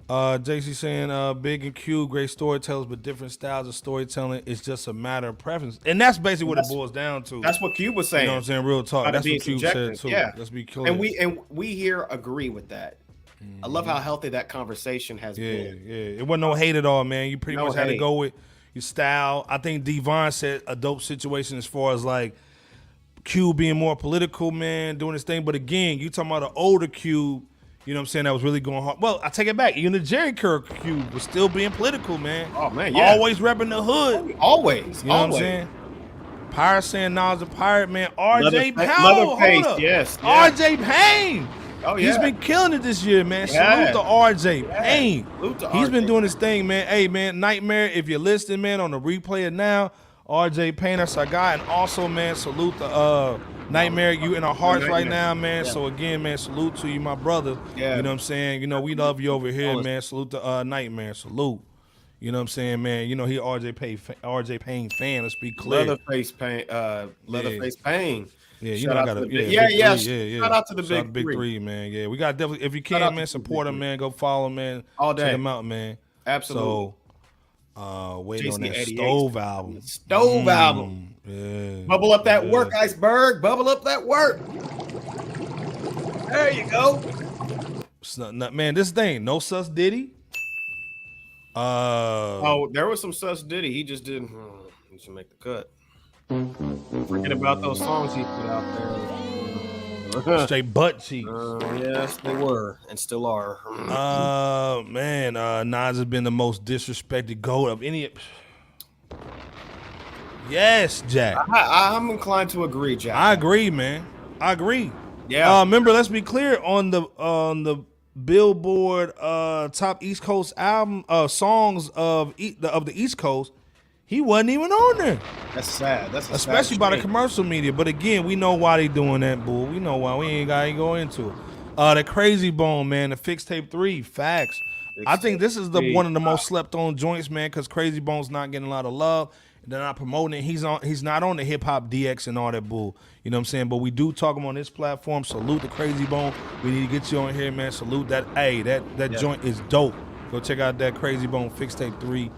Speaker 3: JC saying, Big and Q, great storytellers, but different styles of storytelling. It's just a matter of preference. And that's basically what it boils down to.
Speaker 1: That's what Cube was saying.
Speaker 3: You know what I'm saying? Real talk. That's what Cube said, too.
Speaker 1: Yeah.
Speaker 3: Let's be clear.
Speaker 1: And we here agree with that. I love how healthy that conversation has been.
Speaker 3: Yeah. It wasn't no hate at all, man. You pretty much had to go with your style. I think Devon said a dope situation as far as like Q being more political, man, doing his thing. But again, you talking about an older Q, You know what I'm saying? That was really going hard. Well, I take it back. Even the Jerry Curl Cube was still being political, man.
Speaker 1: Oh, man, yeah.
Speaker 3: Always repping the hood.
Speaker 1: Always.
Speaker 3: You know what I'm saying? Pirate saying Nas a pirate, man. RJ
Speaker 1: Leatherface, yes.
Speaker 3: RJ Payne.
Speaker 1: Oh, yeah.
Speaker 3: He's been killing it this year, man. Salute to RJ Payne. He's been doing his thing, man. Hey, man, Nightmare, if you're listening, man, on the replay it now, RJ Payne, that's our guy. And also, man, salute to Nightmare, you in our hearts right now, man. So again, man, salute to you, my brother.
Speaker 1: Yeah.
Speaker 3: You know what I'm saying? You know, we love you over here, man. Salute to Nightmare. Salute. You know what I'm saying, man? You know, he RJ Payne fan, let's be clear.
Speaker 1: Leatherface Payne.
Speaker 3: Yeah, you
Speaker 1: Shout
Speaker 3: know, I
Speaker 1: out
Speaker 3: got
Speaker 1: to
Speaker 3: to
Speaker 1: yeah. Shout out to the big
Speaker 3: three, man. Yeah, we got definitely, if you can, man, support him, man. Go follow him, man.
Speaker 1: All day.
Speaker 3: Check him out, man.
Speaker 1: Absolutely.
Speaker 3: So, waiting on that Stove album.
Speaker 1: Stove album.
Speaker 3: Yeah.
Speaker 1: Bubble up that work, Iceberg. Bubble up that work. There you go.
Speaker 3: Man, this thing, no sus Diddy.
Speaker 1: There was some sus Diddy. He just didn't. He should make the cut. Forget about those songs he put out there.
Speaker 3: Straight butt cheeks.
Speaker 1: Yes, they were and still are.
Speaker 3: Man, Nas has been the most disrespected GOAT of any. Yes, Jack.
Speaker 1: I'm inclined to agree, Jack.
Speaker 3: I agree, man. I agree.
Speaker 1: Yeah.
Speaker 3: Remember, let's be clear on the Billboard top East Coast album songs of the East Coast. He wasn't even on there.
Speaker 1: That's sad. That's
Speaker 3: especially by the commercial media. But again, we know why they doing that, bull. We know why. We ain't got to go into it. The Crazy Bone, man. The Mixtape 3. Facts. I think this is one of the most slept on joints, man, because Crazy Bone's not getting a lot of love. They're not promoting it. He's not on the hip hop DX and all that bull. You know what I'm saying? But we do talk him on this platform. Salute the Crazy Bone. We need to get you on here, man. Salute that. Hey, that joint is dope. Go check out that Crazy Bone Mixtape 3.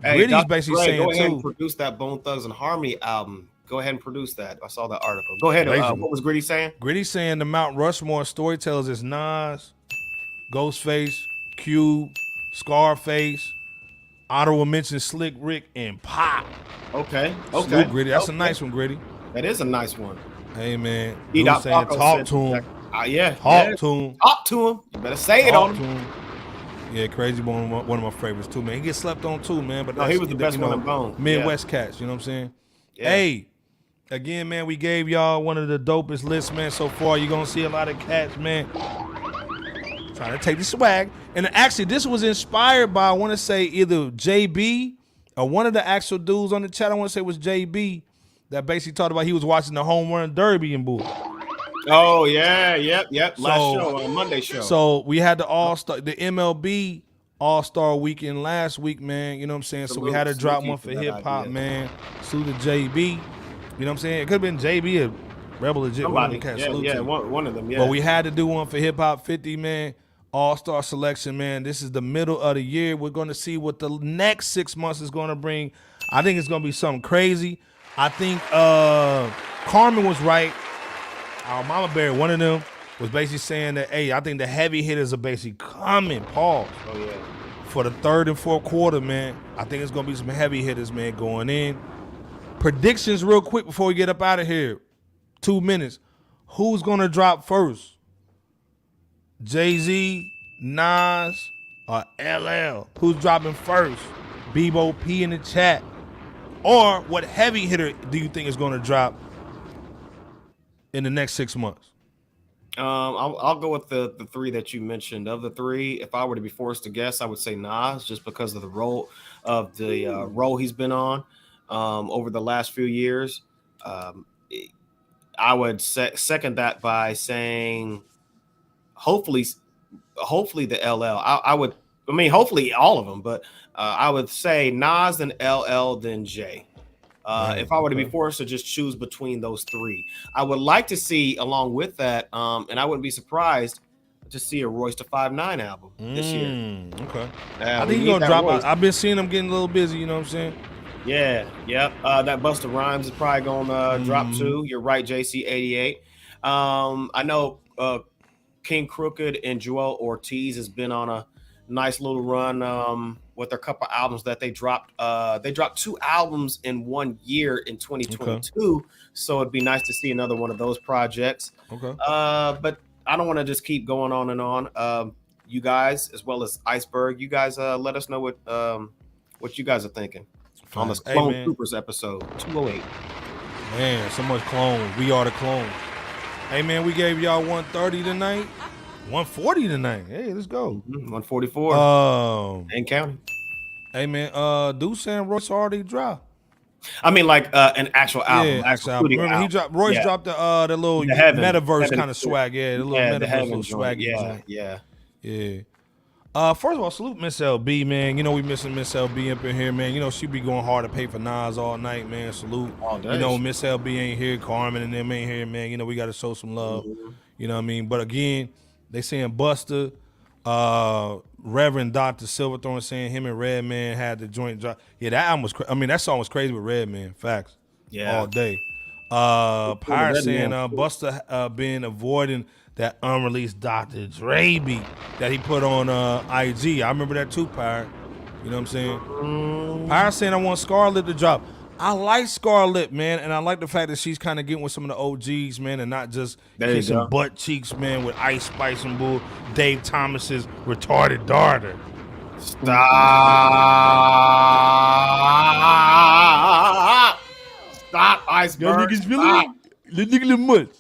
Speaker 1: Hey,
Speaker 3: Gritty's basically saying
Speaker 1: go ahead
Speaker 3: too.
Speaker 1: And produce that Bone Thugs and Harmony album. Go ahead and produce that. I saw that article. Go ahead. What was Gritty saying?
Speaker 3: Gritty saying the Mount Rushmore storytellers is Nas, Ghostface, Cube, Scarface. Ottawa mentioned Slick Rick and Pop.
Speaker 1: Okay.
Speaker 3: Salute, Gritty. That's a nice one, Gritty.
Speaker 1: That is a nice one.
Speaker 3: Hey, man.
Speaker 1: Saying,
Speaker 3: talk to him.
Speaker 1: Talk to him. Talk to him. You better say it on him.
Speaker 3: Yeah, Crazy Bone, one of my favorites too, man. He gets slept on too, man. But
Speaker 1: he was the best one in Bone.
Speaker 3: Midwest cats, you know what I'm saying?
Speaker 1: Yeah.
Speaker 3: Hey, again, man, we gave y'all one of the dopest lists, man, so far. You're going to see a lot of cats, man, trying to take the swag. And actually, this was inspired by, I want to say, either JB or one of the actual dudes on the chat. I want to say it was JB that basically talked about he was watching the Home Run Derby and bull.
Speaker 1: Oh, yeah, yep. Last show, Monday show.
Speaker 3: So we had the MLB All-Star Weekend last week, man. You know what I'm saying? So we had to drop one for hip-hop, man. Salute to JB. You know what I'm saying? It could have been JB or Rebel Legit.
Speaker 1: Somebody. One of them, yeah.
Speaker 3: But we had to do one for Hip-Hop 50, man. All-Star selection, man. This is the middle of the year. We're going to see what the next 6 months is going to bring. I think it's going to be something crazy. I think Carmen was right. Our Mama Bear, one of them, was basically saying that, hey, I think the heavy hitters are basically coming, pause.
Speaker 1: Oh, yeah.
Speaker 3: For the third and fourth quarter, man. I think it's going to be some heavy hitters, man, going in. Predictions real quick before we get up out of here. 2 minutes. Who's going to drop first? Jay-Z, Nas, or LL? Who's dropping first? Bebo P in the chat. Or what heavy hitter do you think is going to drop in the next 6 months?
Speaker 1: I'll go with the three that you mentioned. Of the three, if I were to be forced to guess, I would say Nas, just because of the role he's been on over the last few years. I would second that by saying hopefully the LL. Hopefully all of them, but I would say Nas, then LL, then Jay. If I were to be forced to just choose between those three, I would like to see, along with that, and I wouldn't be surprised to see a Royce da 5'9" album this year.
Speaker 3: Okay. I think you're going to drop out. I've been seeing them getting a little busy, you know what I'm saying?
Speaker 1: Yeah. That Busta Rhymes is probably going to drop too. You're right, JC88. I know King Crooked and Joel Ortiz has been on a nice little run with a couple albums that they dropped. They dropped 2 albums in 1 year in 2022. Okay. So it'd be nice to see another one of those projects.
Speaker 3: Okay.
Speaker 1: But I don't want to just keep going on and on. You guys, as well as Iceberg, you guys let us know what you guys are thinking on this Clone Troopers episode 208.
Speaker 3: Man, so much clones. We are the clones. Hey man, we gave y'all 130 tonight. 140 tonight. Hey, let's go.
Speaker 1: 144. Ain't counting.
Speaker 3: Hey man, Deuce and Royce already dropped.
Speaker 1: I mean, like an actual album.
Speaker 3: Yeah, actual album. Remember, he dropped. Royce dropped the little metaverse kind of swag. Yeah, the little metaverse little swaggy. Yeah. First of all, salute Miss LB, man. You know we missing Miss LB up in here, man. You know she be going hard to pay for Nas all night, man. Salute. You know Miss LB ain't here, Carmen and them ain't here, man. You know we got to show some love. You know what I mean? But again, they saying Busta, Reverend Dr. Silverthorne saying him and Redman had the joint drop. Yeah, that album was that song was crazy with Redman. Facts.
Speaker 1: Yeah.
Speaker 3: All day. Pyre saying Busta been avoiding that unreleased Dr. Dre beat that he put on IG. I remember that too, Pyre. You know what I'm saying? Pyre saying I want Scarlett to drop. I like Scarlett, man, and I like the fact that she's kind of getting with some of the OGs, man, and not just kissing butt cheeks, man, with Ice Spice and bull. Dave Thomas's retarded daughter.
Speaker 1: Stop, Iceberg. Stop.
Speaker 3: The nigga much.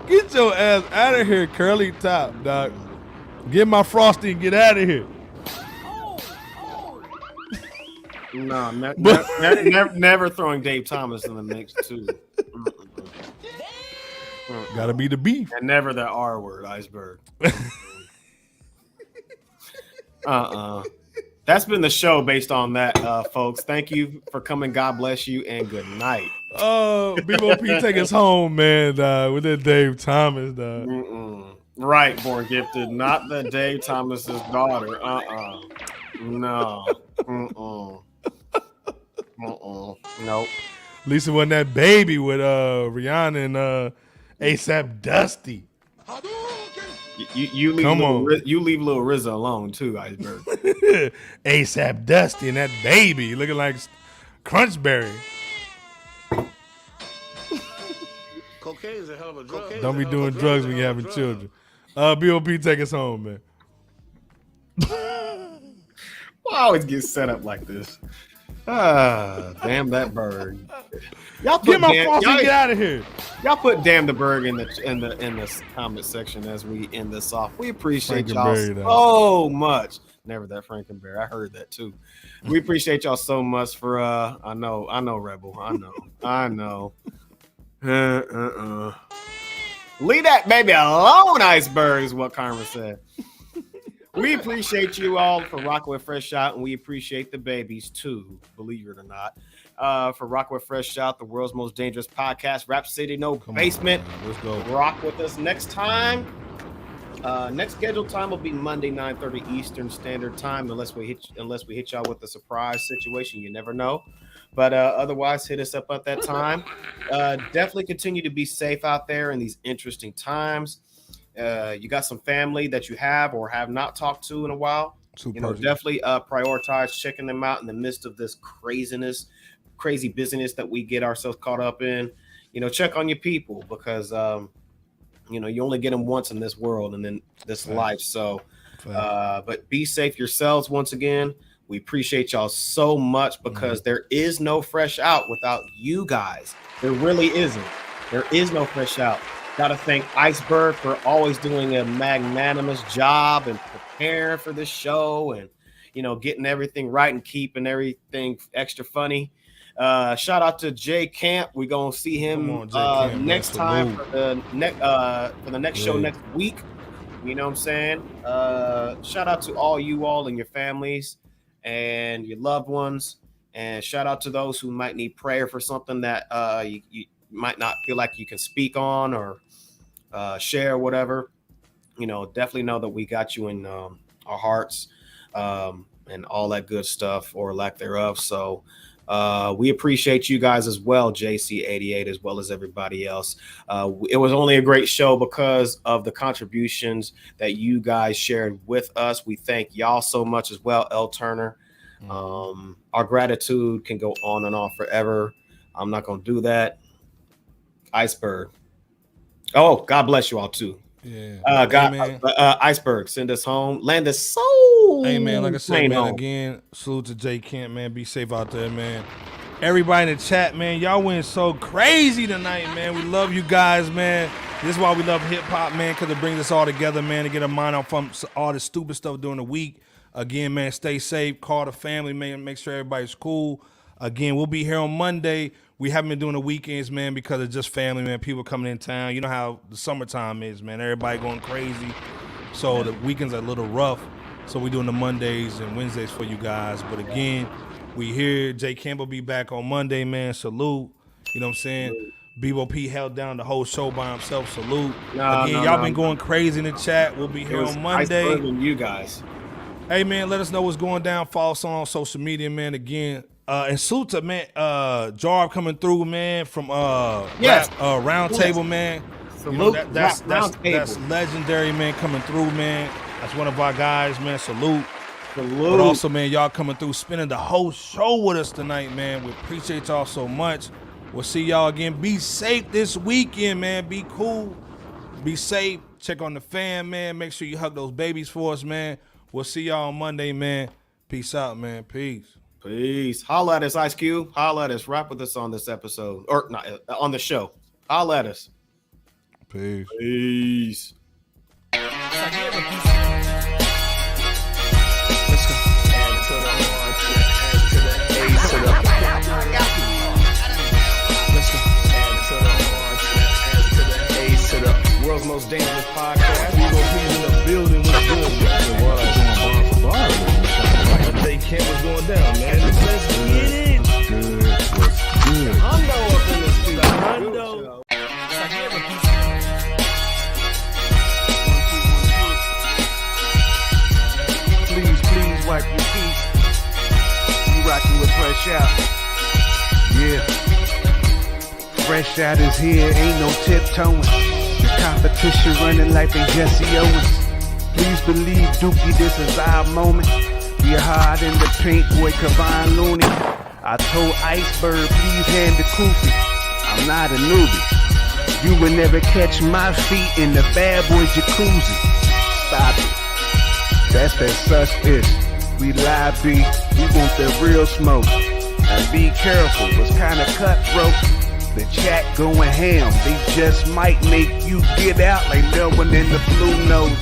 Speaker 3: Get your ass out of here, curly top, dog. Get my Frosty and get out of here.
Speaker 1: No, never throwing Dave Thomas in the mix too.
Speaker 3: Gotta be the beef.
Speaker 1: And never the R word, Iceberg. That's been the show based on that, folks. Thank you for coming. God bless you and good night.
Speaker 3: Oh, BOP take us home, man, with that Dave Thomas, dog.
Speaker 1: Right, Born Gifted, not the Dave Thomas's daughter. No. Nope.
Speaker 3: Lisa wasn't that baby with Rihanna and ASAP Dusty.
Speaker 1: You leave Lil RZA alone too, Iceberg.
Speaker 3: ASAP Dusty and that baby looking like Crunchberry.
Speaker 9: Cocaine is a hell of a drug.
Speaker 3: Don't be doing drugs when you're having children. BOP, take us home, man.
Speaker 1: Well, I always get set up like this. Damn that bird. Y'all put
Speaker 3: get my Frosty, get out of here.
Speaker 1: Y'all put damn the bird in the comment section as we end this off. We appreciate y'all so much. Never that Frankenberry. I heard that too. We appreciate y'all so much for I know Rebel. I know. Leave that baby alone, Iceberg, is what Karma said. We appreciate you all for rocking with FRSHOUT, and we appreciate the babies too, believe it or not. For rocking with FRSHOUT, the world's most dangerous podcast, Rap City, no basement.
Speaker 3: Let's go.
Speaker 1: Rock with us next time. Next scheduled time will be Monday, 9:30 Eastern Standard Time, unless we hit y'all with a surprise situation. You never know. But otherwise, hit us up at that time. Definitely continue to be safe out there in these interesting times. You got some family that you have or have not talked to in a while. Definitely prioritize checking them out in the midst of this crazy business that we get ourselves caught up in. Check on your people because you only get them once in this world and then this life. So, but be safe yourselves once again. We appreciate y'all so much because there is no FRSHOUT without you guys. There really isn't. There is no FRSHOUT. Got to thank Iceberg for always doing a magnanimous job and preparing for this show and, getting everything right and keeping everything extra funny. Shout out to Jay Camp. We're going to see him next time for the next show next week. You know what I'm saying? Shout out to all you all and your families and your loved ones. And shout out to those who might need prayer for something that you might not feel like you can speak on or share, whatever. Definitely know that we got you in our hearts and all that good stuff or lack thereof. So we appreciate you guys as well, JC88, as well as everybody else. It was only a great show because of the contributions that you guys shared with us. We thank y'all so much as well, L. Turner. Our gratitude can go on and on forever. I'm not going to do that. Iceberg. Oh, God bless you all too.
Speaker 3: Yeah.
Speaker 1: Iceberg, send us home. Land us so.
Speaker 3: Hey, man, like I said, man, again, salute to J. Kent, man. Be safe out there, man. Everybody in the chat, man, y'all went so crazy tonight, man. We love you guys, man. This is why we love hip-hop, man, because it brings us all together, man, to get a mind off from all the stupid stuff during the week. Again, man, stay safe. Call the family, man. Make sure everybody's cool. Again, we'll be here on Monday. We haven't been doing the weekends, man, because it's just family, man. People coming in town. You know how the summertime is, man. Everybody going crazy. So the weekends are a little rough. So we're doing the Mondays and Wednesdays for you guys. But again, we here. Jay Campbell be back on Monday, man. Salute. You know what I'm saying? Bebo P held down the whole show by himself. Salute. Y'all been going crazy in the chat. We'll be here on Monday.
Speaker 1: You guys.
Speaker 3: Hey, man, let us know what's going down. Follow us on social media, man. Again, and salute to, man, Jarb coming through, man, from Round Table, man.
Speaker 1: Salute.
Speaker 3: You know, that's legendary, man, coming through, man. That's one of our guys, man. Salute. But also, man, y'all coming through, spending the whole show with us tonight, man. We appreciate y'all so much. We'll see y'all again. Be safe this weekend, man. Be cool. Be safe. Check on the fam, man. Make sure you hug those babies for us, man. We'll see y'all on Monday, man. Peace out, man. Peace.
Speaker 1: Peace. Holla at us, Ice Cube. Holla at us. Rap with us on this episode. Or not on the show. Holla at us.
Speaker 3: Peace.
Speaker 1: Peace. World's most dangerous podcast.
Speaker 3: We gonna be in the building with good. They can't what's going down, man. Let's get it.
Speaker 1: Good. Hundo up in the studio.
Speaker 3: Hundo.
Speaker 12: Please wipe your feet. You rocking with FRSHOUT. Yeah. FRSHOUT is here, ain't no tiptoeing. The competition running like they Jesse Owens. Please believe, Dookie, this is our moment. We hard in the paint, boy, Kavon Looney. I told Iceberg, please hand the Koofy. I'm not a newbie. You will never catch my feet in the bad boy jacuzzi. Stop it. That's that such ish. We live B, we want the real smoke. And be careful, it's kinda cutthroat. The chat going ham, they just might make you get out like no one in the blue notes.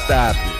Speaker 12: Stop it.